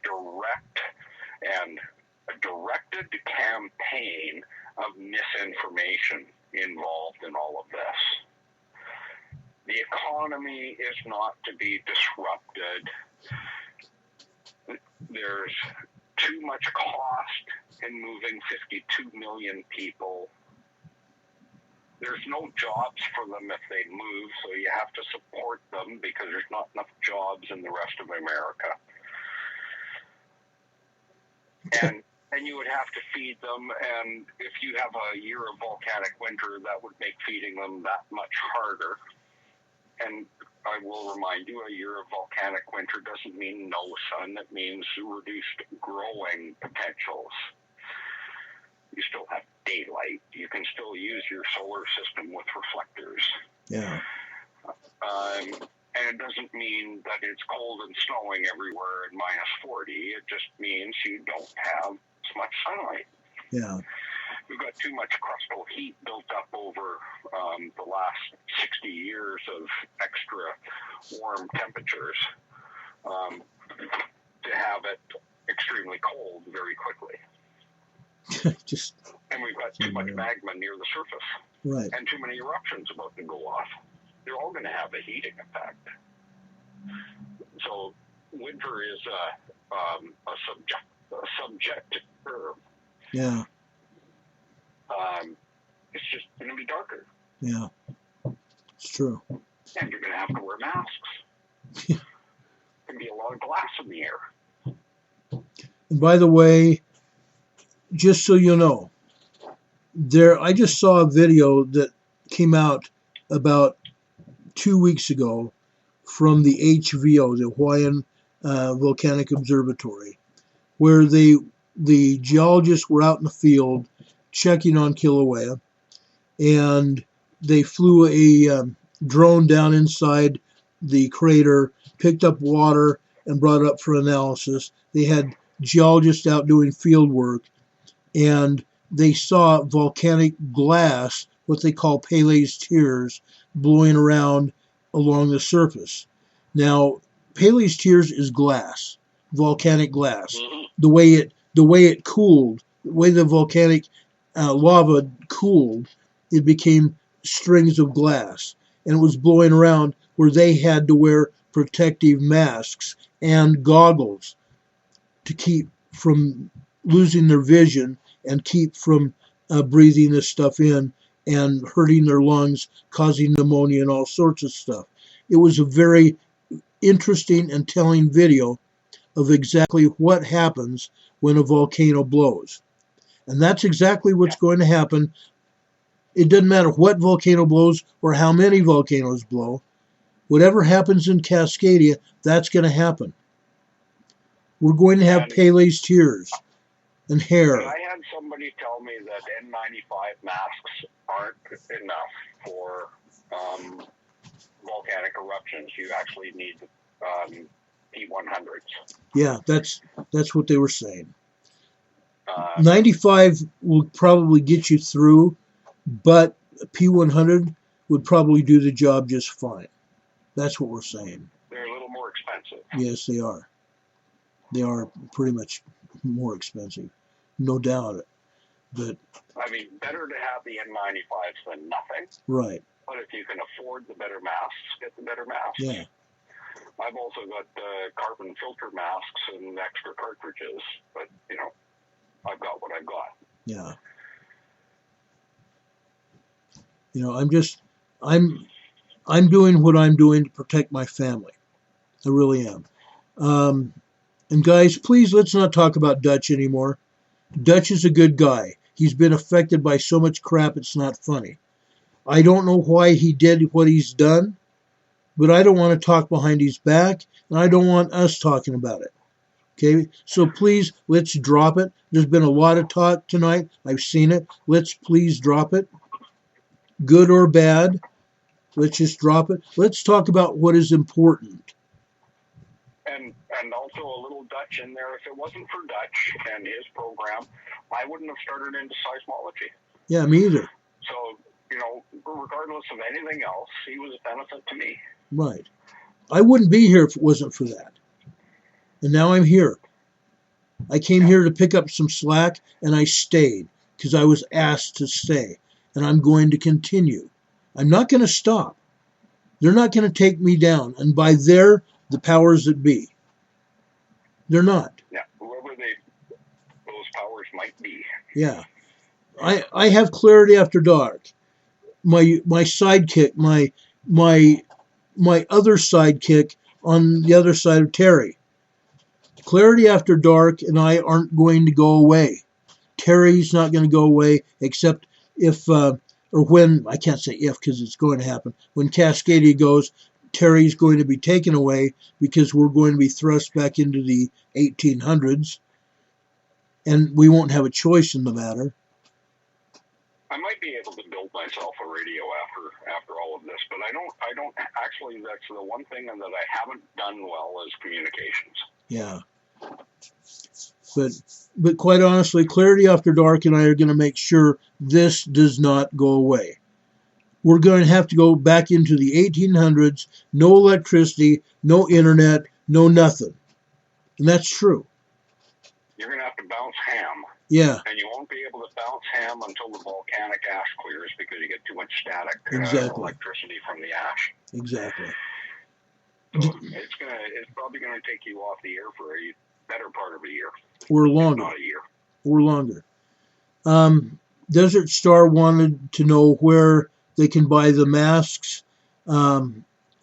directed campaign of misinformation involved in all of this. The economy is not to be disrupted. There's too much cost in moving 52 million people. There's no jobs for them if they move, so you have to support them because there's not enough jobs in the rest of America. And you would have to feed them, and if you have a year of volcanic winter, that would make feeding them that much harder. And I will remind you, a year of volcanic winter doesn't mean no sun. It means reduced growing potentials. You still have daylight. You can still use your solar system with reflectors. Yeah. And it doesn't mean that it's cold and snowing everywhere at -40. It just means you don't have as much sunlight. Yeah. We've got too much crustal heat built up over the last 60 years of extra warm temperatures to have it extremely cold very quickly. And we've got too much magma near the surface. Right. And too many eruptions about to go off. They're all going to have a heating effect. So winter is a subjective term. Yeah. It's just going to be darker. Yeah. It's true. And you're going to have to wear masks. There's going to be a lot of glass in the air. And by the way, just so you know, I just saw a video that came out about 2 weeks ago from the HVO, the Hawaiian Volcanic Observatory, where the geologists were out in the field checking on Kilauea, and they flew a drone down inside the crater, picked up water, and brought it up for analysis. They had geologists out doing field work, and they saw volcanic glass, what they call Pele's tears, blowing around along the surface. Now, Pele's tears is glass, volcanic glass. Mm-hmm. The way it cooled, the way the volcanic lava cooled, it became strings of glass, and it was blowing around where they had to wear protective masks and goggles to keep from losing their vision and keep from breathing this stuff in and hurting their lungs, causing pneumonia and all sorts of stuff. It was a very interesting and telling video of exactly what happens when a volcano blows. And that's exactly what's going to happen. It doesn't matter what volcano blows or how many volcanoes blow. Whatever happens in Cascadia, that's going to happen. We're going to have Pele's tears and hair. I had somebody tell me that N95 masks aren't enough for volcanic eruptions. You actually need P100s. Yeah, that's what they were saying. 95 will probably get you through, but P100 would probably do the job just fine. That's what we're saying. They're a little more expensive. Yes, they are. They are pretty much more expensive, no doubt. But I mean, better to have the N95s than nothing. Right. But if you can afford the better masks, get the better masks. Yeah. I've also got carbon filter masks and extra cartridges, but I've got what I've got. Yeah. I'm doing what I'm doing to protect my family. I really am. And guys, please, let's not talk about Dutch anymore. Dutch is a good guy. He's been affected by so much crap, it's not funny. I don't know why he did what he's done, but I don't want to talk behind his back, and I don't want us talking about it. Okay? So please, let's drop it. There's been a lot of talk tonight. I've seen it. Let's please drop it. Good or bad, let's just drop it. Let's talk about what is important. And also a little Dutch in there. If it wasn't for Dutch and his program, I wouldn't have started into seismology. Yeah, me either. So, regardless of anything else, he was a benefit to me. Right. I wouldn't be here if it wasn't for that. And now I'm here. I came here to pick up some slack, and I stayed because I was asked to stay. And I'm going to continue. I'm not going to stop. They're not going to take me down. And by the powers that be. They're not. Yeah, whoever those powers might be. Yeah. I have clarity after dark. My sidekick, my other sidekick on the other side of Terry. Clarity after dark and I aren't going to go away. Terry's not going to go away except if, or when, I can't say if because it's going to happen, when Cascadia goes, Terry's going to be taken away because we're going to be thrust back into the 1800s and we won't have a choice in the matter. I might be able to build myself a radio after all of this, but I don't actually, that's the one thing that I haven't done well is communications. Yeah. But quite honestly, Clarity After Dark and I are going to make sure this does not go away. We're going to have to go back into the 1800s, no electricity, no internet, no nothing. And that's true. You're going to have to bounce ham. Yeah. And you won't be able to bounce ham until the volcanic ash clears because you get too much static electricity from the ash. Exactly. So it's probably going to take you off the air for a better part of a year. Or longer. Not a year. Or longer. Desert Star wanted to know where they can buy the masks.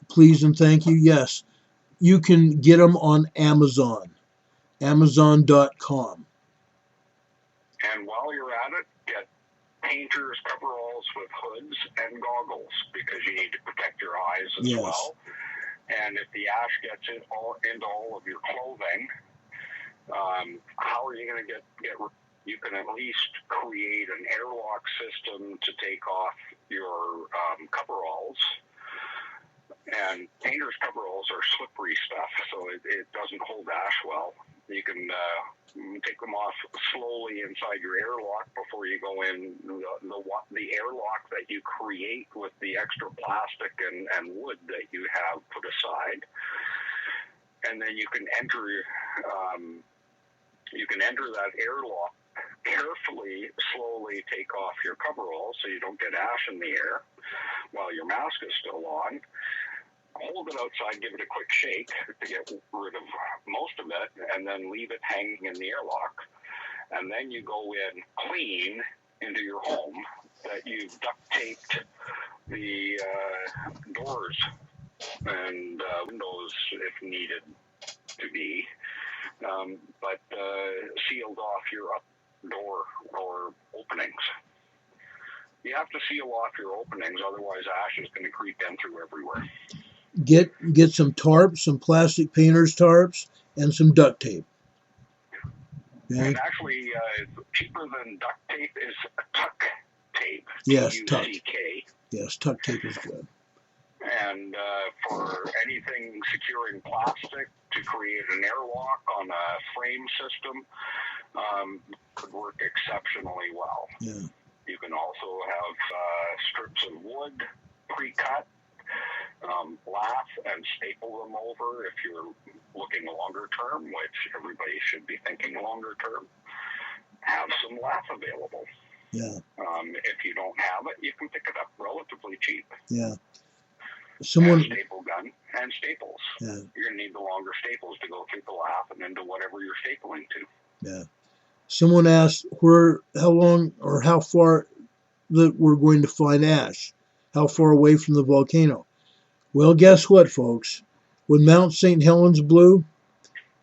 Please and thank you. Yes. You can get them on Amazon. Amazon.com. And while you're at it, get painters' coveralls with hoods and goggles because you need to protect your eyes as well. And if the ash gets into all of your clothing, how are you going to get? You can at least create an airlock system to take off your coveralls. And painters' coveralls are slippery stuff, so it doesn't hold ash well. You can take them off slowly inside your airlock before you go in. The airlock that you create with the extra plastic and wood that you have put aside, and then you can enter that airlock. Carefully, slowly take off your coveralls so you don't get ash in the air while your mask is still on. Hold it outside, give it a quick shake to get rid of most of it, and then leave it hanging in the airlock. And then you go in clean into your home that you've duct taped the doors and windows if needed to be, but sealed off your door or openings. You have to seal off your openings, otherwise ash is going to creep in through everywhere. Get some tarps, some plastic painter's tarps, and some duct tape. Okay. And actually, cheaper than duct tape is tuck tape. Yes, tuck. T-U-C-K. Yes, tuck tape is good. And for anything securing plastic to create an airlock on a frame system, could work exceptionally well. Yeah. You can also have strips of wood pre-cut, lath and staple them over if you're looking longer term, which everybody should be thinking longer term. Have some lath available. Yeah. If you don't have it, you can pick it up relatively cheap. Yeah. And Someone. a staple gun and staples. Yeah. You're going to need the longer staples to go through the lap and into whatever you're stapling to. Yeah. Someone asked how long or how far that we're going to find ash. How far away from the volcano? Well, guess what, folks? When Mount St. Helens blew,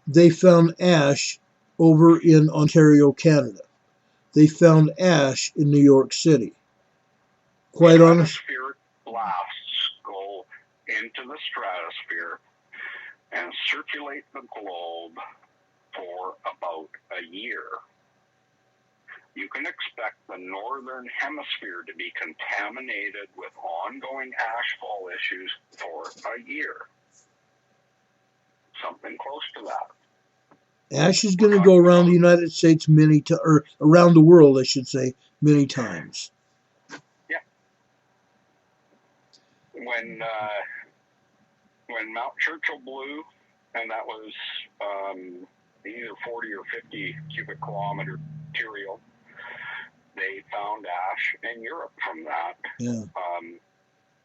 they found ash over in Ontario, Canada. They found ash in New York City. Quite honest. Stratospheric blasts go into the stratosphere and circulate the globe for about a year. You can expect the northern hemisphere to be contaminated with ongoing ashfall issues for a year. Something close to that. Ash is going to go around the United States or around the world, I should say, many times. Yeah. When Mount Churchill blew, and that was either 40 or 50 cubic kilometer material, they found ash in Europe from that. Yeah.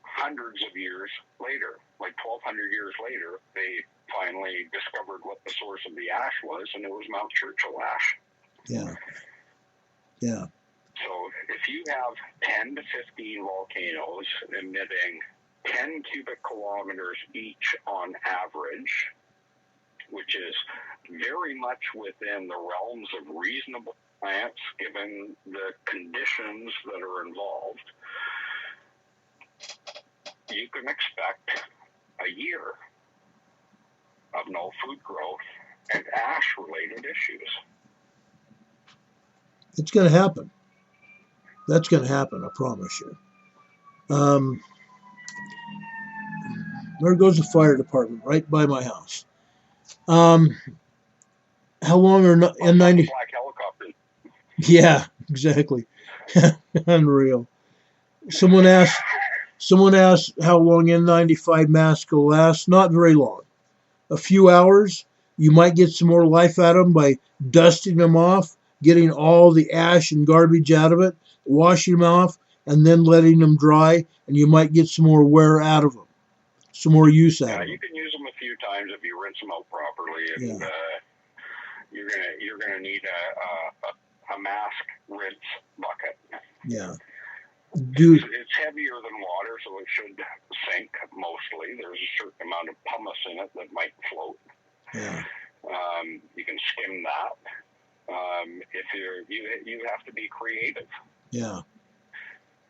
Hundreds of years later, like 1,200 years later, they finally discovered what the source of the ash was, and it was Mount Churchill ash. Yeah. Yeah. So if you have 10 to 15 volcanoes emitting 10 cubic kilometers each on average, which is very much within the realms of reasonable science given the conditions that are involved, you can expect a year of no food growth and ash-related issues. It's going to happen. That's going to happen, I promise you. There goes the fire department right by my house. How long are N90? Black helicopter. Yeah, exactly. Unreal. Someone asked how long N95 masks will last. Not very long. A few hours. You might get some more life out of them by dusting them off, getting all the ash and garbage out of it, washing them off, and then letting them dry, and you might get some more wear out of them, some more use out of them. You can use them a few times if you rinse them out properly, and you're gonna need a mask rinse bucket. Yeah. It's heavier than water, so it should sink mostly. There's a certain amount of pumice in it that might float. Yeah. You can skim that. If you have to be creative. Yeah.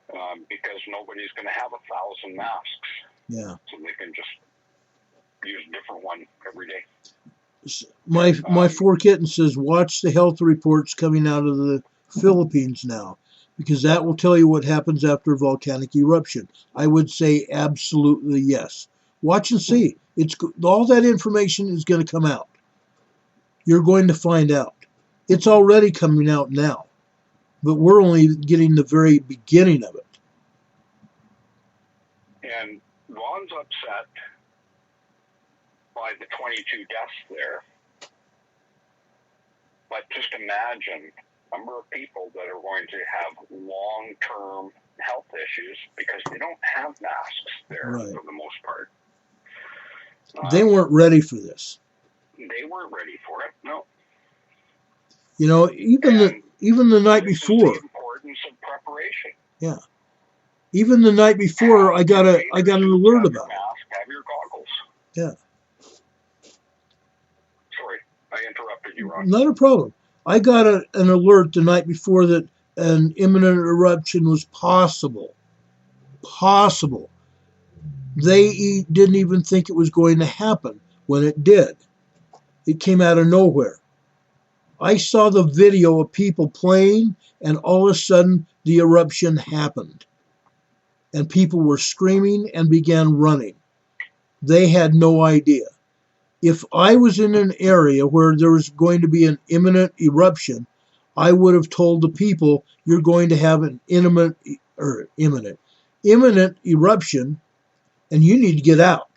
Because nobody's going to have 1,000 masks. Yeah. So they can just use a different one every day. My 4 kitten says, watch the health reports coming out of the Philippines now, because that will tell you what happens after a volcanic eruption. I would say absolutely yes. Watch and see. All that information is going to come out. You're going to find out. It's already coming out now, but we're only getting the very beginning of it. And Ron's upset by the 22 deaths there. But just imagine a number of people that are going to have long-term health issues because they don't have masks there for the most part. They weren't ready for this. They weren't ready for it, no. You know, even the night before. The importance of preparation. Yeah. Even the night before, I got an alert about it. Have your goggles. Yeah. Sorry, I interrupted you, Ron. Not a problem. I got an alert the night before that an imminent eruption was possible. Possible. They didn't even think it was going to happen when it did. It came out of nowhere. I saw the video of people playing, and all of a sudden the eruption happened. And people were screaming and began running. They had no idea. If I was in an area where there was going to be an imminent eruption, I would have told the people, you're going to have an imminent eruption, and you need to get out.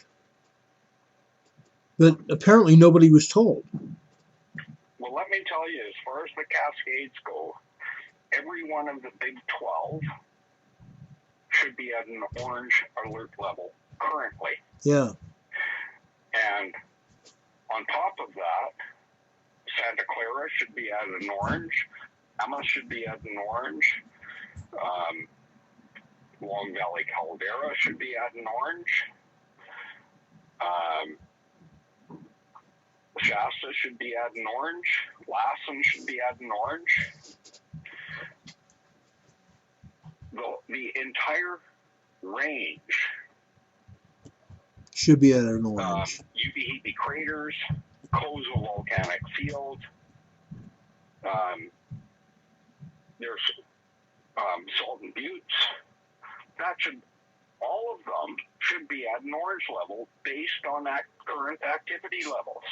But apparently nobody was told. Well, let me tell you, as far as the Cascades go, every one of the big 12 should should be at an orange alert level currently. Yeah. And on top of that, Santa Clara should be at an orange. EMA should be at an orange. Long Valley Caldera should be at an orange. Shasta should be at an orange. Lassen should be at an orange. The entire range should be at an orange. UBEP craters, Kozo volcanic field. There's Salton Buttes. All of them should be at an orange level based on that current activity levels.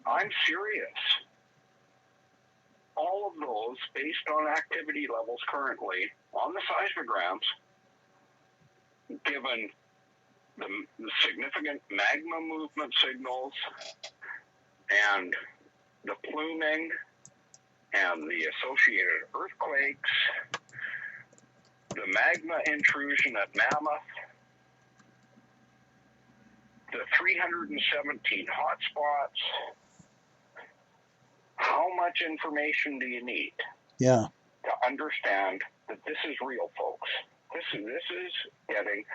I'm serious. All of those based on activity levels currently on the seismograms, given the significant magma movement signals and the pluming and the associated earthquakes, the magma intrusion at Mammoth, the 317 hotspots. How much information do you need to understand that this is real, folks? This is getting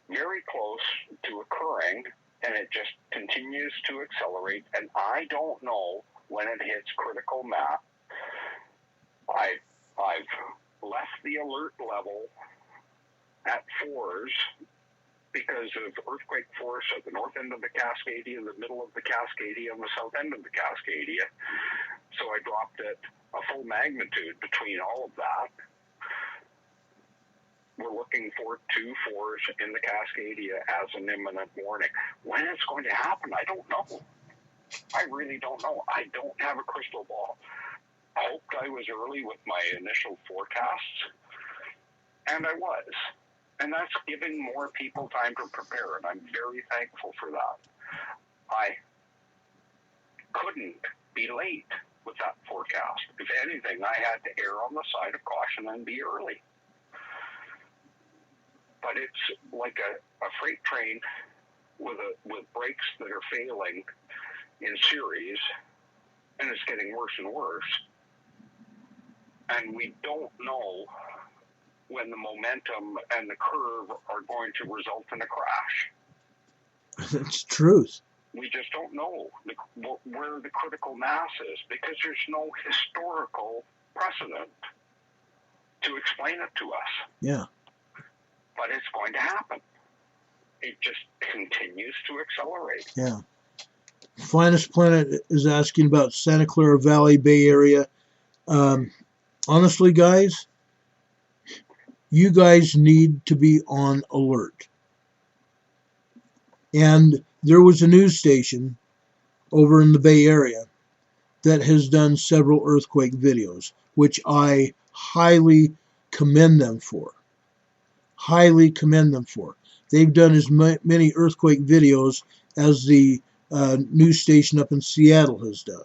very close to occurring, and it just continues to accelerate. And I don't know when it hits critical mass. I've left the alert level at 4s because of earthquake force at the north end of the Cascadia, the middle of the Cascadia, and the south end of the Cascadia. So I dropped it a full magnitude between all of that. We're looking for 2 4s in the Cascadia as an imminent warning. When it's going to happen, I don't know. I really don't know. I don't have a crystal ball. I hoped I was early with my initial forecasts, and I was. And that's giving more people time to prepare, and I'm very thankful for that. I couldn't be late with that forecast. If anything, I had to err on the side of caution and be early. But it's like a freight train with brakes that are failing in series, and it's getting worse and worse. And we don't know when the momentum and the curve are going to result in a crash. That's truth. We just don't know where the critical mass is because there's no historical precedent to explain it to us. Yeah. But it's going to happen. It just continues to accelerate. Yeah. Finest Planet is asking about Santa Clara Valley, Bay Area. Honestly, guys, you guys need to be on alert. And there was a news station over in the Bay Area that has done several earthquake videos, which I highly commend them for. Highly commend them for. They've done as many earthquake videos as the news station up in Seattle has done.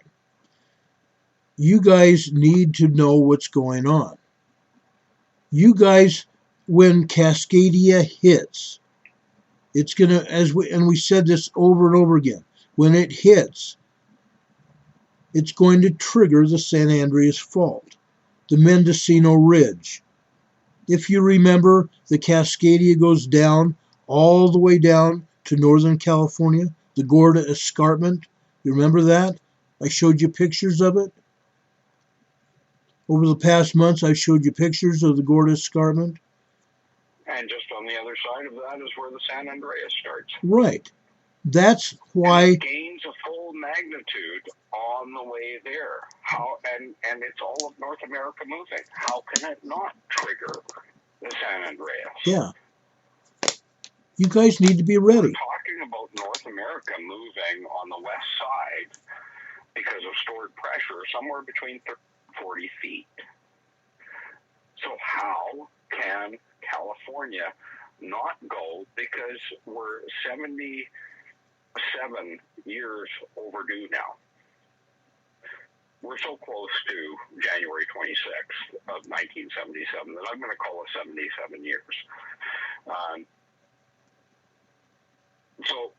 You guys need to know what's going on. You guys, when Cascadia hits, it's going to, and we said this over and over again, when it hits, it's going to trigger the San Andreas Fault, the Mendocino Ridge. If you remember, the Cascadia goes down all the way down to Northern California, the Gorda Escarpment. You remember that? I showed you pictures of it. Over the past months, I've showed you pictures of the Gorda Escarpment. And just on the other side of that is where the San Andreas starts. Right. That's why and it gains a full magnitude on the way there. And it's all of North America moving. How can it not trigger the San Andreas? Yeah. You guys need to be ready. We're talking about North America moving on the west side because of stored pressure somewhere between 30 and 40 feet. So how can California not go, because we're 77 years overdue now. we're so close to January 26th of 1977 that I'm going to call it 77 years. So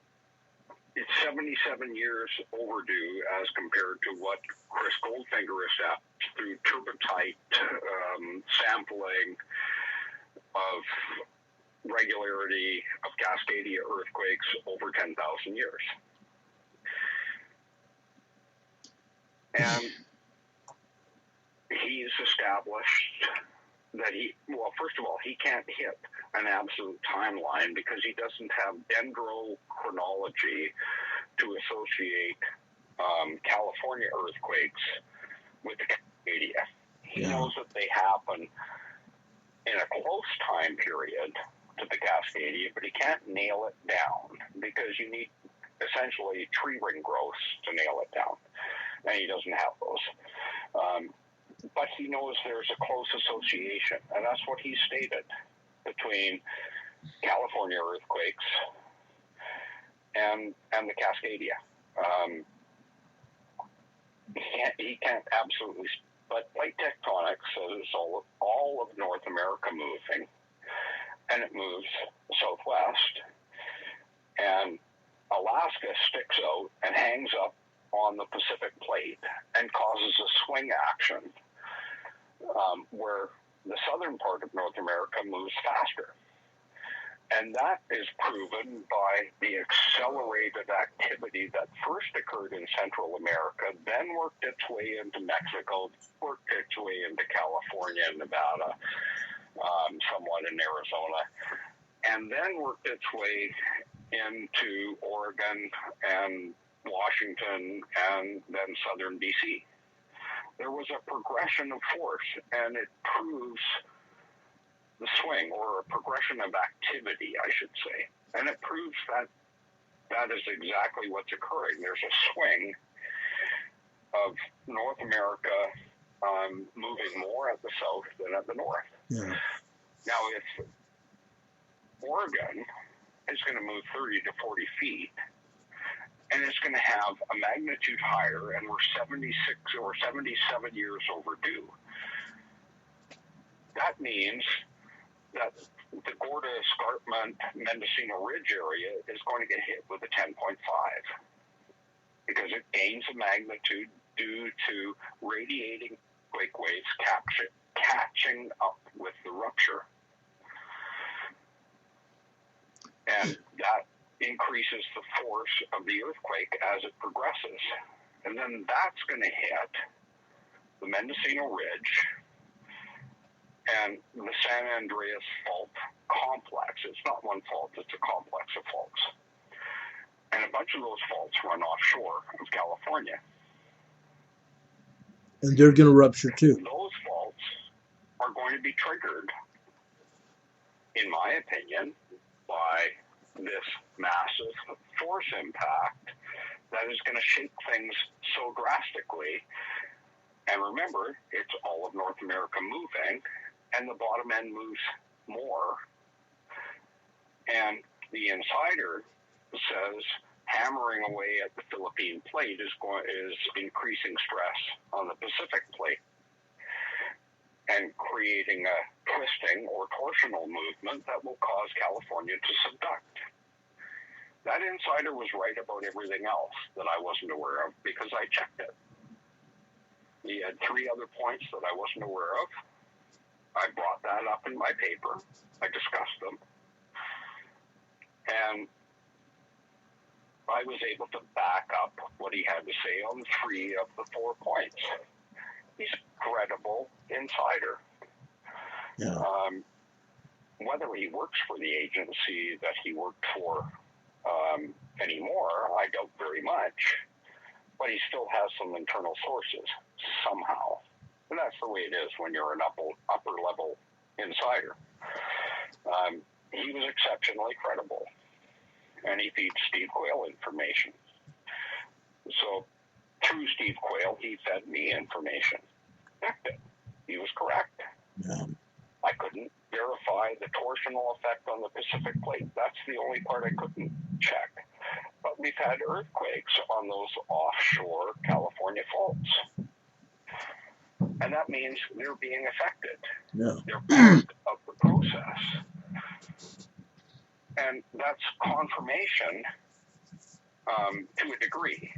it's 77 years overdue as compared to what Chris Goldfinger established through turbotite sampling of regularity of Cascadia earthquakes over 10,000 years. And he's established that first of all, he can't hit an absolute timeline because he doesn't have dendrochronology to associate California earthquakes with the Cascadia. He knows that they happen in a close time period to the Cascadia, but he can't nail it down because you need essentially tree ring growths to nail it down, and he doesn't have those. But he knows there's a close association, and that's what he stated, between California earthquakes and the Cascadia. He can't absolutely, but plate tectonics says all of North America moving, and it moves southwest, and Alaska sticks out and hangs up on the Pacific plate and causes a swing action where the southern part of North America moves faster. And that is proven by the accelerated activity that first occurred in Central America, then worked its way into Mexico, worked its way into California and Nevada, somewhat in Arizona, and then worked its way into Oregon and Washington and then southern BC. There was a progression of force, and it proves the swing, or a progression of activity, I should say. And it proves that that is exactly what's occurring. There's a swing of North America moving more at the south than at the north. Yeah. Now, if Oregon is going to move 30 to 40 feet, and it's going to have a magnitude higher, and we're 76 or 77 years overdue. That means that the Gorda Escarpment Mendocino Ridge area is going to get hit with a 10.5 because it gains a magnitude due to radiating quake waves catching up with the rupture. And that increases the force of the earthquake as it progresses. And then that's going to hit the Mendocino Ridge and the San Andreas Fault complex. It's not one fault, it's a complex of faults. And a bunch of those faults run offshore of California. And they're going to rupture too. Those faults are going to be triggered, in my opinion, by this massive force impact that is going to shake things so drastically. And remember, it's all of North America moving, and the bottom end moves more. And the insider says hammering away at the Philippine plate is increasing stress on the Pacific plate and creating a twisting or torsional movement that will cause California to subduct. That insider was right about everything else that I wasn't aware of because I checked it. He had 3 other points that I wasn't aware of. I brought that up in my paper. I discussed them. And I was able to back up what he had to say on 3 of the 4 points. He's a credible insider. Yeah. Whether he works for the agency that he worked for anymore, I doubt very much. But he still has some internal sources somehow. And that's the way it is when you're an upper level insider. He was exceptionally credible. And he feeds Steve Quayle information. So through Steve Quayle, he fed me information. He was correct. Yeah. I couldn't verify the torsional effect on the Pacific plate. That's the only part I couldn't check. But we've had earthquakes on those offshore California faults. And that means they're being affected. Yeah. They're part of the process. And that's confirmation to a degree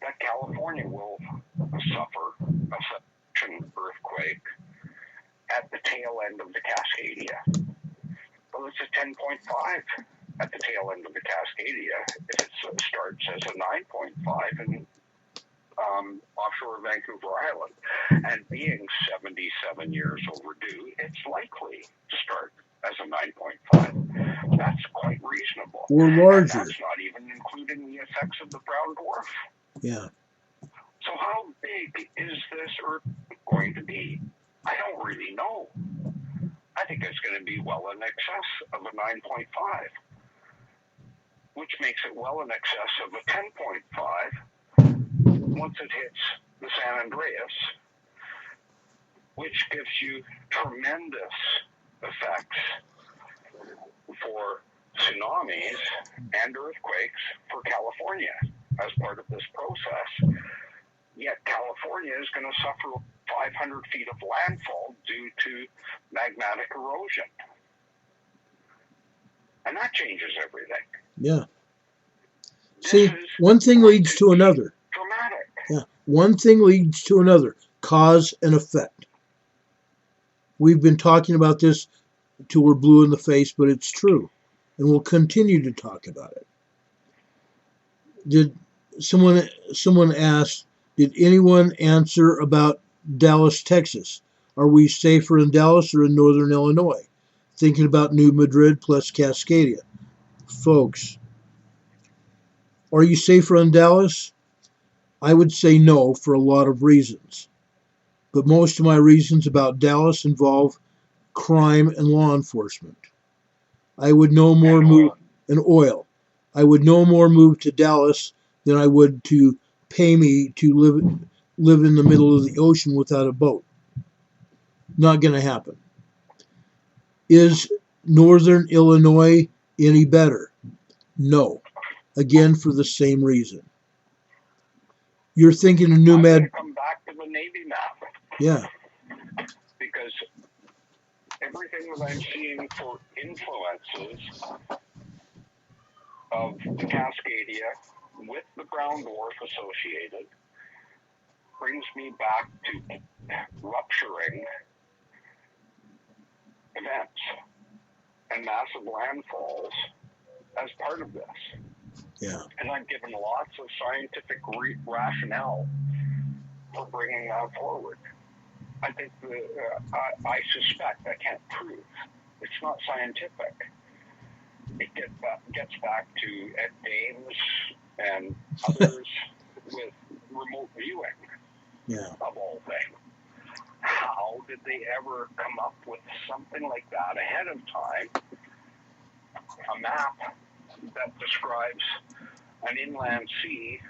that California will suffer a section earthquake at the tail end of the Cascadia. Well, it's a 10.5 at the tail end of the Cascadia if it starts as a 9.5 in offshore Vancouver Island. And being 77 years overdue, it's likely to start as a 9.5. That's quite reasonable. Or larger. And that's not even including the effects of the brown dwarf. Yeah. So how big is this Earth going to be? I don't really know. I think it's going to be well in excess of a 9.5, which makes it well in excess of a 10.5 once it hits the San Andreas, which gives you tremendous effects for tsunamis and earthquakes for California as part of this process. Yet California is going to suffer 500 feet of landfall due to magmatic erosion. And that changes everything. Yeah. See, one thing leads to another. Dramatic. Yeah. One thing leads to another. Cause and effect. We've been talking about this till we're blue in the face, but it's true. And we'll continue to talk about it. Did someone asked, did anyone answer about Dallas, Texas? Are we safer in Dallas or in northern Illinois? Thinking about New Madrid plus Cascadia. Folks, are you safer in Dallas? I would say no for a lot of reasons. But most of my reasons about Dallas involve crime and law enforcement. I would no more move and oil. I would no more move to Dallas than I would to pay me to live in the middle of the ocean without a boat. Not going to happen. Is northern Illinois any better? No. Again, for the same reason. You're thinking of New Med. Come back to the Navy map. Yeah. Because everything that I'm seeing for influences of the Cascadia with the brown dwarf associated brings me back to rupturing events and massive landfalls as part of this. Yeah. And I've given lots of scientific rationale for bringing that forward. I think I suspect, I can't prove, it's not scientific. It gets back to Ed Dames and others with remote viewing, of all things. How did they ever come up with something like that ahead of time? A map that describes an inland sea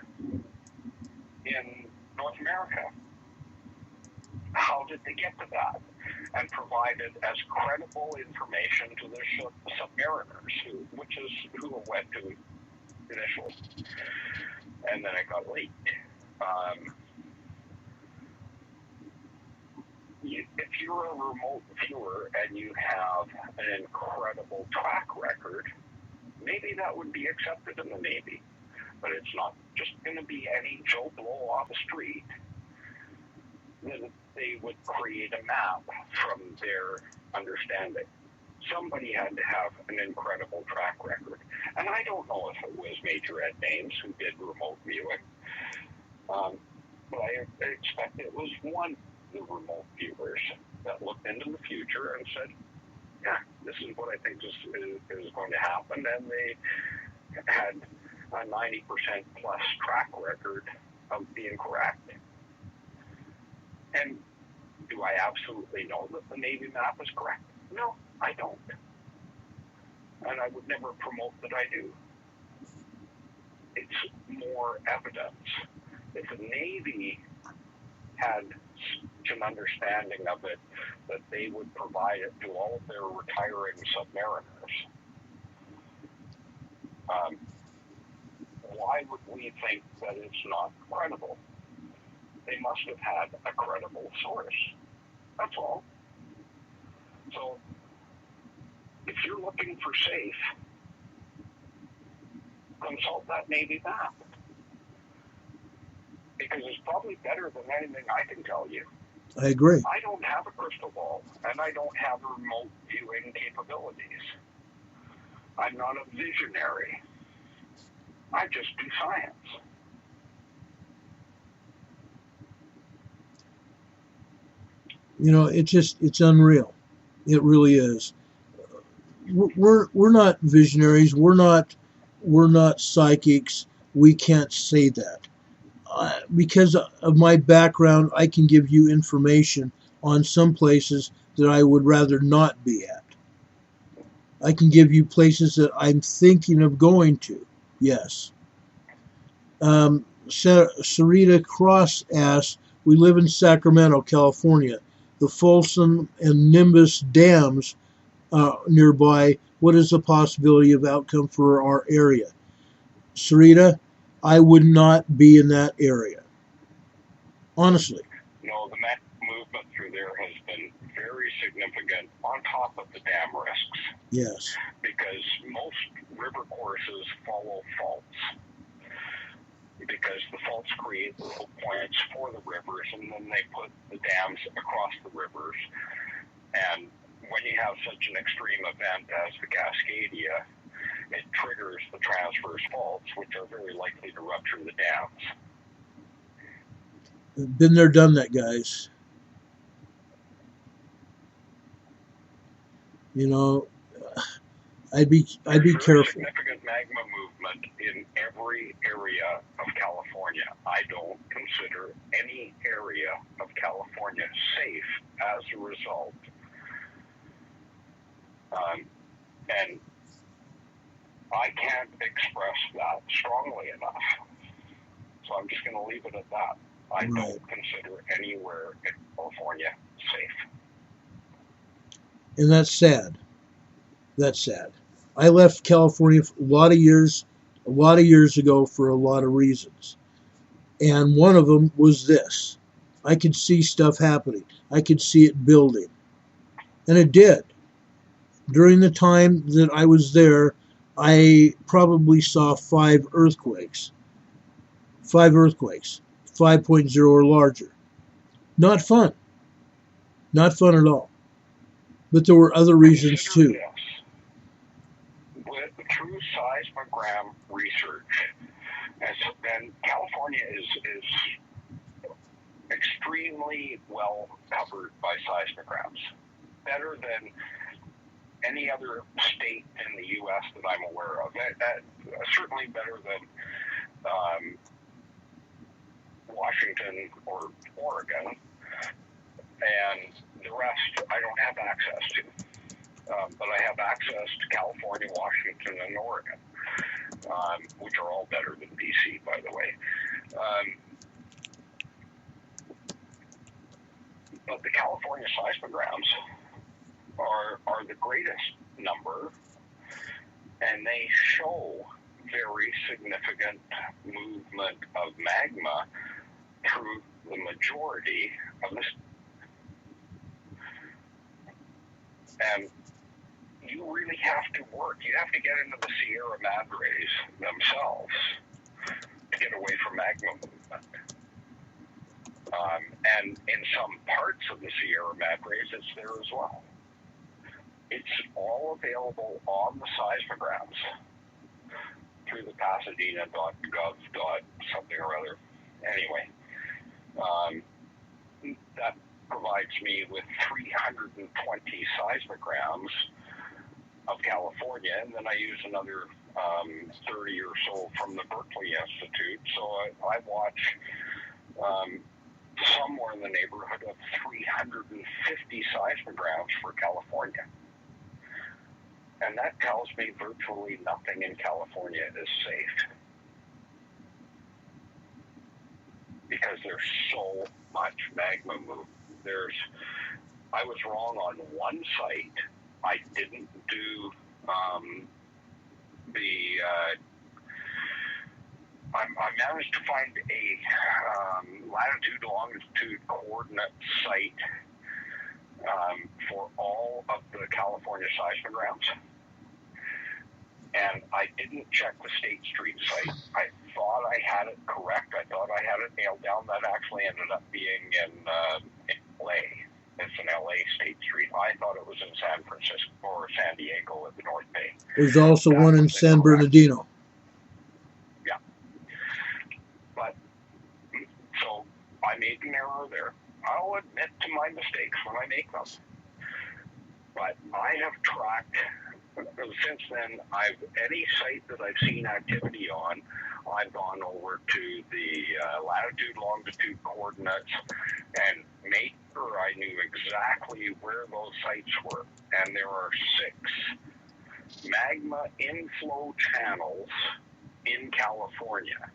in North America. How did they get to that? And provided as credible information to the submariners, which is who it went to initially. And then it got leaked. If you're a remote viewer and you have an incredible track record, maybe that would be accepted in the Navy. But it's not just going to be any Joe Blow off the street. Then they would create a map from their understanding. Somebody had to have an incredible track record. And I don't know if it was Major Ed Dames who did remote viewing. But I expect it was one of the remote viewers that looked into the future and said, yeah, this is what I think is going to happen. And they had a 90% plus track record of being correct. And do I absolutely know that the Navy map is correct? No, I don't. And I would never promote that I do. It's more evidence. If the Navy had such an understanding of it that they would provide it to all of their retiring submariners, why would we think that it's not credible? They must have had a credible source. That's all. So if you're looking for safe, consult that Navy map. Because it's probably better than anything I can tell you. I agree. I don't have a crystal ball, and I don't have remote viewing capabilities. I'm not a visionary. I just do science. You know, it's unreal. It really is. We're not visionaries. We're not psychics. We can't say that. Because of my background, I can give you information on some places that I would rather not be at. I can give you places that I'm thinking of going to. Yes. Sarita Cross asks, we live in Sacramento, California. The Folsom and Nimbus dams nearby. What is the possibility of outcome for our area? Sarita, I would not be in that area. Honestly. No, the movement through there has been very significant on top of the dam risks. Yes. Because most river courses follow faults. Because the faults create the low points for the rivers, and then they put the dams across the rivers. And when you have such an extreme event as the Cascadia, it triggers the transverse faults, which are very likely to rupture the dams. Been there, done that, guys. You know, I'd be careful. Significant magma movement in every area of California. I don't consider any area of California safe as a result. And I can't express that strongly enough. So I'm just going to leave it at that. I don't consider anywhere in California safe. And that's sad. That's sad. I left California a lot of years ago for a lot of reasons. And one of them was this. I could see stuff happening. I could see it building. And it did. During the time that I was there, I probably saw 5 earthquakes. 5 earthquakes. 5.0 or larger. Not fun. Not fun at all. But there were other reasons too. With true seismogram research, and California is extremely well covered by seismograms, better than any other state in the U.S. that I'm aware of. Certainly better than Washington or Oregon, and the rest I don't have access to. But I have access to California, Washington, and Oregon, which are all better than BC, by the way. But the California seismograms are the greatest number, and they show very significant movement of magma through the majority of this. And you really have to work. You have to get into the Sierra Madres themselves to get away from magma movement. And in some parts of the Sierra Madres, it's there as well. It's all available on the seismograms through the Pasadena.gov. something or other. Anyway, that provides me with 320 seismograms of California, and then I use another 30 or so from the Berkeley Institute. So I watch somewhere in the neighborhood of 350 seismograms for California. And that tells me virtually nothing in California is safe. Because there's so much magma movement. I was wrong on one site. I didn't do I managed to find a latitude, longitude coordinate site for all of the California seismograms. And I didn't check the State Street site. I thought I had it correct. I thought I had it nailed down. That actually ended up being in LA. It's an LA State Street. I thought it was in San Francisco or San Diego at the North Bay. There's also That one in was San incorrect. Bernardino. Yeah. But, so I made an error there. I'll admit to my mistakes when I make them. But I have tracked, since then, any site that I've seen activity on, I've gone over to the latitude, longitude coordinates and made sure I knew exactly where those sites were. And there are 6 magma inflow channels in California.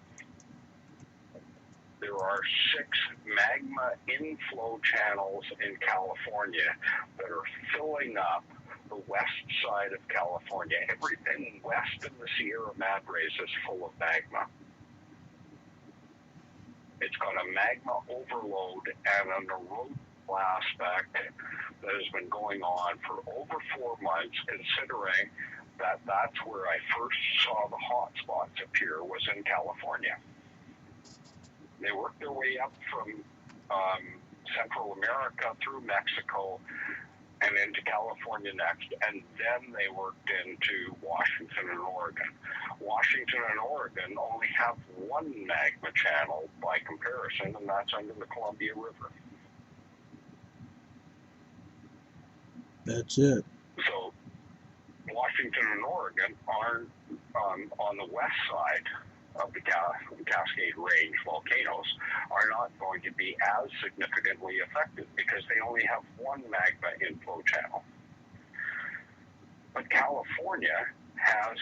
There are 6 magma inflow channels in California that are filling up the west side of California. Everything west of the Sierra Madres is full of magma. It's got a magma overload and an erosional aspect that has been going on for over 4 months, considering that that's where I first saw the hot spots appear, was in California. They worked their way up from Central America through Mexico and into California next, and then they worked into Washington and Oregon. Washington and Oregon only have one magma channel by comparison, and that's under the Columbia River. That's it. So Washington and Oregon are on the west side of the Cascade Range volcanoes are not going to be as significantly affected because they only have one magma inflow channel. But California has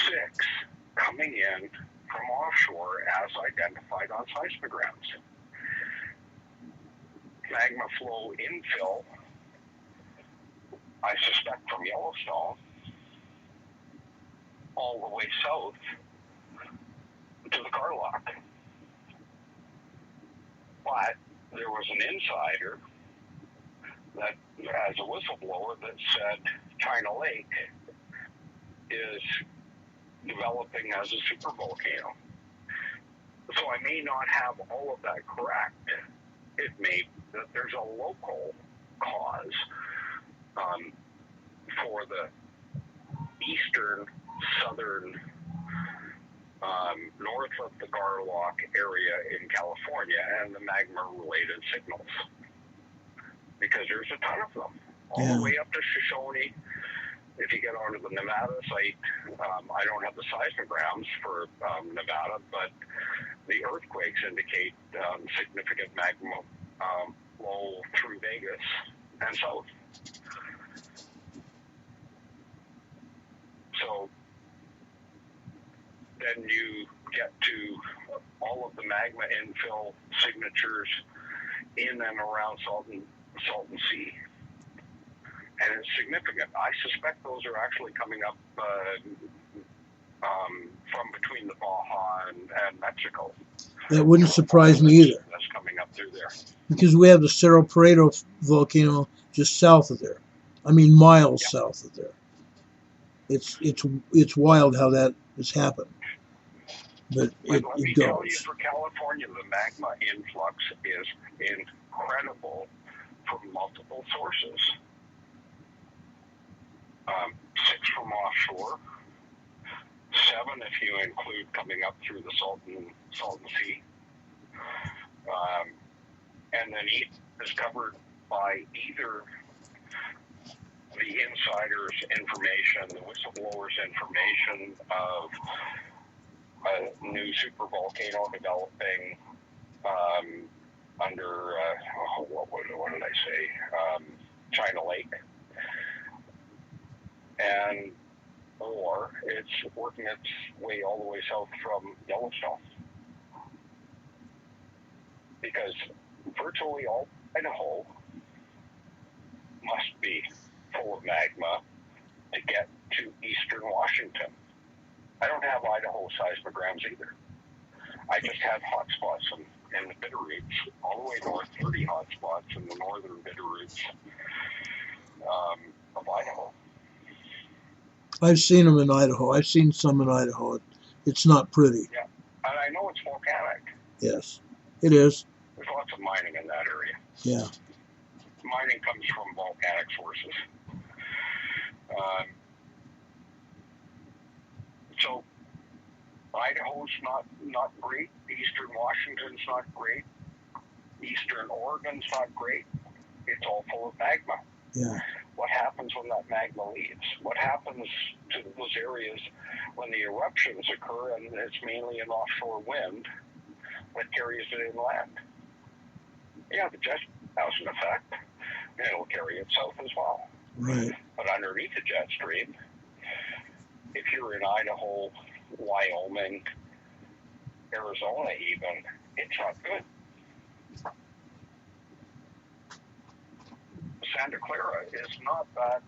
6 coming in from offshore as identified on seismograms. Magma flow infill, I suspect from Yellowstone, all the way south to the Garlock. But there was an insider that, as a whistleblower, that said China Lake is developing as a supervolcano. So I may not have all of that correct. It may that there's a local cause for the eastern, southern, north of the Garlock area in California and the magma-related signals. Because there's a ton of them, all the way up to Shoshone. If you get onto the Nevada site, I don't have the seismograms for Nevada, but the earthquakes indicate significant magma flow through Vegas and south. So then you get to all of the magma infill signatures in and around Salton Sea. And it's significant. I suspect those are actually coming up from between the Baja and Mexico. That wouldn't surprise me either. That's coming up through there. Because we have the Cerro Prieto volcano just south of there. I mean, miles south of there. It's wild how that has happened. But let me tell you, goes. for California, the magma influx is incredible from multiple sources. 6 from offshore, 7 if you include coming up through the Salton Sea. And then each is covered by either the insiders' information, the whistleblowers' information of a new supervolcano developing under, what did I say, China Lake. And or it's working its way all the way south from Yellowstone. Because virtually all Idaho must be full of magma to get to eastern Washington. I don't have Idaho seismograms either. I just have hotspots in the Bitterroots, all the way north, 30 hotspots in the northern Bitterroots of Idaho. I've seen them in Idaho. I've seen some in Idaho. It's not pretty. Yeah, and I know it's volcanic. Yes, it is. There's lots of mining in that area. Yeah. Mining comes from volcanic sources. So Idaho's not great. Eastern Washington's not great. Eastern Oregon's not great. It's all full of magma. Yeah. What happens when that magma leaves? What happens to those areas when the eruptions occur and it's mainly an offshore wind that carries it inland? Yeah, the jet has an effect, and it'll carry it south as well. Right. But underneath the jet stream, if you're in Idaho, Wyoming, Arizona even, it's not good. Santa Clara is not that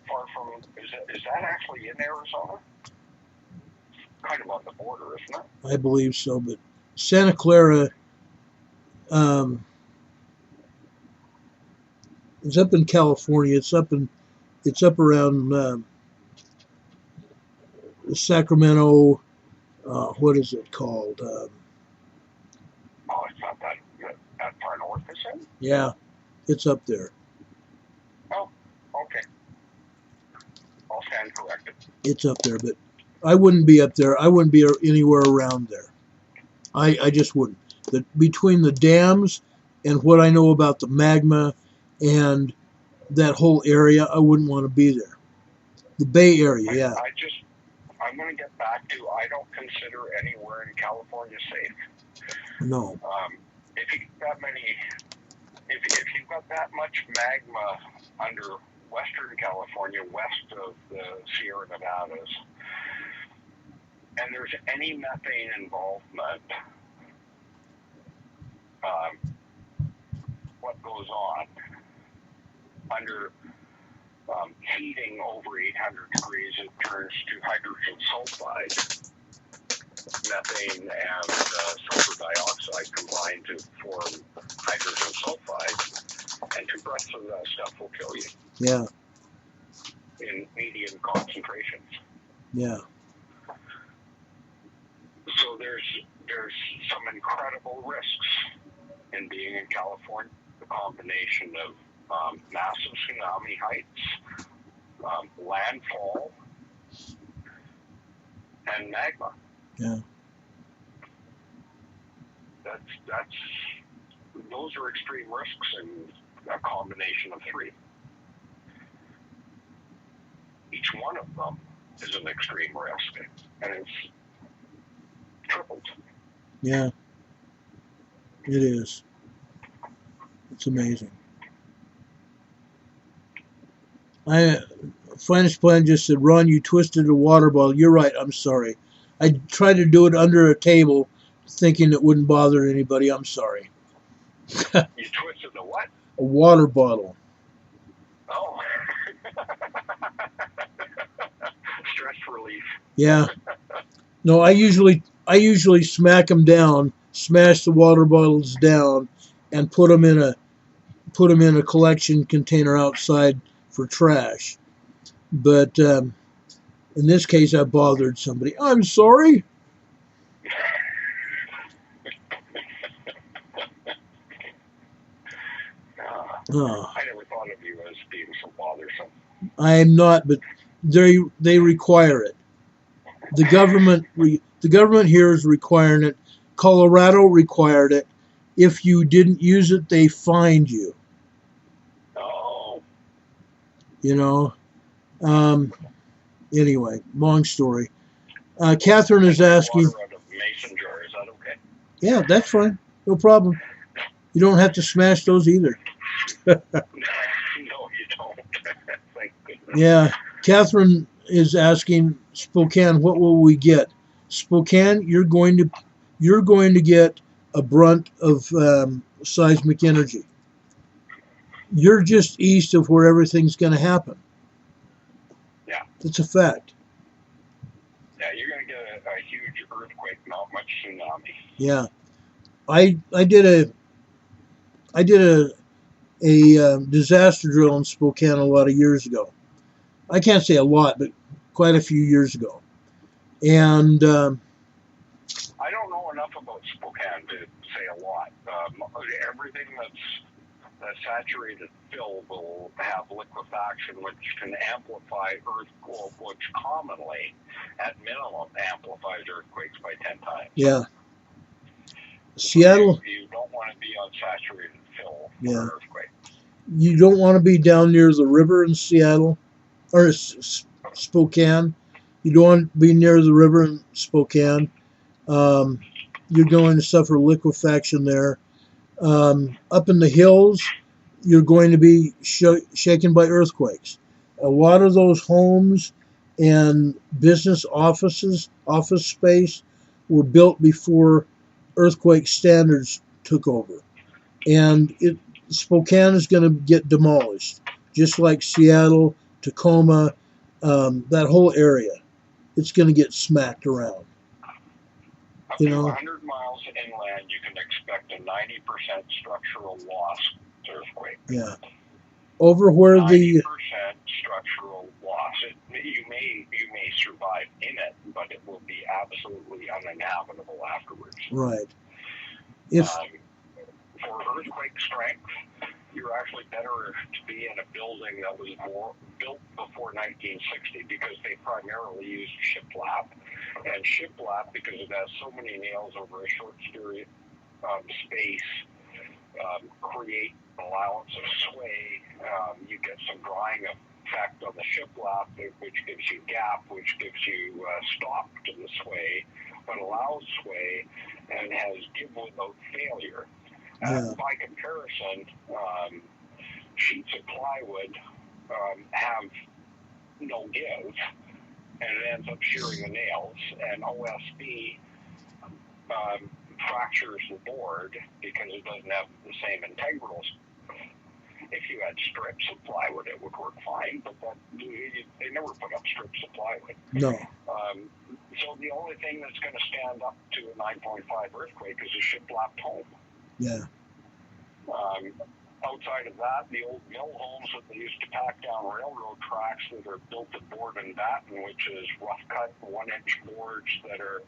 far from, is that actually in Arizona? Kind of on the border, isn't it? I believe so, but Santa Clara is up in California. It's up around Sacramento. What is it called? Oh, it's not that far north, is it? Yeah, it's up there. Oh, okay. I'll stand corrected. It's up there, but I wouldn't be up there. I wouldn't be anywhere around there. I just wouldn't. Between the dams and what I know about the magma and that whole area, I wouldn't want to be there. The Bay Area, yeah. I'm going to get back to, I don't consider anywhere in California safe. No. If you've got that much magma under Western California, west of the Sierra Nevadas, and there's any methane involvement, what goes on under heating over 800 degrees, it turns to hydrogen sulfide. Methane and sulfur dioxide combine to form hydrogen sulfide, and 2 breaths of that stuff will kill you. Yeah. In medium concentrations. Yeah. So there's some incredible risks in being in California. The combination of massive tsunami heights, landfall, and magma. Yeah. Those are extreme risks in a combination of 3. Each one of them is an extreme risk, and it's tripled. Yeah. It is. It's amazing. Finest Plan just said, Ron, you twisted a water bottle. You're right. I'm sorry. I tried to do it under a table thinking it wouldn't bother anybody. I'm sorry. You twisted a what? A water bottle. Oh. Stress relief. Yeah. No, I usually smack them down, smash the water bottles down, and put them in a collection container outside for trash. But in this case, I bothered somebody. I'm sorry. I never thought of you as being so bothersome. I am not, but they require it. The government here is requiring it. Colorado required it. If you didn't use it, they fined you. Oh. You know. Anyway, long story. Catherine is asking. Water out of mason jar, is that okay? Yeah, that's fine. No problem. You don't have to smash those either. No, you don't. Thank goodness. Yeah, Catherine is asking Spokane, what will we get? Spokane, you're going to get a brunt of seismic energy. You're just east of where everything's going to happen. Yeah. That's a fact. Yeah, you're going to get a huge earthquake, not much tsunami. Yeah, I did a disaster drill in Spokane a lot of years ago. I can't say a lot, but quite a few years ago. And I don't know enough about Spokane to say a lot. Everything that's saturated fill will have liquefaction, which can amplify which commonly, at minimum, amplifies earthquakes by 10 times. yeah, Seattle. So you don't want to be on saturated fill for Yeah. an earthquake. You don't want to be down near the river in Seattle or Spokane. You don't want to be near the river in Spokane. You're going to suffer liquefaction there. Up in the hills, you're going to be shaken by earthquakes. A lot of those homes and business office space were built before earthquake standards took over. And Spokane is going to get demolished, just like Seattle, Tacoma, that whole area. It's going to get smacked around. Up to 100 miles inland, you can expect a 90% structural loss earthquake. Yeah. Over where 90% structural loss. You may survive in it, but it will be absolutely uninhabitable afterwards. Right. For earthquake strength, you're actually better to be in a building that was built before 1960 because they primarily used shiplap. And shiplap, because it has so many nails over a short space, create an allowance of sway. You get some drying effect on the shiplap, which gives you gap, which gives you stop to the sway, but allows sway and has give without failure. By comparison, sheets of plywood have no give, and it ends up shearing the nails, and OSB fractures the board because it doesn't have the same integrals. If you had strips of plywood, it would work fine, but they never put up strips of plywood. No. So the only thing that's going to stand up to a 9.5 earthquake is a shiplap home. Yeah. Outside of that, the old mill homes that they used to pack down railroad tracks that are built of board and batten, which is rough cut 1-inch boards that are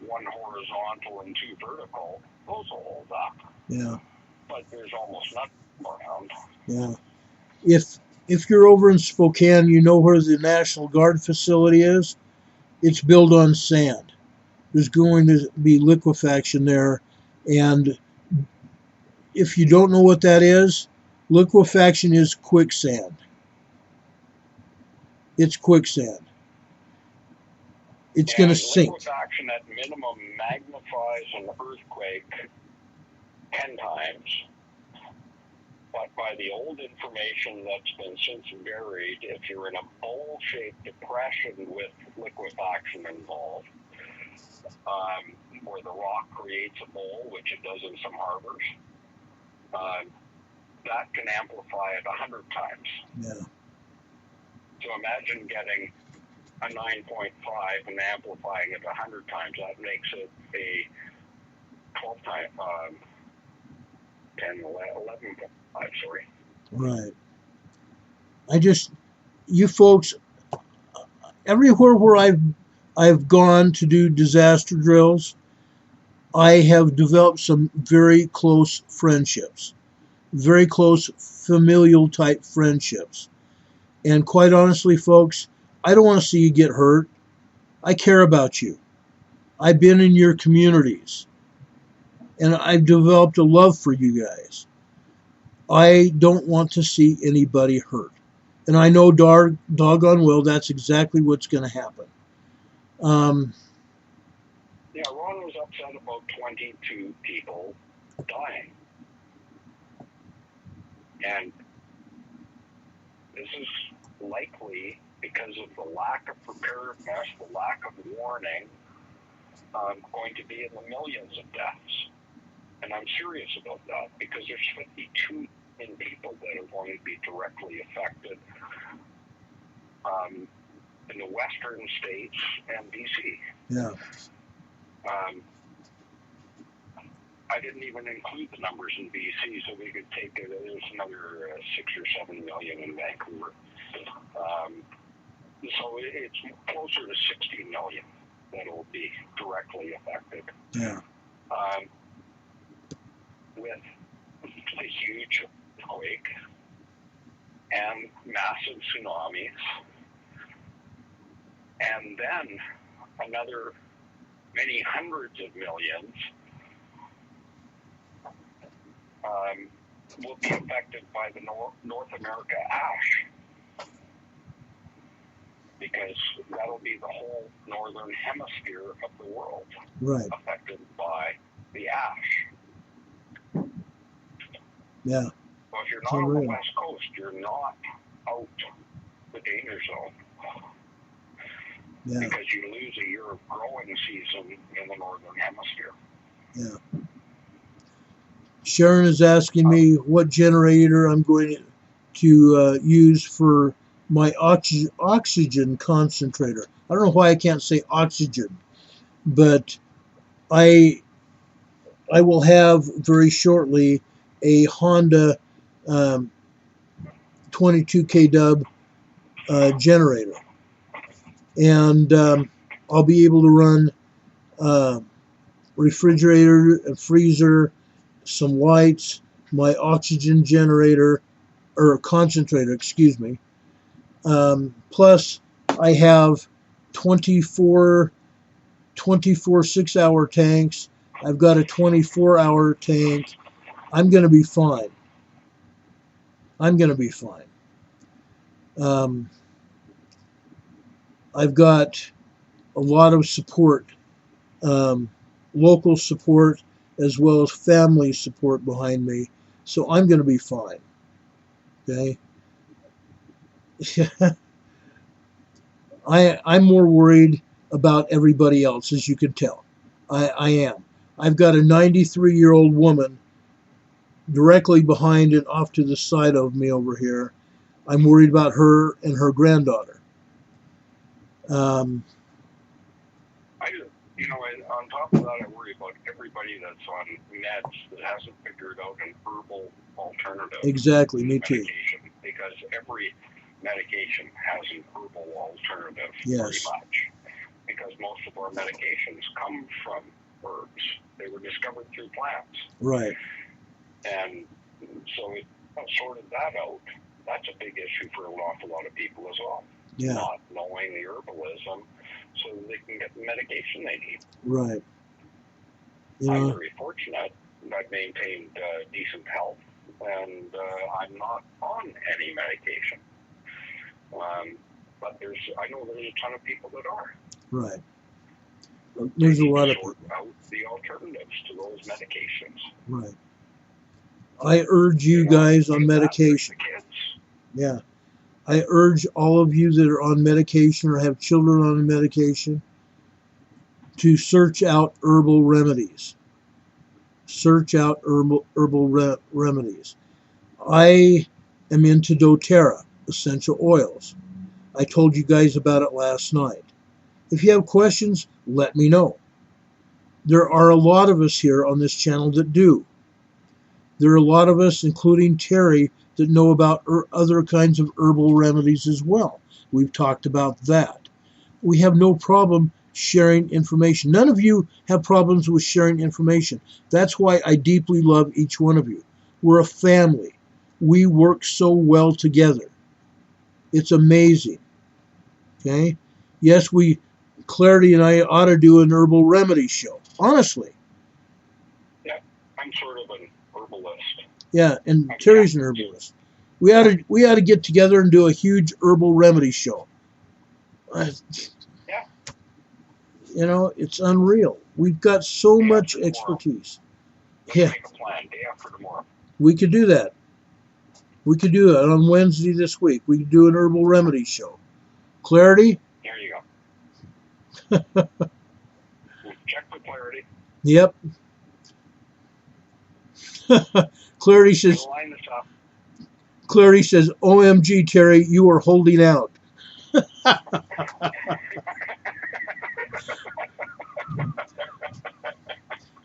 one horizontal and two vertical, those will hold up. Yeah. But there's almost nothing around. Yeah. If you're over in Spokane, you know where the National Guard facility is. It's built on sand. There's going to be liquefaction there, and if you don't know what that is, liquefaction is quicksand. It's quicksand. It's going to sink. Liquefaction at minimum magnifies an earthquake 10 times. But by the old information that's been since buried, if you're in a bowl-shaped depression with liquefaction involved, where the rock creates a bowl, which it does in some harbors, that can amplify it 100 times. Yeah. So imagine getting a 9.5 and amplifying it 100 times. That makes it a 12 time, 10, 11.5, sorry. Right. You folks, everywhere where I've gone to do disaster drills, I have developed some very close friendships, very close familial type friendships. And quite honestly, folks, I don't want to see you get hurt. I care about you. I've been in your communities, and I've developed a love for you guys. I don't want to see anybody hurt. And I know doggone well that's exactly what's going to happen. Yeah, Ron was upset about 22 people dying. And this is likely because of the lack of preparedness, the lack of warning, going to be in the millions of deaths. And I'm serious about that because there's 52 million people that are going to be directly affected in the western states and BC. Yeah. I didn't even include the numbers in BC, so we could take it. There's another 6 or 7 million in Vancouver. So it's closer to 60 million that will be directly affected. Yeah. With a huge earthquake and massive tsunamis, and then another many hundreds of millions will be affected by the North America ash, because that'll be the whole northern hemisphere of the world affected by the ash. Yeah. Well, if you're not on the West Coast, you're not out the danger zone. Yeah. Because you lose a year of growing season in the northern hemisphere. Yeah. Sharon is asking me what generator I'm going to use for my oxygen concentrator. I don't know why I can't say oxygen, but I will have very shortly a Honda 22 kW generator, and I'll be able to run refrigerator, a freezer, some lights, my oxygen generator, or concentrator, excuse me. Plus, I have 24 6-hour tanks. I've got a 24-hour tank. I'm going to be fine. I'm going to be fine. I've got a lot of support, local support, as well as family support behind me. So I'm going to be fine. Okay? I'm more worried about everybody else, as you can tell. I am. I've got a 93-year-old woman directly behind and off to the side of me over here. I'm worried about her and her granddaughter. On top of that, I worry about everybody that's on meds that hasn't figured out an herbal alternative. Exactly, me too. Because every medication has an herbal alternative, yes. Pretty much. Because most of our medications come from herbs. They were discovered through plants. Right. And so it sorted that out. That's a big issue for an awful lot of people as well. Yeah. Not knowing the herbalism so they can get the medication they need. Right. I'm very fortunate. I've maintained decent health, and I'm not on any medication. But I know there's a ton of people that are. Right. There's a lot of people. Out the alternatives to those medications. Right. I urge you guys on medication. Yeah. I urge all of you that are on medication or have children on medication to search out herbal remedies. Search out herbal remedies. I am into doTERRA, essential oils. I told you guys about it last night. If you have questions, let me know. There are a lot of us here on this channel that do. There are a lot of us, including Terry, that know about other kinds of herbal remedies as well. We've talked about that. We have no problem sharing information. None of you have problems with sharing information. That's why I deeply love each one of you. We're a family. We work so well together. It's amazing. Okay? Yes, Clarity and I ought to do an herbal remedy show. Honestly. Yeah, I'm sort of an herbalist. Yeah, and Terry's an herbalist. We ought to get together and do a huge herbal remedy show. Yeah. You know, it's unreal. We've got so much expertise. Let's make a plan. Day after tomorrow. We could do that. We could do it on Wednesday this week. We could do an herbal remedy show. Clarity? There you go. Check with Clarity. Yep. Clarity says, OMG, Terry, you are holding out.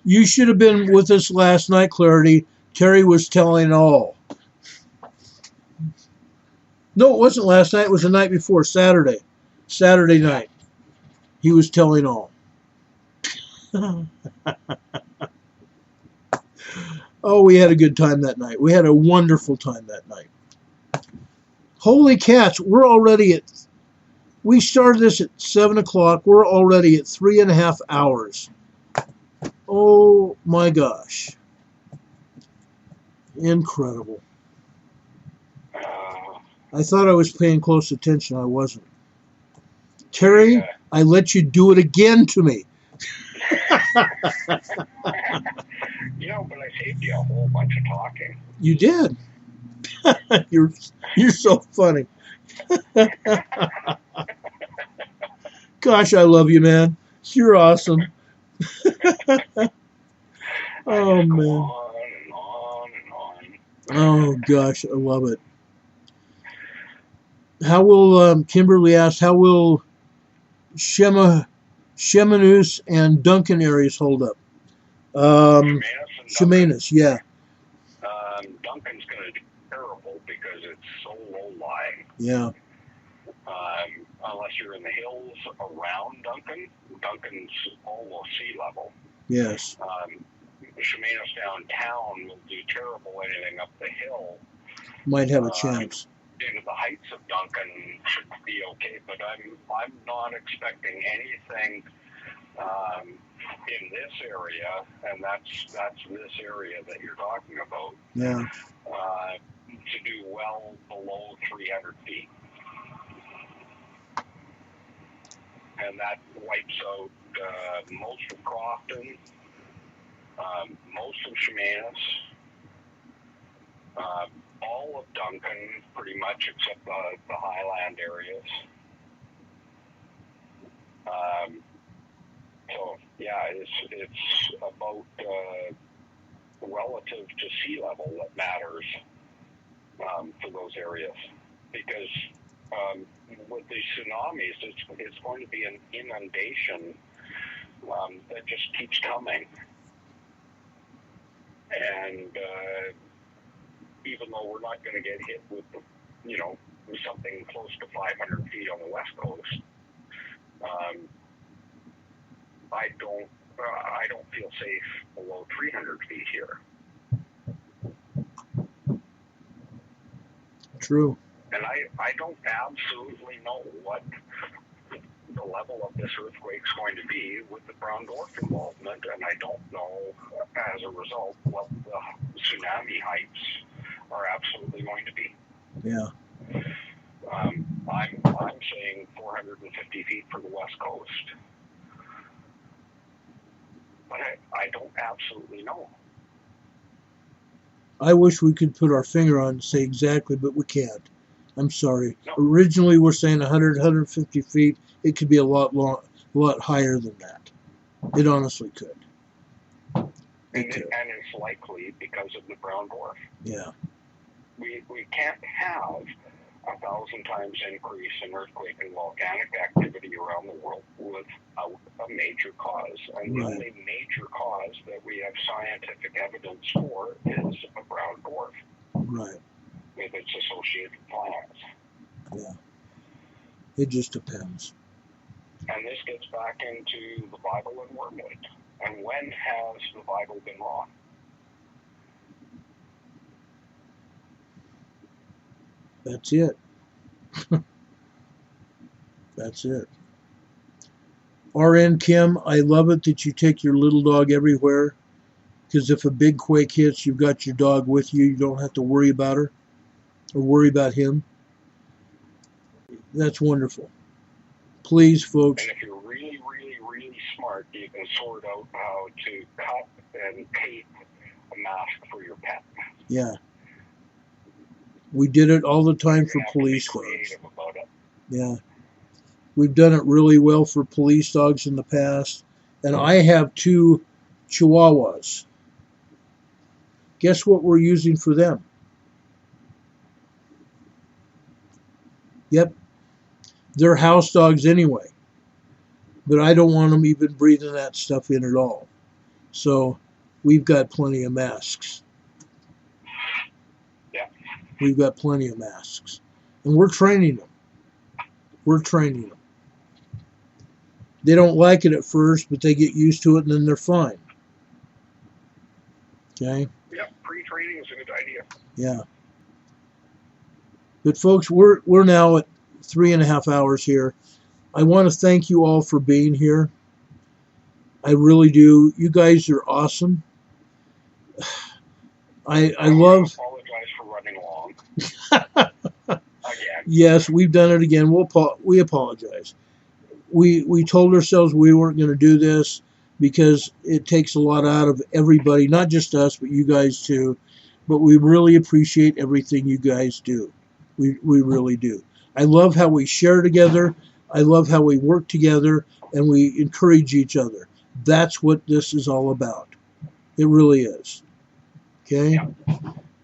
You should have been with us last night, Clarity. Terry was telling all. No, it wasn't last night. It was the night before, Saturday. Saturday night. He was telling all. Oh, we had a good time that night. We had a wonderful time that night. Holy cats, we started this at 7 o'clock. We're already at 3.5 hours. Oh my gosh. Incredible. I thought I was paying close attention. I wasn't. Terry, I let you do it again to me. But I saved you a whole bunch of talking. You did. You're so funny. Gosh, I love you, man. You're awesome. Oh, man. On and on and on. Oh, gosh, I love it. How will, Kimberly asked, how will Chemainus and Duncan areas hold up? Chemainus, yeah. Duncan's going to do terrible because it's so low-lying. Yeah. Unless you're in the hills around Duncan, Duncan's almost sea level. Yes. Chemainus downtown will do terrible. Anything up the hill might have a chance. Into the heights of Duncan should be okay, but I'm not expecting anything in this area, and that's this area that you're talking about. Yeah. To do well below 300 feet. And that wipes out most of Crofton, most of Chemainus, all of Duncan, pretty much, except the highland areas. So, yeah, it's about relative to sea level that matters for those areas. Because with the tsunamis, it's going to be an inundation that just keeps coming. And even though we're not going to get hit with, something close to 500 feet on the west coast, I don't feel safe below 300 feet here. True. And I don't absolutely know what the level of this earthquake is going to be with the brown dwarf involvement, and I don't know, as a result, what the tsunami heights are absolutely going to be. Yeah. I'm saying 450 feet for the west coast, but I don't absolutely know. I wish we could put our finger on and say exactly, but we can't. I'm sorry. No. Originally, we're saying 100, 150 feet. It could be a lot higher than that. It honestly could. And it's likely because of the brown dwarf. Yeah. We can't have 1,000 times increase in earthquake and volcanic activity around the world without a major cause. And the only major cause that we have scientific evidence for is a brown dwarf. Right. With its associated planets. Yeah. It just depends. And this gets back into the Bible and wormwood. And when has the Bible been wrong? That's it. That's it. RN Kim, I love it that you take your little dog everywhere, because if a big quake hits, you've got your dog with you. You don't have to worry about her or worry about him. That's wonderful. Please, folks. And if you're really, really, really smart, you can sort out how to cut and tape a mask for your pet. Yeah. We did it all the time for police dogs. About it. Yeah. We've done it really well for police dogs in the past. And I have 2 Chihuahuas. Guess what we're using for them? Yep. They're house dogs anyway. But I don't want them even breathing that stuff in at all. So we've got plenty of masks. Yeah. We've got plenty of masks. And we're training them. We're training them. They don't like it at first, but they get used to it and then they're fine. Okay? Yep, pre-training is a good idea. Yeah. But folks, we're now at 3.5 hours here. I want to thank you all for being here. I really do. You guys are awesome. I love. Apologize for running long. Again. Yes, we've done it again. We apologize. We told ourselves we weren't going to do this because it takes a lot out of everybody, not just us, but you guys too. But we really appreciate everything you guys do. We really do. I love how we share together. I love how we work together and we encourage each other. That's what this is all about. It really is. Okay? Yeah.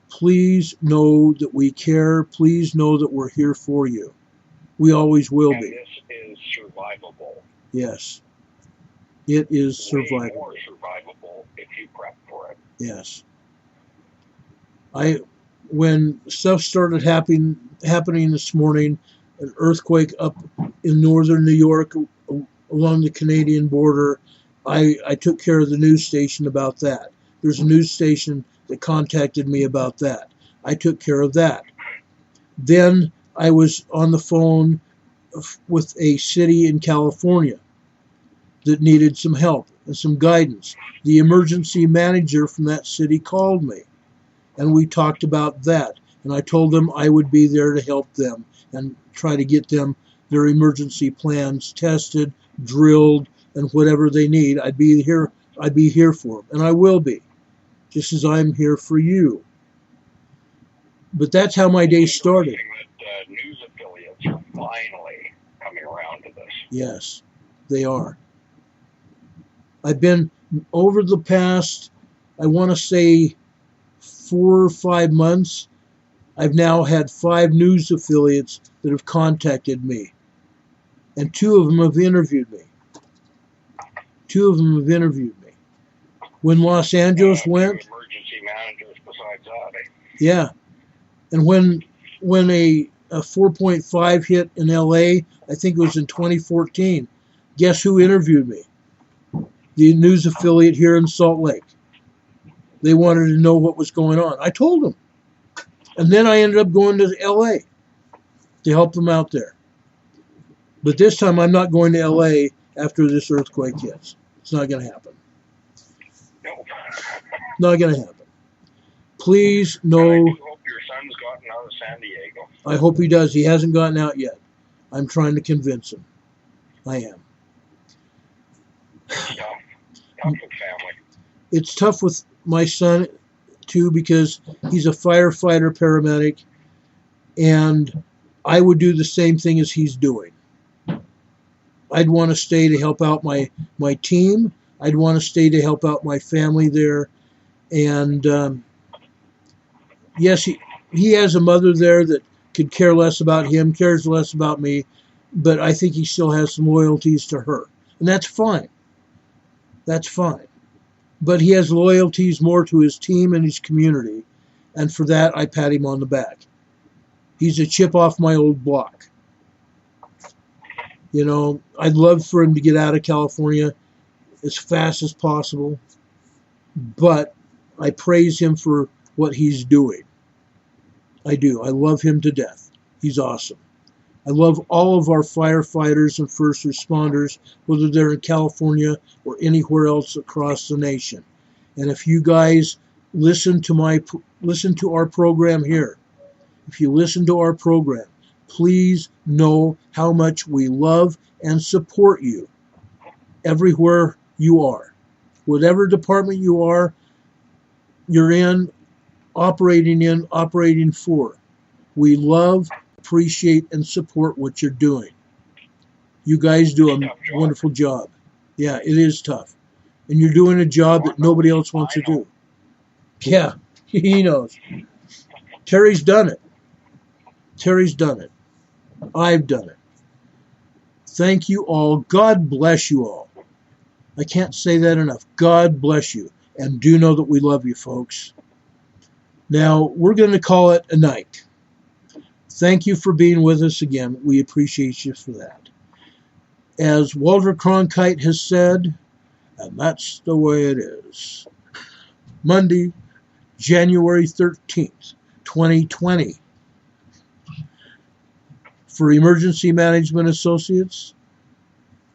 Please know that we care. Please know that we're here for you. We always will and be. This is survivable. Yes. It is Way survivable. more survivable if you prep for it. Yes. When stuff started happening this morning, an earthquake up in northern New York along the Canadian border, I took care of the news station about that. There's a news station that contacted me about that. I took care of that. Then I was on the phone with a city in California that needed some help and some guidance. The emergency manager from that city called me, and we talked about that. And I told them I would be there to help them and try to get them their emergency plans tested, drilled, and whatever they need. I'd be here for them, and I will be, just as I'm here for you. But that's how my day started. That news affiliates are finally coming around to this. Yes, they are. I've been over the past, I want to say 4 or 5 months, I've now had 5 news affiliates that have contacted me. And 2 of them have interviewed me. 2 of them have interviewed me. When Los Angeles went. Emergency managers besides that. Yeah. And when a 4.5 hit in LA, I think it was in 2014, guess who interviewed me? The news affiliate here in Salt Lake. They wanted to know what was going on. I told them. And then I ended up going to LA to help them out there. But this time I'm not going to LA after this earthquake hits. It's not going to happen. No. Not going to happen. Please know. I do hope your son's gotten out of San Diego. I hope he does. He hasn't gotten out yet. I'm trying to convince him. I am. It's tough. Tough with family. It's tough with my son, too, because he's a firefighter paramedic, and I would do the same thing as he's doing. I'd want to stay to help out my team. I'd want to stay to help out my family there. And yes, he has a mother there that could care less about him, cares less about me, but I think he still has some loyalties to her. And that's fine. That's fine. But he has loyalties more to his team and his community, and for that I pat him on the back. He's a chip off my old block. You know, I'd love for him to get out of California as fast as possible, but I praise him for what he's doing. I do. I love him to death. He's awesome. I love all of our firefighters and first responders, whether they're in California or anywhere else across the nation. And if you guys listen to our program here, if you listen to our program, please know how much we love and support you everywhere you are. Whatever department you're in, operating for. We love, appreciate, and support what you're doing. You guys do a wonderful job. Yeah, it is tough. And you're doing a job that nobody else wants to do. Yeah, he knows. Terry's done it. Terry's done it. I've done it. Thank you all. God bless you all. I can't say that enough. God bless you. And do know that we love you, folks. Now, we're going to call it a night. Thank you for being with us again. We appreciate you for that. As Walter Cronkite has said, and that's the way it is. Monday, January 13th, 2020. For Emergency Management Associates,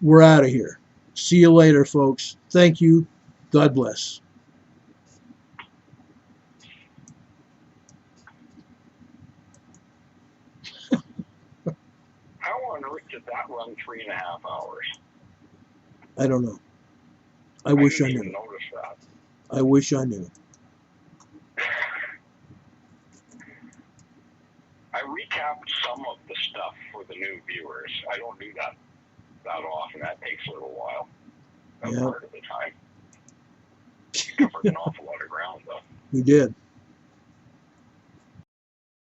we're out of here. See you later, folks. Thank you. God bless. How on earth did that run 3.5 hours? I don't know. I wish I didn't even knew. notice that. I wish I knew. I recapped some of the stuff for the new viewers. I don't do that often. That takes a little while. That's part of the time. We covered an awful lot of ground, though. We did.